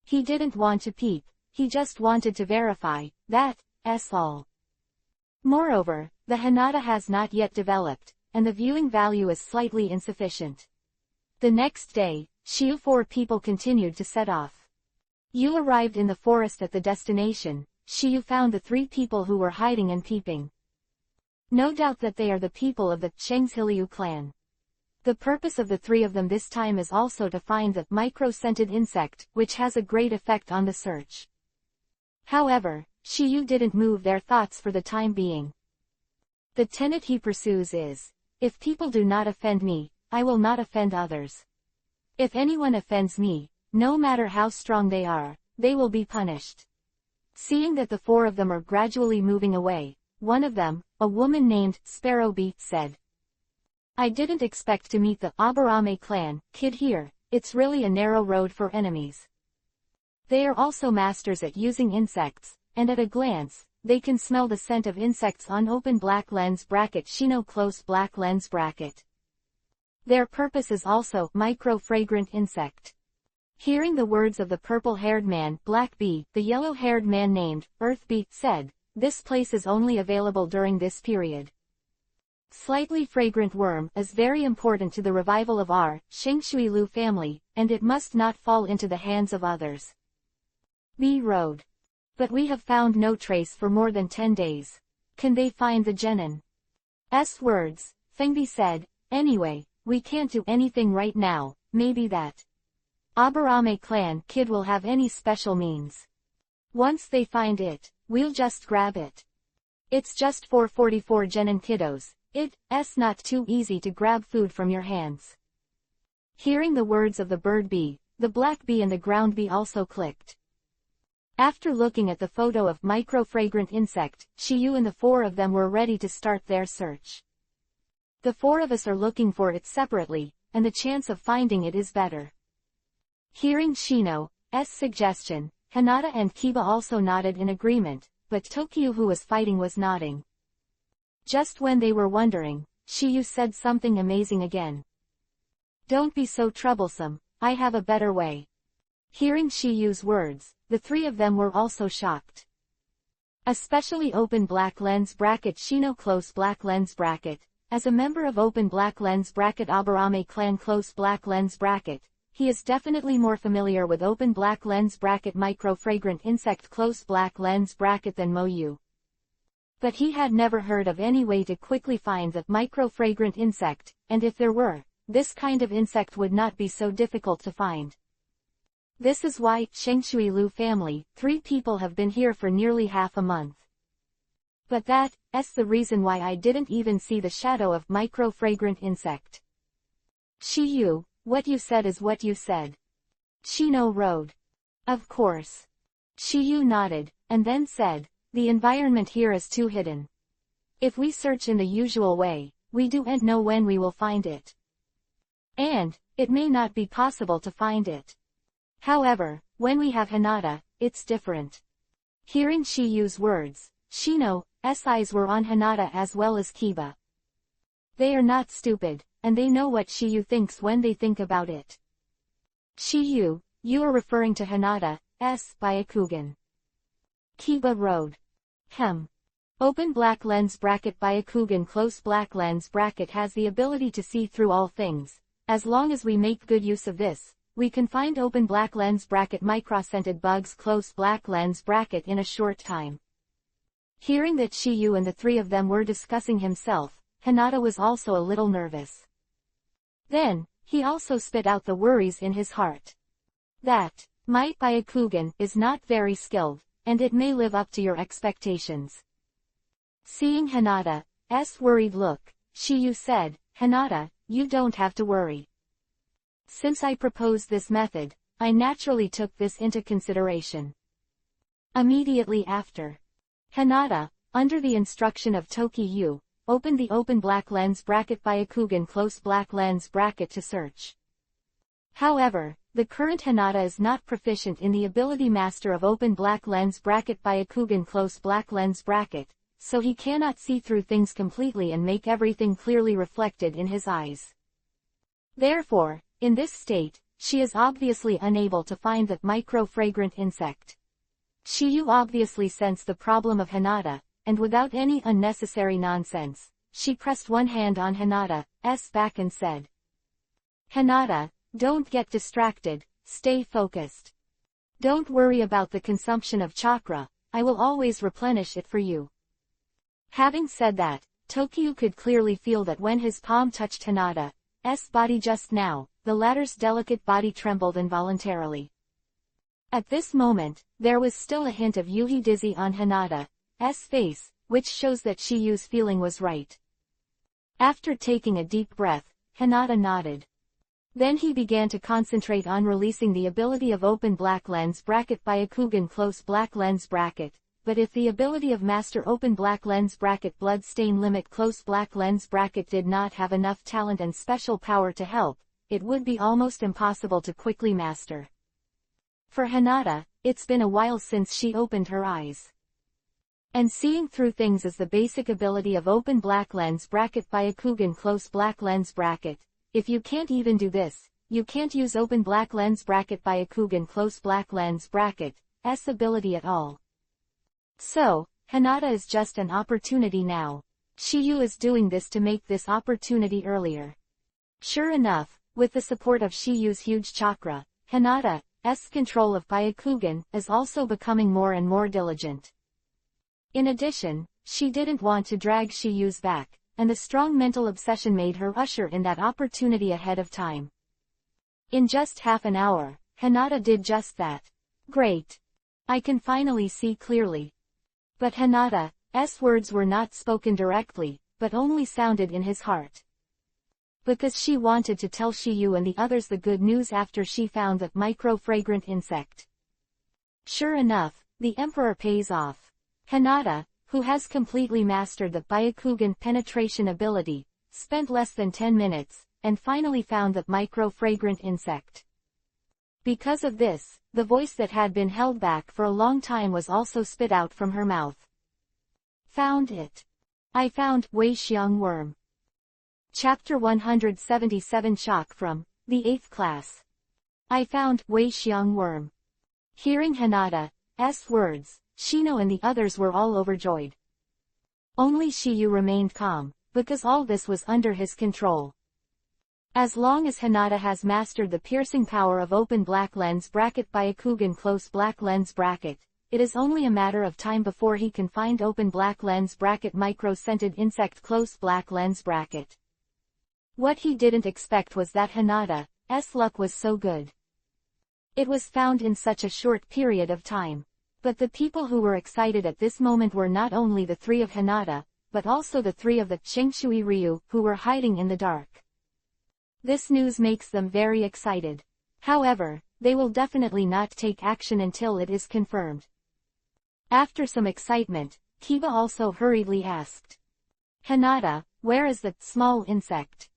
He didn't want to peep, he just wanted to verify, that's all. Moreover, the Hinata has not yet developed, and the viewing value is slightly insufficient. The next day, Shiyu 4 people continued to set off. You arrived in the forest at the destination. Shiyu found the 3 people who were hiding and peeping. No doubt that they are the people of the Shengshiliu clan. The purpose of the 3 of them this time is also to find the micro-scented insect, which has a great effect on the search. However, Shiyu didn't move their thoughts for the time being. The tenet he pursues is, if people do not offend me, I will not offend others. If anyone offends me, no matter how strong they are, they will be punished. Seeing that the 4 of them are gradually moving away, one of them, a woman named Sparrowbeak, said, I didn't expect to meet the Aburame clan kid here. It's really a narrow road for enemies. They are also masters at using insects, and at a glance, they can smell the scent of insects on open black lens bracket Shino close black lens bracket. Their purpose is also micro-fragrant insect. Hearing the words of the purple-haired man, Black Bee, the yellow-haired man named Earth Bee said, this place is only available during this period. Slightly fragrant worm is very important to the revival of our Shengshui family, and it must not fall into the hands of others. B Road. But we have found no trace for more than 10 days. Can they find the Genin? S words, Fengbi said, anyway, we can't do anything right now, maybe that Aburame clan kid will have any special means. Once they find it, we'll just grab it. It's just 444 Genin kiddos, it's not too easy to grab food from your hands. Hearing the words of the bird bee, the black bee and the ground bee also clicked. After looking at the photo of micro-fragrant insect, Shiyu and the 4 of them were ready to start their search. The 4 of us are looking for it separately, and the chance of finding it is better. Hearing Shino's suggestion, Hinata and Kiba also nodded in agreement, but Tokyo, who was fighting, was nodding. Just when they were wondering, Shiyu said something amazing again. Don't be so troublesome, I have a better way. Hearing Shiyu's words, the 3 of them were also shocked. Especially open black lens bracket Shino close black lens bracket. As a member of open black lens bracket Aburame clan close black lens bracket, he is definitely more familiar with open black lens bracket micro-fragrant insect close black lens bracket than Moyu. But he had never heard of any way to quickly find the micro-fragrant insect, and if there were, this kind of insect would not be so difficult to find. This is why, Shengshui family, 3 people have been here for nearly half a month. But that's the reason why I didn't even see the shadow of micro-fragrant insect. Shiyu, what you said is what you said. Shino Road. Of course. Shiyu nodded, and then said, the environment here is too hidden. If we search in the usual way, we don't know when we will find it. And, it may not be possible to find it. However, when we have Hinata, it's different. Hearing Shiyu's words, Shino's eyes were on Hinata as well as Kiba. They are not stupid, and they know what Shiyu thinks when they think about it. Shiyu, you are referring to Hinata's Byakugan. Kiba Road. Open black lens bracket Byakugan close black lens bracket has the ability to see through all things. As long as we make good use of this, we can find open black lens bracket micro-scented bugs close black lens bracket in a short time. Hearing that Shiyu and the 3 of them were discussing himself, Hinata was also a little nervous. Then, he also spit out the worries in his heart. My Byakugan is not very skilled, and it may live up to your expectations. Seeing Hinata's worried look, Shiyu said, Hinata, you don't have to worry. Since I proposed this method, I naturally took this into consideration. Immediately after, Hinata, under the instruction of Toki-yu, opened the open black lens bracket Byakugan close black lens bracket to search. However, the current Hinata is not proficient in the ability master of open black lens bracket Byakugan close black lens bracket, so he cannot see through things completely and make everything clearly reflected in his eyes. Therefore, in this state, she is obviously unable to find that micro-fragrant insect. Shiyu obviously sensed the problem of Hinata, and without any unnecessary nonsense, she pressed one hand on Hinata's back and said, Hinata, don't get distracted, stay focused. Don't worry about the consumption of chakra, I will always replenish it for you. Having said that, Tokiyu could clearly feel that when his palm touched Hinata's body just now, the latter's delicate body trembled involuntarily. At this moment, there was still a hint of Yuhi dizzy on Hinata's face, which shows that Shiyu's feeling was right. After taking a deep breath, Hinata nodded. Then he began to concentrate on releasing the ability of open black lens bracket Byakugan close black lens bracket, but if the ability of master open black lens bracket blood stain limit close black lens bracket did not have enough talent and special power to help, it would be almost impossible to quickly master. For Hinata, it's been a while since she opened her eyes. And seeing through things is the basic ability of open black lens bracket Byakugan close black lens bracket. If you can't even do this, you can't use open black lens bracket Byakugan close black lens bracket's ability at all. So, Hinata is just an opportunity now. Shiyu is doing this to make this opportunity earlier. Sure enough, with the support of Shiyu's huge chakra, Hinata's control of Byakugan is also becoming more and more diligent. In addition, she didn't want to drag Shiyu's back, and the strong mental obsession made her usher in that opportunity ahead of time. In just half an hour, Hinata did just that. Great! I can finally see clearly. But Hinata's words were not spoken directly, but only sounded in his heart. Because she wanted to tell Shiyu and the others the good news after she found that micro-fragrant insect. Sure enough, the Emperor pays off. Hinata, who has completely mastered the Byakugan penetration ability, spent less than 10 minutes, and finally found that micro-fragrant insect. Because of this, the voice that had been held back for a long time was also spit out from her mouth. Found it. I found Wei Xiang worm. Chapter 177 Shock from the 8th class. I found Wei Xiang worm. Hearing Hinata's words, Shino and the others were all overjoyed. Only Shiyu remained calm, because all this was under his control. As long as Hinata has mastered the piercing power of open black lens bracket Byakugan close black lens bracket, it is only a matter of time before he can find open black lens bracket micro-scented insect close black lens bracket. What he didn't expect was that Hinata's luck was so good. It was found in such a short period of time. But the people who were excited at this moment were not only the 3 of Hinata, but also the 3 of the Chengshui Ryu, who were hiding in the dark. This news makes them very excited. However, they will definitely not take action until it is confirmed. After some excitement, Kiba also hurriedly asked, Hinata, where is the small insect?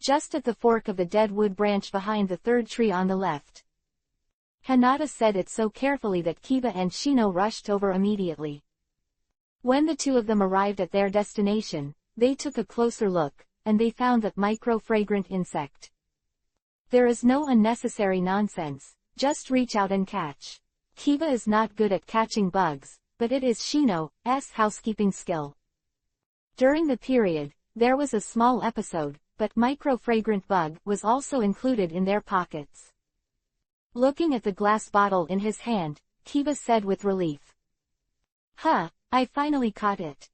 Just at the fork of the dead wood branch behind the 3rd tree on the left. Hinata said it so carefully that Kiba and Shino rushed over immediately. When the 2 of them arrived at their destination, they took a closer look, and they found that micro-fragrant insect. There is no unnecessary nonsense, just reach out and catch. Kiba is not good at catching bugs, but it is Shino's housekeeping skill. During the period, there was a small episode, but micro-fragrant bug was also included in their pockets. Looking at the glass bottle in his hand, Kiba said with relief. Huh, I finally caught it.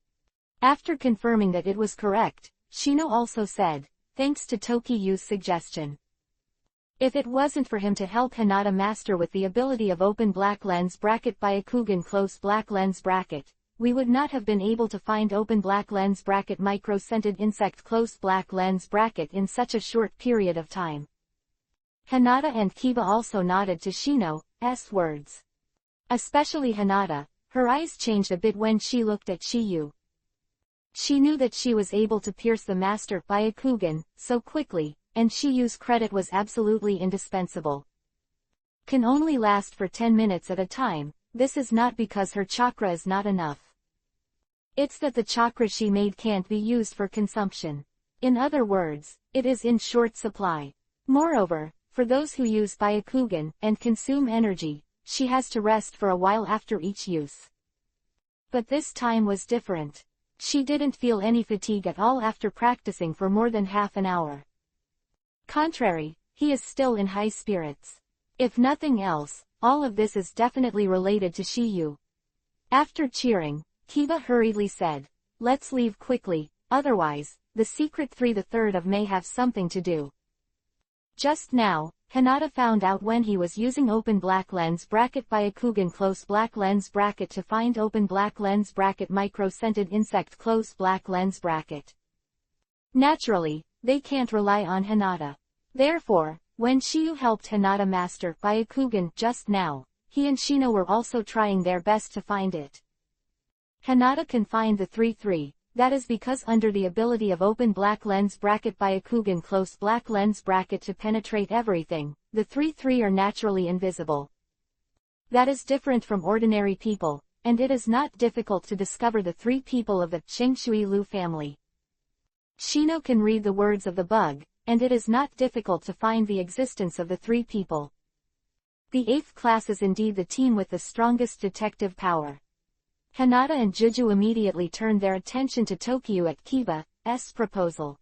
After confirming that it was correct, Shino also said, thanks to Tokiyu's suggestion. If it wasn't for him to help Hinata master with the ability of open black lens bracket Byakugan close black lens bracket, we would not have been able to find open black lens bracket micro-scented insect close black lens bracket in such a short period of time. Hinata and Kiba also nodded to Shino's words. Especially Hinata, her eyes changed a bit when she looked at Shiyu. She knew that she was able to pierce the master Byakugan so quickly, and Shiyu's credit was absolutely indispensable. Can only last for 10 minutes at a time. This is not because her chakra is not enough. It's that the chakra she made can't be used for consumption. In other words, it is in short supply. Moreover, for those who use Byakugan and consume energy, she has to rest for a while after each use. But this time was different. She didn't feel any fatigue at all after practicing for more than half an hour. Contrary, he is still in high spirits. If nothing else, all of this is definitely related to Shiyu. After cheering, Kiba hurriedly said, "Let's leave quickly, otherwise, the secret 3/3 of may have something to do." Just now, Hinata found out when he was using open black lens bracket Byakugan close black lens bracket to find open black lens bracket micro-scented insect close black lens bracket. Naturally, they can't rely on Hinata. Therefore, when Shiyu helped Hinata master Byakugan just now, he and Shino were also trying their best to find it. Hinata can find the 3/3, that is because under the ability of open black lens bracket Byakugan close black lens bracket to penetrate everything, the 3/3 are naturally invisible. That is different from ordinary people, and it is not difficult to discover the 3 people of the Shengshui Lu family. Shino can read the words of the bug, and it is not difficult to find the existence of the 3 people. The 8th class is indeed the team with the strongest detective power. Hinata and Juju immediately turned their attention to Tokyo at Kiba's proposal.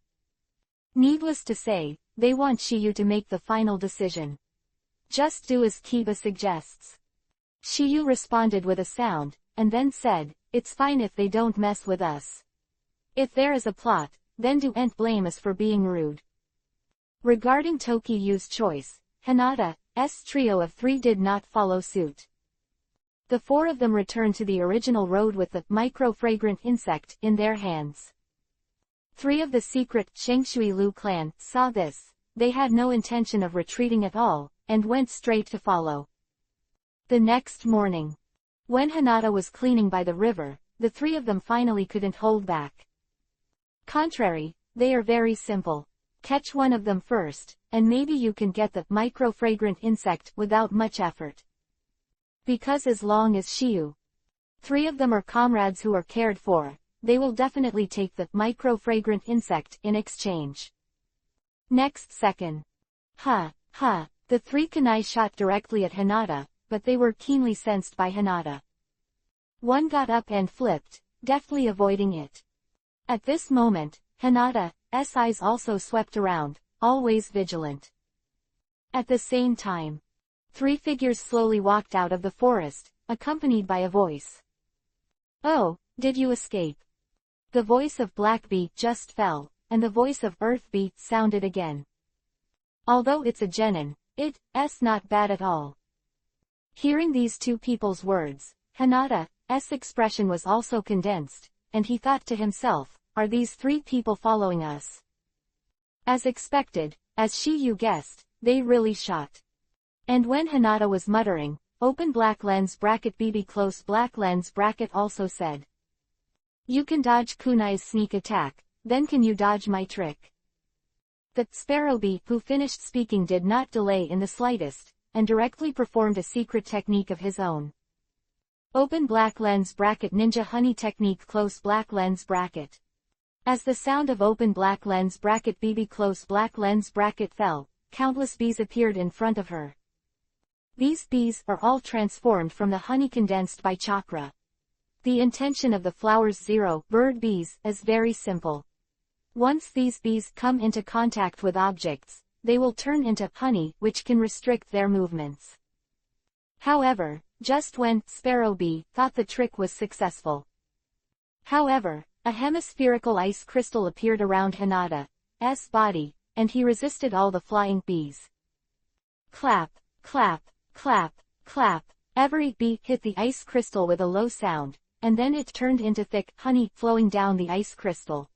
Needless to say, they want Shiyu to make the final decision. Just do as Kiba suggests. Shiyu responded with a sound, and then said, "It's fine if they don't mess with us. If there is a plot, then don't blame us for being rude." Regarding Tokyo's choice, Hinata's trio of 3 did not follow suit. The 4 of them returned to the original road with the micro-fragrant insect in their hands. 3 of the secret Shengshui Lu clan saw this. They had no intention of retreating at all, and went straight to follow. The next morning, when Hinata was cleaning by the river, the 3 of them finally couldn't hold back. Contrary, they are very simple. Catch one of them first, and maybe you can get the micro-fragrant insect without much effort. Because as long as Shiyu, 3 of them are comrades who are cared for, they will definitely take the micro-fragrant insect in exchange. Next second. The 3 kunai shot directly at Hinata, but they were keenly sensed by Hinata. One got up and flipped, deftly avoiding it. At this moment, Hinata's eyes also swept around, always vigilant. At the same time, 3 figures slowly walked out of the forest, accompanied by a voice. "Oh, did you escape?" The voice of Black Bee just fell, and the voice of Earth Bee sounded again. Although it's a genin, it's not bad at all. Hearing these 2 people's words, Hinata's expression was also condensed, and he thought to himself, are these 3 people following us? As expected, as Shiyu guessed, they really shot. And when Hinata was muttering, open black lens bracket BB close black lens bracket also said, "You can dodge kunai's sneak attack, then can you dodge my trick?" The Sparrow Bee who finished speaking did not delay in the slightest, and directly performed a secret technique of his own. Open black lens bracket ninja honey technique close black lens bracket. As the sound of open black lens bracket BB close black lens bracket fell, countless bees appeared in front of her. These bees are all transformed from the honey condensed by chakra. The intention of the flower's 0 bird bees is very simple. Once these bees come into contact with objects, they will turn into honey which can restrict their movements. However, just when Sparrow Bee thought the trick was successful. However, a hemispherical ice crystal appeared around Hinata's body, and he resisted all the flying bees. Clap, clap, clap, clap. Every bee hit the ice crystal with a low sound, and then it turned into thick honey flowing down the ice crystal.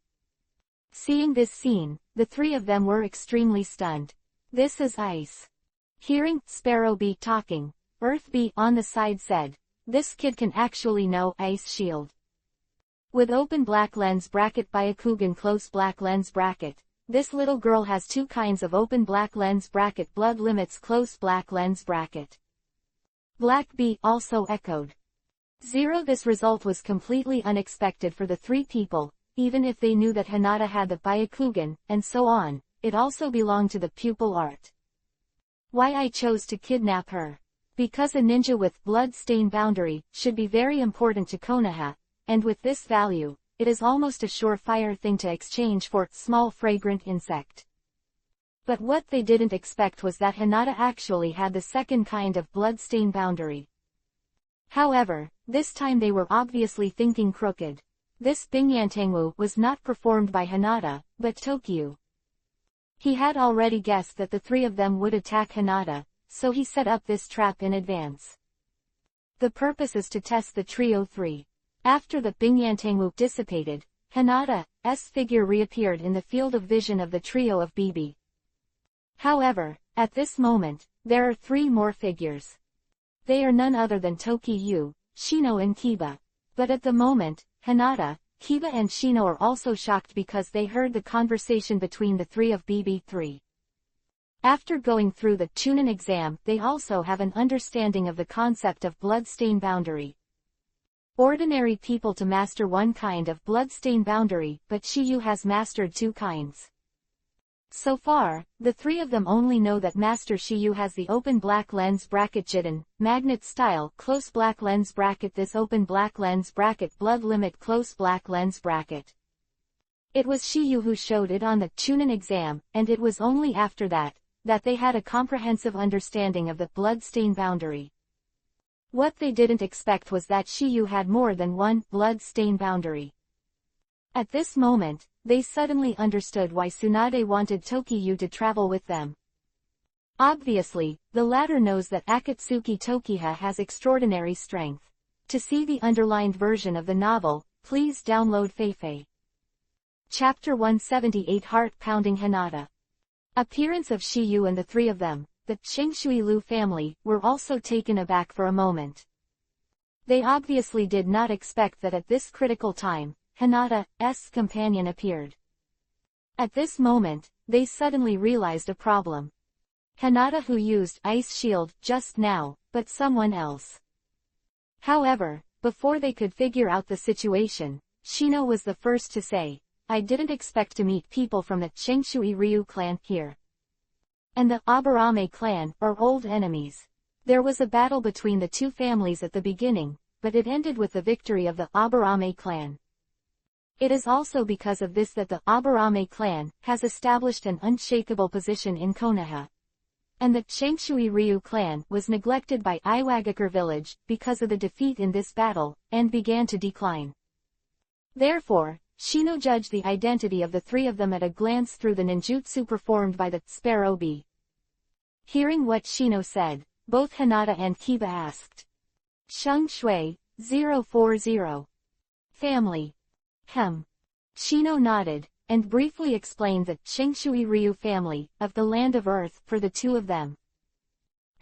Seeing this scene, the three of them were extremely stunned. This is ice. Hearing Sparrow Bee talking, Earth Bee on the side said, "This kid can actually know ice shield." With open black lens bracket Byakugan close black lens bracket, this little girl has two kinds of open black lens bracket blood limits close black lens bracket. Black Bee also echoed. 0. This result was completely unexpected for the three people, even if they knew that Hinata had the Byakugan, and so on, it also belonged to the pupil art. Why I chose to kidnap her. Because a ninja with blood-stain boundary should be very important to Konoha, and with this value, it is almost a surefire thing to exchange for small fragrant insect. But what they didn't expect was that Hinata actually had the second kind of blood-stain boundary. However, this time they were obviously thinking crooked. This Bingyantengwu was not performed by Hinata, but Tokyu. He had already guessed that the three of them would attack Hinata, so he set up this trap in advance. The purpose is to test the Trio 3. After the Bingyantengwu dissipated, Hinata's figure reappeared in the field of vision of the trio of BB. However, at this moment, there are three more figures. They are none other than Tokyu, Shino and Kiba. But at the moment, Hinata, Kiba and Shino are also shocked because they heard the conversation between the three of BB3. After going through the Chunin exam, they also have an understanding of the concept of blood-stain boundary. Ordinary people to master one kind of blood-stain boundary, but Shiyu has mastered two kinds. So far, the three of them only know that Master Shiyu has the open black lens bracket Jiden, magnet style close black lens bracket this open black lens bracket blood limit close black lens bracket. It was Shiyu who showed it on the Chunin exam, and it was only after that they had a comprehensive understanding of the blood-stain boundary. What they didn't expect was that Shiyu had more than one blood-stain boundary. At this moment, they suddenly understood why Tsunade wanted Tokyu to travel with them. Obviously, the latter knows that Akatsuki Tokiha has extraordinary strength. To see the underlined version of the novel, please download Feifei. Chapter 178 Heart-Pounding Hinata. Appearance of Shiyu and the three of them, the Shengshui Lu family, were also taken aback for a moment. They obviously did not expect that at this critical time, Hinata's companion appeared. At this moment, they suddenly realized a problem. Hinata who used Ice Shield just now, but someone else. However, before they could figure out the situation, Shino was the first to say, "I didn't expect to meet people from the Shengshui Ryu clan here. And the Aburame clan are old enemies. There was a battle between the two families at the beginning, but it ended with the victory of the Aburame clan. It is also because of this that the Aburame clan has established an unshakable position in Konoha. And the Shengshui Ryu clan was neglected by Iwagakure village because of the defeat in this battle, and began to decline. Therefore, Shino judged the identity of the three of them at a glance through the ninjutsu performed by the Sparrow Bee. Hearing what Shino said, both Hinata and Kiba asked. Sheng Shui, 040. Family. Shino nodded, and briefly explained the Shengshui Ryu family, of the Land of Earth, for the two of them.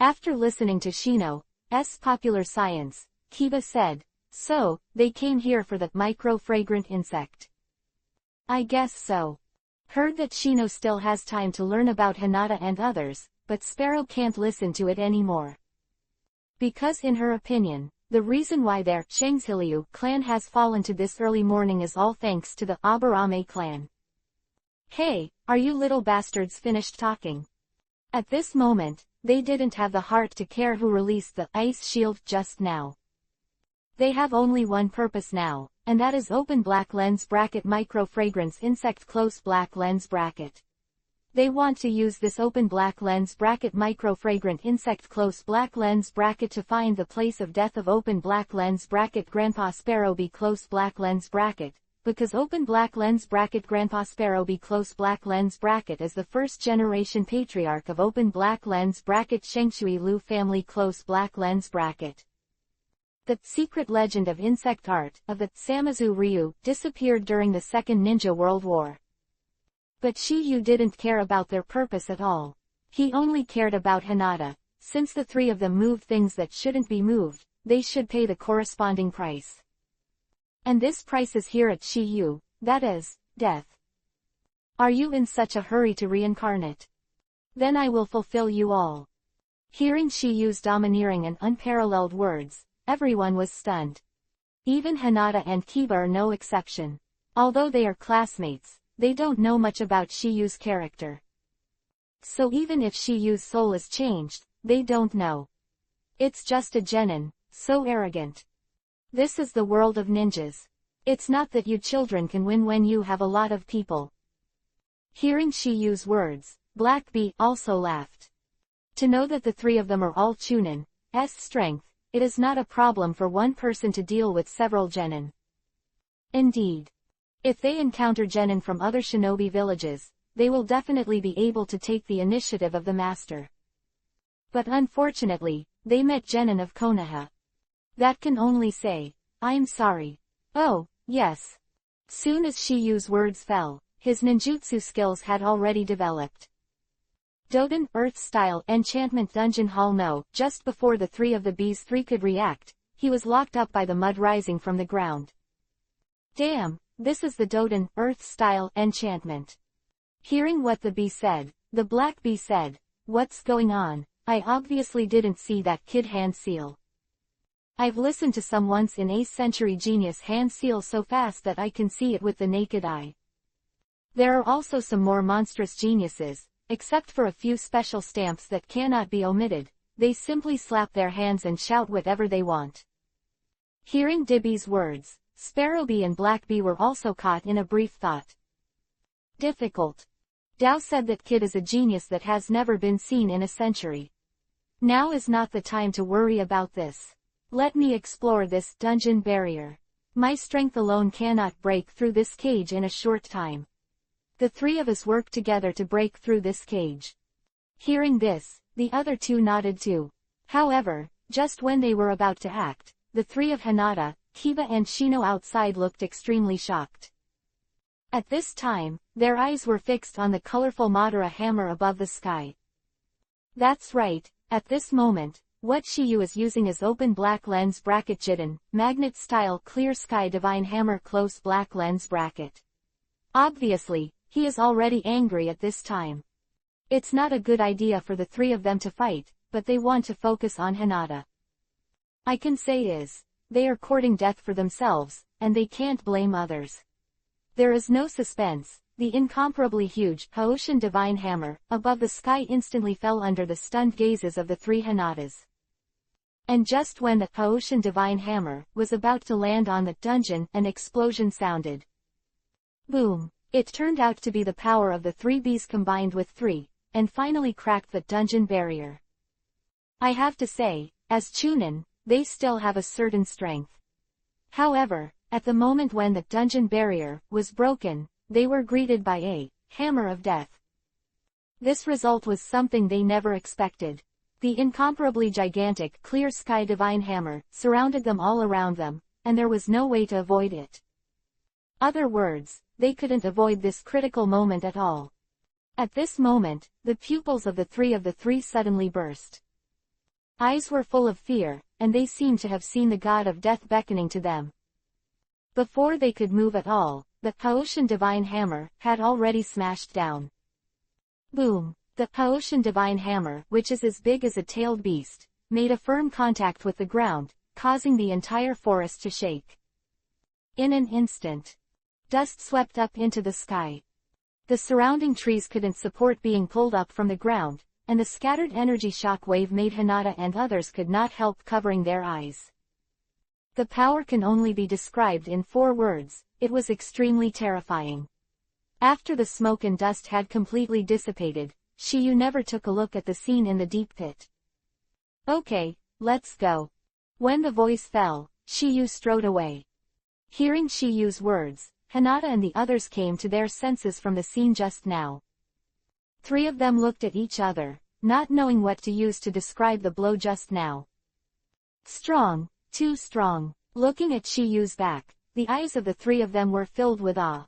After listening to Shino's popular science, Kiba said, "So, they came here for the micro-fragrant insect." "I guess so." Heard that Shino still has time to learn about Hinata and others, but Sparrow can't listen to it anymore. Because in her opinion, the reason why their Shengshilyu clan has fallen to this early morning is all thanks to the Aburame clan. "Hey, are you little bastards finished talking?" At this moment, they didn't have the heart to care who released the ice shield just now. They have only one purpose now, and that is open black lens bracket micro-fragrance insect close black lens bracket. They want to use this open black lens bracket micro-fragrant insect close black lens bracket to find the place of death of open black lens bracket Grandpa Sparrow Bee close black lens bracket, because open black lens bracket Grandpa Sparrow be close black lens bracket is the first generation patriarch of open black lens bracket Shengshui Lu family close black lens bracket. The secret legend of insect art of the Samazu Ryu disappeared during the Second Ninja World War. But Shiyu didn't care about their purpose at all. He only cared about Hinata. Since the three of them moved things that shouldn't be moved, they should pay the corresponding price. And this price is here at Shiyu, that is, death. Are you in such a hurry to reincarnate? Then I will fulfill you all. Hearing Shiyu's domineering and unparalleled words, everyone was stunned. Even Hinata and Kiba are no exception. Although they are classmates, they don't know much about Shiyu's character. So even if Shiyu's soul is changed, they don't know. It's just a genin, so arrogant. This is the world of ninjas. It's not that you children can win when you have a lot of people. Hearing Shiyu's words, Black Bee also laughed. To know that the three of them are all Chunin's strength, it is not a problem for one person to deal with several genin. Indeed. If they encounter genin from other shinobi villages, they will definitely be able to take the initiative of the master. But unfortunately, they met genin of Konoha. That can only say, I'm sorry. Oh, yes. Soon as Shiyu's words fell, his ninjutsu skills had already developed. Doden Earth-style enchantment dungeon hall no, just before the three of the bees three could react, he was locked up by the mud rising from the ground. Damn, this is the Doden Earth-style enchantment. Hearing what the bee said, the black bee said, what's going on? I obviously didn't see that kid hand seal. I've listened to some once in a century genius hand seal so fast that I can see it with the naked eye. There are also some more monstrous geniuses, except for a few special stamps that cannot be omitted, they simply slap their hands and shout whatever they want. Hearing Dibby's words, Sparrowbee and Blackbee were also caught in a brief thought. Difficult. Dao said that kid is a genius that has never been seen in a century. Now is not the time to worry about this. Let me explore this dungeon barrier. My strength alone cannot break through this cage in a short time. The three of us work together to break through this cage. Hearing this, the other two nodded too. However, just when they were about to act, the three of Hinata, Kiba and Shino outside looked extremely shocked. At this time, their eyes were fixed on the colorful Madara hammer above the sky. That's right, at this moment, what Shiyu is using is open black lens bracket Jiden, magnet-style clear sky divine hammer close black lens bracket. Obviously, he is already angry at this time. It's not a good idea for the three of them to fight, but they want to focus on Hinata. I can say is, they are courting death for themselves, and they can't blame others. There is no suspense. The incomparably huge Haoshin divine hammer above the sky instantly fell under the stunned gazes of the three Hinatas. And just when the Haoshin divine hammer was about to land on the dungeon, an explosion sounded. Boom! It turned out to be the power of the three bees combined with three, and finally cracked the dungeon barrier. I have to say, as Chunin, they still have a certain strength. However, at the moment when the dungeon barrier was broken, they were greeted by a hammer of death. This result was something they never expected. The incomparably gigantic clear sky divine hammer surrounded them all around them, and there was no way to avoid it. Other words, they couldn't avoid this critical moment at all. At this moment, the pupils of the three suddenly burst. Eyes were full of fear, and they seemed to have seen the god of death beckoning to them. Before they could move at all, the Haoshin divine hammer had already smashed down. Boom! The Haoshin divine hammer, which is as big as a tailed beast, made a firm contact with the ground, causing the entire forest to shake. In an instant, dust swept up into the sky. The surrounding trees couldn't support being pulled up from the ground, and the scattered energy shock wave made Hinata and others could not help covering their eyes. The power can only be described in 4 words, it was extremely terrifying. After the smoke and dust had completely dissipated, Shiyu never took a look at the scene in the deep pit. Okay, let's go. When the voice fell, Shiyu strode away. Hearing Shiyu's words, Hinata and the others came to their senses from the scene just now. Three of them looked at each other, not knowing what to use to describe the blow just now. Strong, too strong. Looking at Shiyu's back, the eyes of the three of them were filled with awe.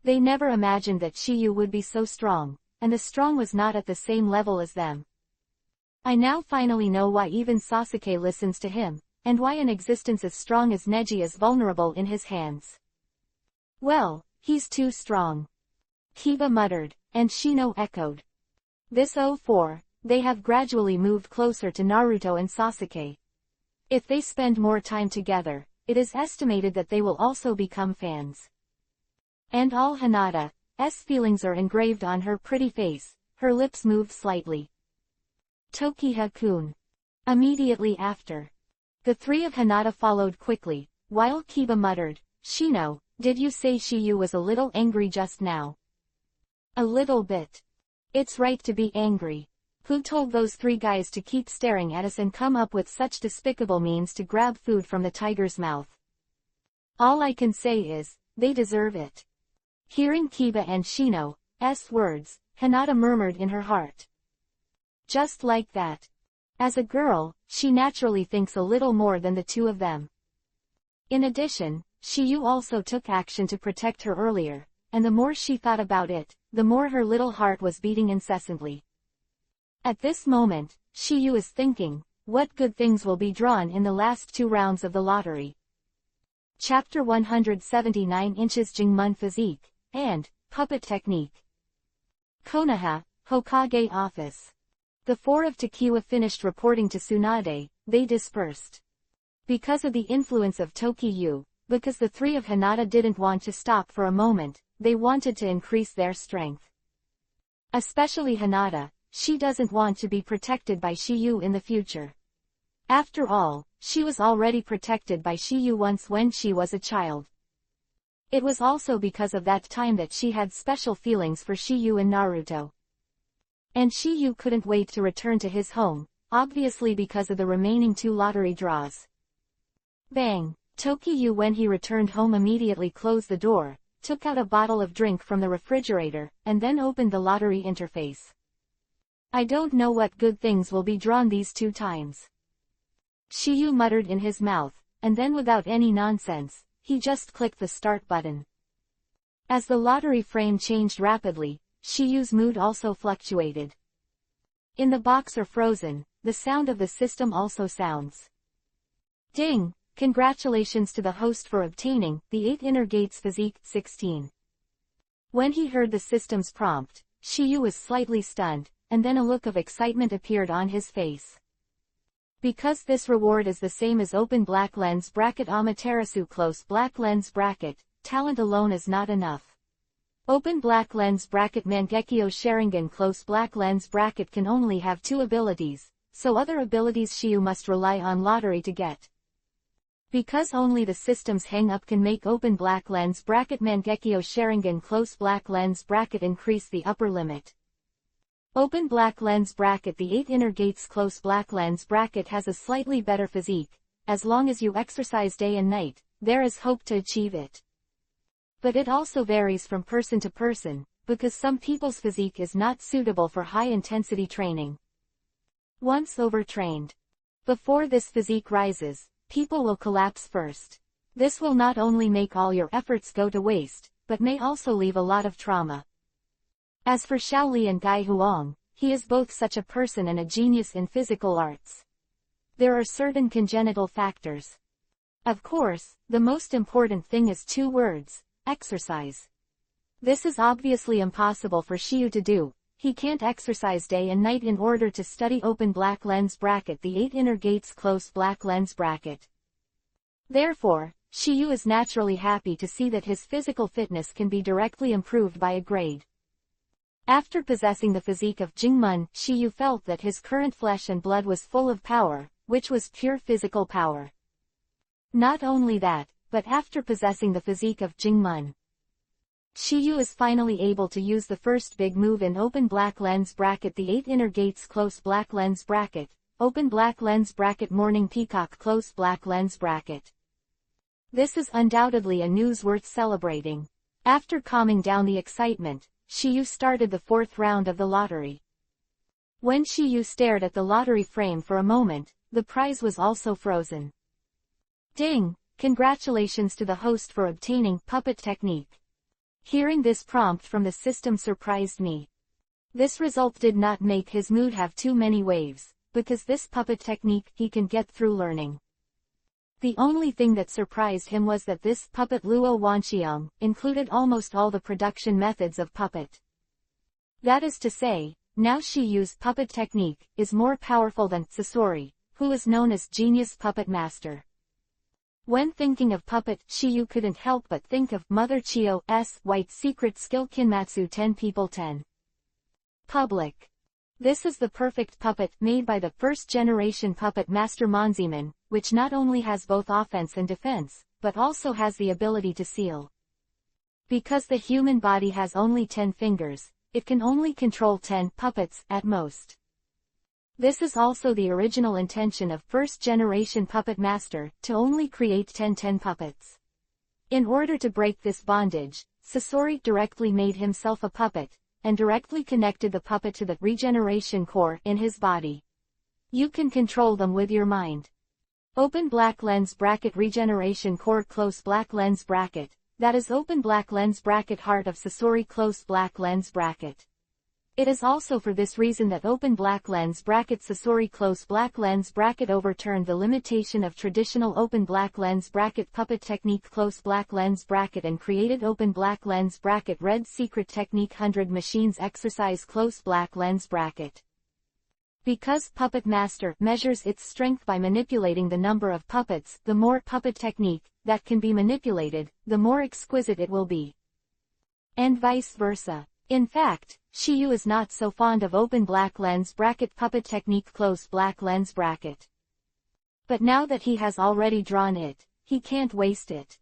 They never imagined that Shiyu would be so strong, and the strong was not at the same level as them. I now finally know why even Sasuke listens to him, and why an existence as strong as Neji is vulnerable in his hands. Well, he's too strong. Kiba muttered, and Shino echoed. This 04, they have gradually moved closer to Naruto and Sasuke. If they spend more time together, it is estimated that they will also become fans. And all Hinata's feelings are engraved on her pretty face, her lips moved slightly. Tokiha-kun. Immediately after. The three of Hinata followed quickly, while Kiba muttered, Shino, did you say Shiyu was a little angry just now? A little bit. It's right to be angry. Who told those three guys to keep staring at us and come up with such despicable means to grab food from the tiger's mouth? All I can say is, they deserve it. Hearing Kiba and Shino's words, Hinata murmured in her heart. Just like that. As a girl, she naturally thinks a little more than the two of them. In addition, Shiyu also took action to protect her earlier, and the more she thought about it, the more her little heart was beating incessantly. At this moment, Shiyu is thinking, what good things will be drawn in the last two rounds of the lottery. Chapter 179 Inches Jingmun Physique, and Puppet Technique. Konoha, Hokage Office. The four of Tokiwa finished reporting to Tsunade, they dispersed. Because of the influence of Tokiyu, because the three of Hinata didn't want to stop for a moment, they wanted to increase their strength. Especially Hinata. She doesn't want to be protected by Shiyu in the future. After all, she was already protected by Shiyu once when she was a child. It was also because of that time that she had special feelings for Shiyu and Naruto. And Shiyu couldn't wait to return to his home, obviously because of the remaining two lottery draws. Bang! Tokiyu when he returned home immediately closed the door, took out a bottle of drink from the refrigerator, and then opened the lottery interface. I don't know what good things will be drawn these two times. Shiyu muttered in his mouth, and then without any nonsense, he just clicked the start button. As the lottery frame changed rapidly, Shiyu's mood also fluctuated. In the box or frozen, the sound of the system also sounds. Ding! Congratulations to the host for obtaining the 8 Inner Gates Physique 16. When he heard the system's prompt, Shiyu was slightly stunned, and then a look of excitement appeared on his face. Because this reward is the same as open black lens bracket Amaterasu close black lens bracket, talent alone is not enough. Open black lens bracket Mangekyo Sharingan close black lens bracket can only have 2 abilities, so other abilities Shiyu must rely on lottery to get. Because only the system's hang-up can make open black lens bracket Mangekyo Sharingan close black lens bracket increase the upper limit. Open black lens bracket The 8 Inner Gates close black lens bracket has a slightly better physique. As long as you exercise day and night, there is hope to achieve it. But it also varies from person to person, because some people's physique is not suitable for high-intensity training. Once overtrained. Before this physique rises, people will collapse first. This will not only make all your efforts go to waste, but may also leave a lot of trauma. As for Shaoli and Gai Huang, he is both such a person and a genius in physical arts. There are certain congenital factors. Of course, the most important thing is 2 words, exercise. This is obviously impossible for Shiyu to do. He can't exercise day and night in order to study open black lens bracket The 8 Inner Gates close black lens bracket. Therefore, Shiyu is naturally happy to see that his physical fitness can be directly improved by a grade. After possessing the physique of Jingmun, Shiyu felt that his current flesh and blood was full of power, which was pure physical power. Not only that, but after possessing the physique of Jingmun, Shiyu is finally able to use the first big move in open black lens bracket The 8 Inner Gates close black lens bracket, open black lens bracket Morning Peacock close black lens bracket. This is undoubtedly a news worth celebrating. After calming down the excitement, Shiyu started the fourth round of the lottery. When Shiyu stared at the lottery frame for a moment, the prize was also frozen. Ding! Congratulations to the host for obtaining puppet technique. Hearing this prompt from the system surprised me. This result did not make his mood have too many waves, because this puppet technique he can get through learning. The only thing that surprised him was that this puppet Luo Wanxiang included almost all the production methods of puppet. That is to say, now Shiyu's puppet technique is more powerful than Sasori, who is known as Genius Puppet Master. When thinking of puppet, Shiyu couldn't help but think of Mother Chio's White Secret Skill Kinmatsu 10 People 10. Public. This is the perfect puppet made by the first-generation puppet master Monziman, which not only has both offense and defense, but also has the ability to seal. Because the human body has only 10 fingers, it can only control 10 puppets at most. This is also the original intention of first-generation puppet master, to only create 10 puppets. In order to break this bondage, Sasori directly made himself a puppet, and directly connected the puppet to the regeneration core in his body. You can control them with your mind. Open black lens bracket regeneration core close black lens bracket, that is open black lens bracket heart of Sasori close black lens bracket. It is also for this reason that open black lens bracket Sasori close black lens bracket overturned the limitation of traditional open black lens bracket puppet technique close black lens bracket and created open black lens bracket red secret technique 100 machines exercise close black lens bracket. Because Puppet Master measures its strength by manipulating the number of puppets, the more puppet technique that can be manipulated, the more exquisite it will be. And vice versa. In fact, Shiyu is not so fond of open black lens bracket puppet technique close black lens bracket. But now that he has already drawn it, he can't waste it.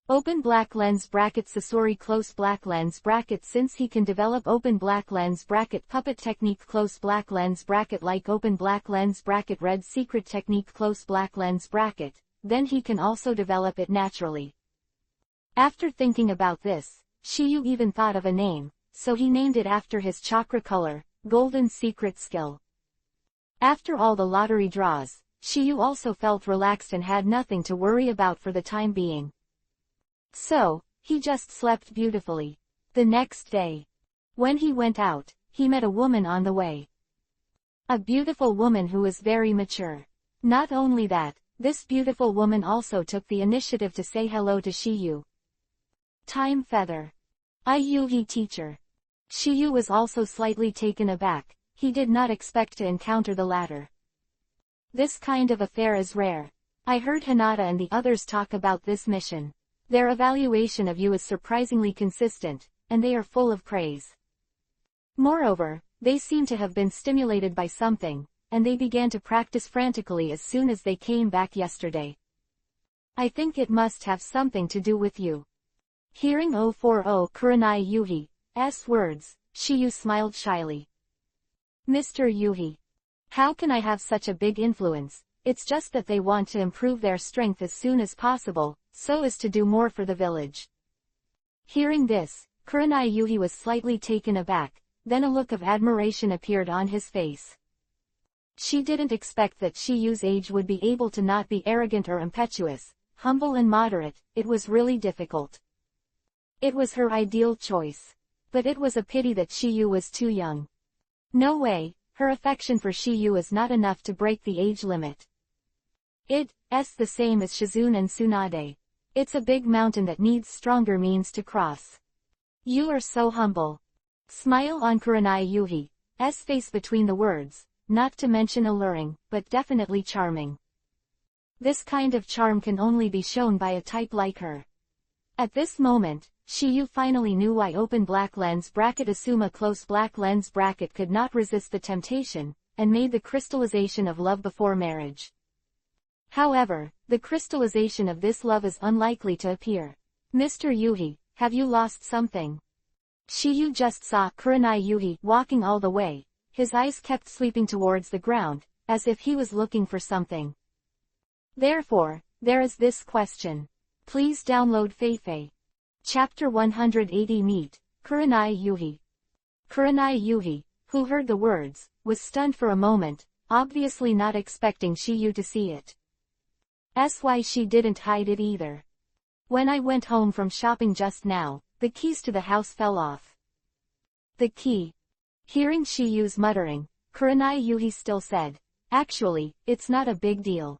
Open black lens bracket Sasori close black lens bracket since he can develop open black lens bracket puppet technique close black lens bracket like open black lens bracket red secret technique close black lens bracket, then he can also develop it naturally. After thinking about this, Shiyu even thought of a name, so he named it after his chakra color, Golden Secret Skill. After all the lottery draws, Shiyu also felt relaxed and had nothing to worry about for the time being. So, he just slept beautifully. The next day, when he went out, he met a woman on the way. A beautiful woman who was very mature. Not only that, this beautiful woman also took the initiative to say hello to Shiyu. Time Feather. Yuhi teacher. Shiyu was also slightly taken aback, he did not expect to encounter the latter. This kind of affair is rare. I heard Hinata and the others talk about this mission. Their evaluation of you is surprisingly consistent, and they are full of praise. Moreover, they seem to have been stimulated by something, and they began to practice frantically as soon as they came back yesterday. I think it must have something to do with you. Hearing 040 Kurenai Yuhi's words, Shiyu smiled shyly. Mr. Yuhi. How can I have such a big influence? It's just that they want to improve their strength as soon as possible, so as to do more for the village. Hearing this, Kurenai Yuhi was slightly taken aback, then a look of admiration appeared on his face. She didn't expect that Shiyu's age would be able to not be arrogant or impetuous, humble and moderate, it was really difficult. It was her ideal choice. But it was a pity that Shiyu was too young. No way, her affection for Shiyu is not enough to break the age limit. It's the same as Shizune and Tsunade. It's a big mountain that needs stronger means to cross. You are so humble. Smile on Kurenai Yuhi's face between the words, not to mention alluring, but definitely charming. This kind of charm can only be shown by a type like her. At this moment, Shiyu finally knew why open black lens bracket Asuma close black lens bracket could not resist the temptation, and made the crystallization of love before marriage. However, the crystallization of this love is unlikely to appear. Mr. Yuhi, have you lost something? Shiyu just saw Kurenai Yuhi walking all the way, his eyes kept sweeping towards the ground, as if he was looking for something. Therefore, there is this question. Please download Feifei. Chapter 180 Meet, Kurenai Yuhi. Kurenai Yuhi, who heard the words, was stunned for a moment, obviously not expecting Shiyu to see it. That's why she didn't hide it either. When I went home from shopping just now, the keys to the house fell off. The key. Hearing Shiyu's muttering, Kurenai Yuhi still said, actually, it's not a big deal.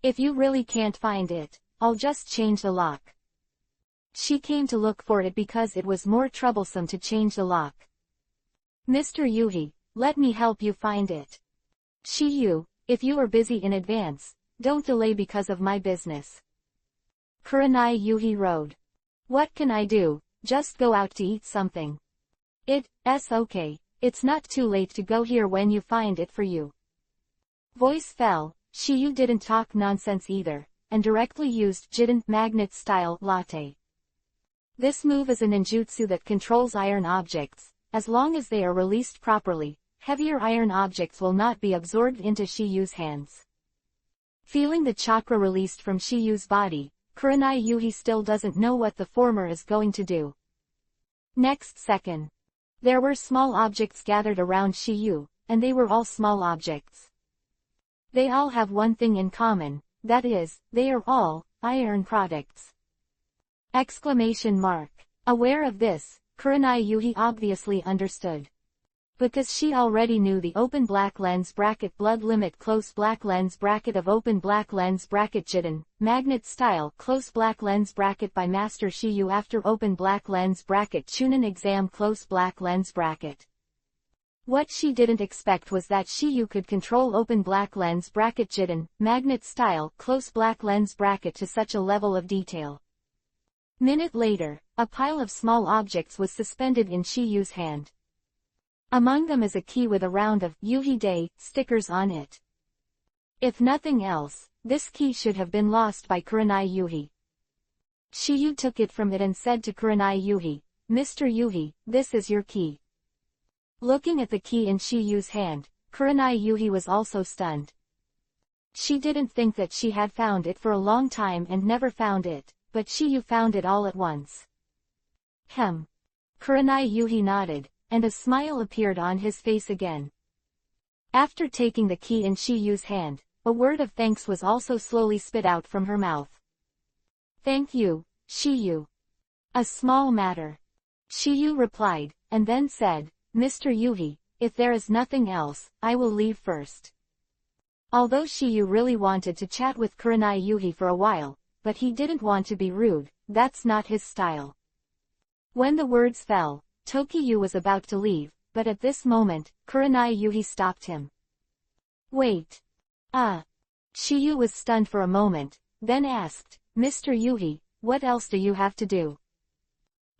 If you really can't find it, I'll just change the lock. She came to look for it because it was more troublesome to change the lock. Mr. Yuhi, let me help you find it. Shiyu, if you are busy in advance, don't delay because of my business. Kurenai Yuhi rode. What can I do, just go out to eat something. It's okay, it's not too late to go here when you find it for you. Voice fell, Shiyu didn't talk nonsense either, and directly used Jiden magnet-style latte. This move is a ninjutsu that controls iron objects. As long as they are released properly, heavier iron objects will not be absorbed into Shiyu's hands. Feeling the chakra released from Shiyu's body, Kurenai Yuhi still doesn't know what the former is going to do. Next second. There were small objects gathered around Shiyu, and they were all small objects. They all have one thing in common, that is, they are all iron products. Exclamation mark. Aware of this, Kurenai Yuhi obviously understood. Because she already knew the open black lens bracket blood limit close black lens bracket of open black lens bracket Jiden, magnet style close black lens bracket by Master Shiyu after open black lens bracket Chunin exam close black lens bracket. What she didn't expect was that Shiyu could control open black lens bracket Jiden, magnet style close black lens bracket to such a level of detail. Minute later, a pile of small objects was suspended in Shiyu's hand. Among them is a key with a round of Yuhi Day stickers on it. If nothing else, this key should have been lost by Kurenai Yuhi. Shiyu took it from it and said to Kurenai Yuhi, Mr. Yuhi, this is your key. Looking at the key in Shiyu's hand, Kurenai Yuhi was also stunned. She didn't think that she had found it for a long time and never found it, but Shiyu found it all at once. Kurenai Yuhi nodded, and a smile appeared on his face again. After taking the key in Shiyu's hand, a word of thanks was also slowly spit out from her mouth. Thank you, Shiyu. A small matter. Shiyu replied, and then said, Mr. Yuhi, if there is nothing else, I will leave first. Although Shiyu really wanted to chat with Kurenai Yuhi for a while, but he didn't want to be rude, that's not his style. When the words fell, Tokiyu was about to leave, but at this moment, Kurenai Yuhi stopped him. Wait. Shiyu was stunned for a moment, then asked, Mr. Yuhi, what else do you have to do?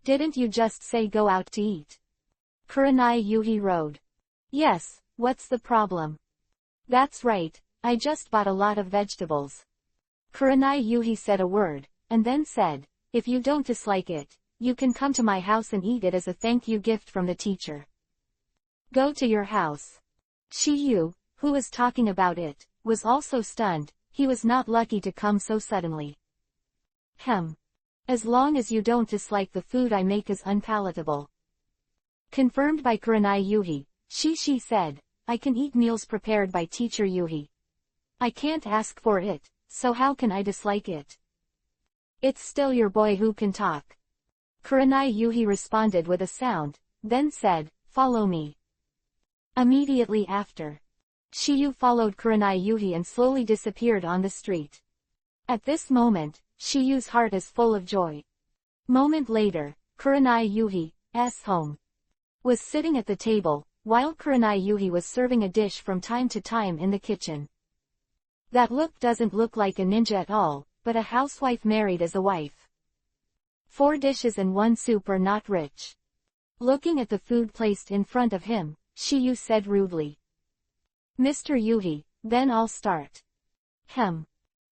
Didn't you just say go out to eat? Kurenai Yuhi rode. Yes, what's the problem? That's right, I just bought a lot of vegetables. Kurenai Yuhi said a word, and then said, if you don't dislike it, you can come to my house and eat it as a thank you gift from the teacher. Go to your house. Shiyu, who was talking about it, was also stunned. He was not lucky to come so suddenly. As long as you don't dislike the food I make is unpalatable. Confirmed by Kurenai Yuhi, Shishi said, I can eat meals prepared by teacher Yuhi. I can't ask for it, so how can I dislike it? It's still your boy who can talk. Kurenai Yuhi responded with a sound, then said, follow me. Immediately after, Shiyu followed Kurenai Yuhi and slowly disappeared on the street. At this moment, Shiyu's heart is full of joy. Moment later, Kurenai Yuhi's home was sitting at the table, while Kurenai Yuhi was serving a dish from time to time in the kitchen. That look doesn't look like a ninja at all, but a housewife married as a wife. 4 dishes and 1 soup are not rich. Looking at the food placed in front of him, Shiyu said rudely. Mr. Yuhi, then I'll start.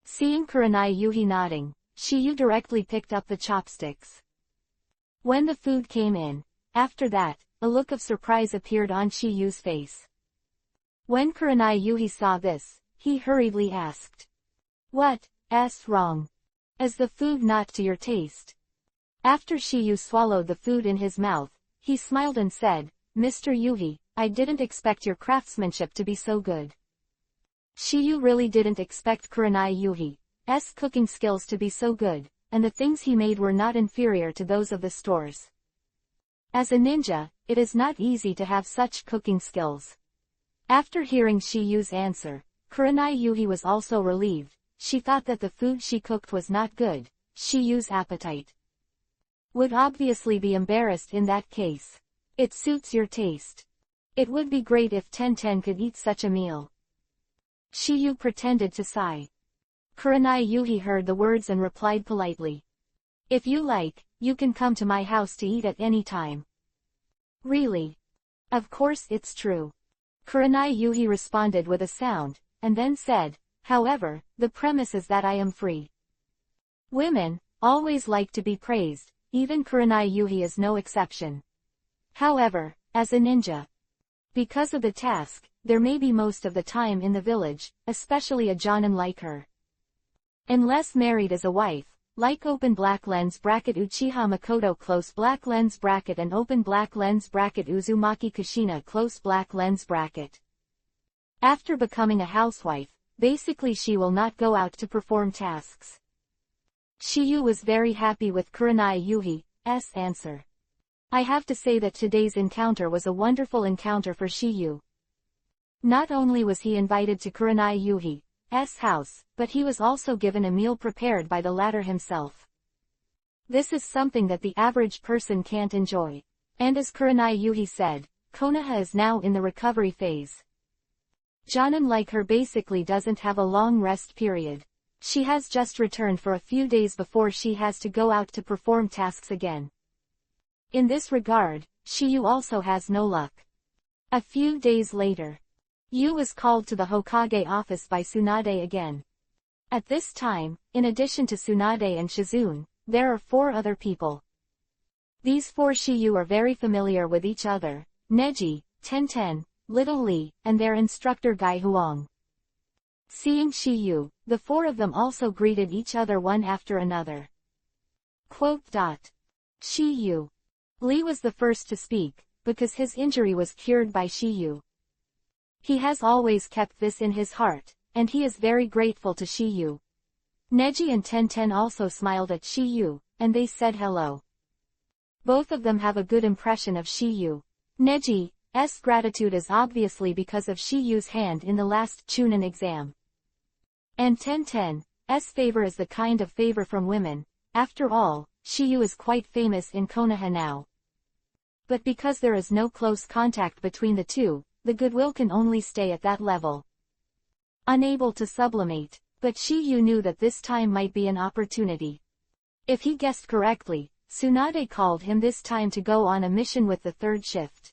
Seeing Kurenai Yuhi nodding, Shiyu directly picked up the chopsticks. When the food came in, after that, a look of surprise appeared on Shiyu's face. When Kurenai Yuhi saw this, he hurriedly asked. What, wrong. As the food not to your taste. After Shiyu swallowed the food in his mouth, he smiled and said, Mr. Yuhi, I didn't expect your craftsmanship to be so good. Shiyu really didn't expect Kurenai Yuhi's cooking skills to be so good, and the things he made were not inferior to those of the stores. As a ninja, it is not easy to have such cooking skills. After hearing Shiyu's answer, Kurenai Yuhi was also relieved. She thought that the food she cooked was not good. Shiyu's appetite would obviously be embarrassed in that case. It suits your taste. It would be great if Tenten could eat such a meal. Shiyu pretended to sigh. Kurenai Yuhi heard the words and replied politely. If you like, you can come to my house to eat at any time. Really? Of course it's true. Kurenai Yuhi responded with a sound, and then said, however, the premise is that I am free. Women always like to be praised, even Kurenai Yuhi is no exception. However, as a ninja, because of the task, there may be most of the time in the village, especially a jonin like her. Unless married as a wife, like open black lens bracket Uchiha Makoto close black lens bracket and open black lens bracket Uzumaki Kushina close black lens bracket. After becoming a housewife, basically she will not go out to perform tasks. Shiyu was very happy with Kurenai Yuhi's answer. I have to say that today's encounter was a wonderful encounter for Shiyu. Not only was he invited to Kurenai Yuhi's house, but he was also given a meal prepared by the latter himself. This is something that the average person can't enjoy. And as Kurenai Yuhi said, Konoha is now in the recovery phase. Jonin like her basically doesn't have a long rest period. She has just returned for a few days before she has to go out to perform tasks again. In this regard, Shiyu also has no luck. A few days later, Yu was called to the Hokage office by Tsunade again. At this time, in addition to Tsunade and Shizune, there are 4 other people. These 4 Shiyu are very familiar with each other, Neji, Tenten, Little Li, and their instructor Gai Huang. Seeing Shiyu, the 4 of them also greeted each other one after another. Shiyu. Li was the first to speak, because his injury was cured by Shiyu. He has always kept this in his heart, and he is very grateful to Shiyu. Neji and Tenten also smiled at Shiyu, and they said hello. Both of them have a good impression of Shiyu. Neji's gratitude is obviously because of Shiyu's hand in the last Chunin exam. And Tenten's favor is the kind of favor from women. After all, Shiyu is quite famous in Konoha now. But because there is no close contact between the two, the goodwill can only stay at that level. Unable to sublimate, but Shiyu knew that this time might be an opportunity. If he guessed correctly, Tsunade called him this time to go on a mission with the 3rd shift.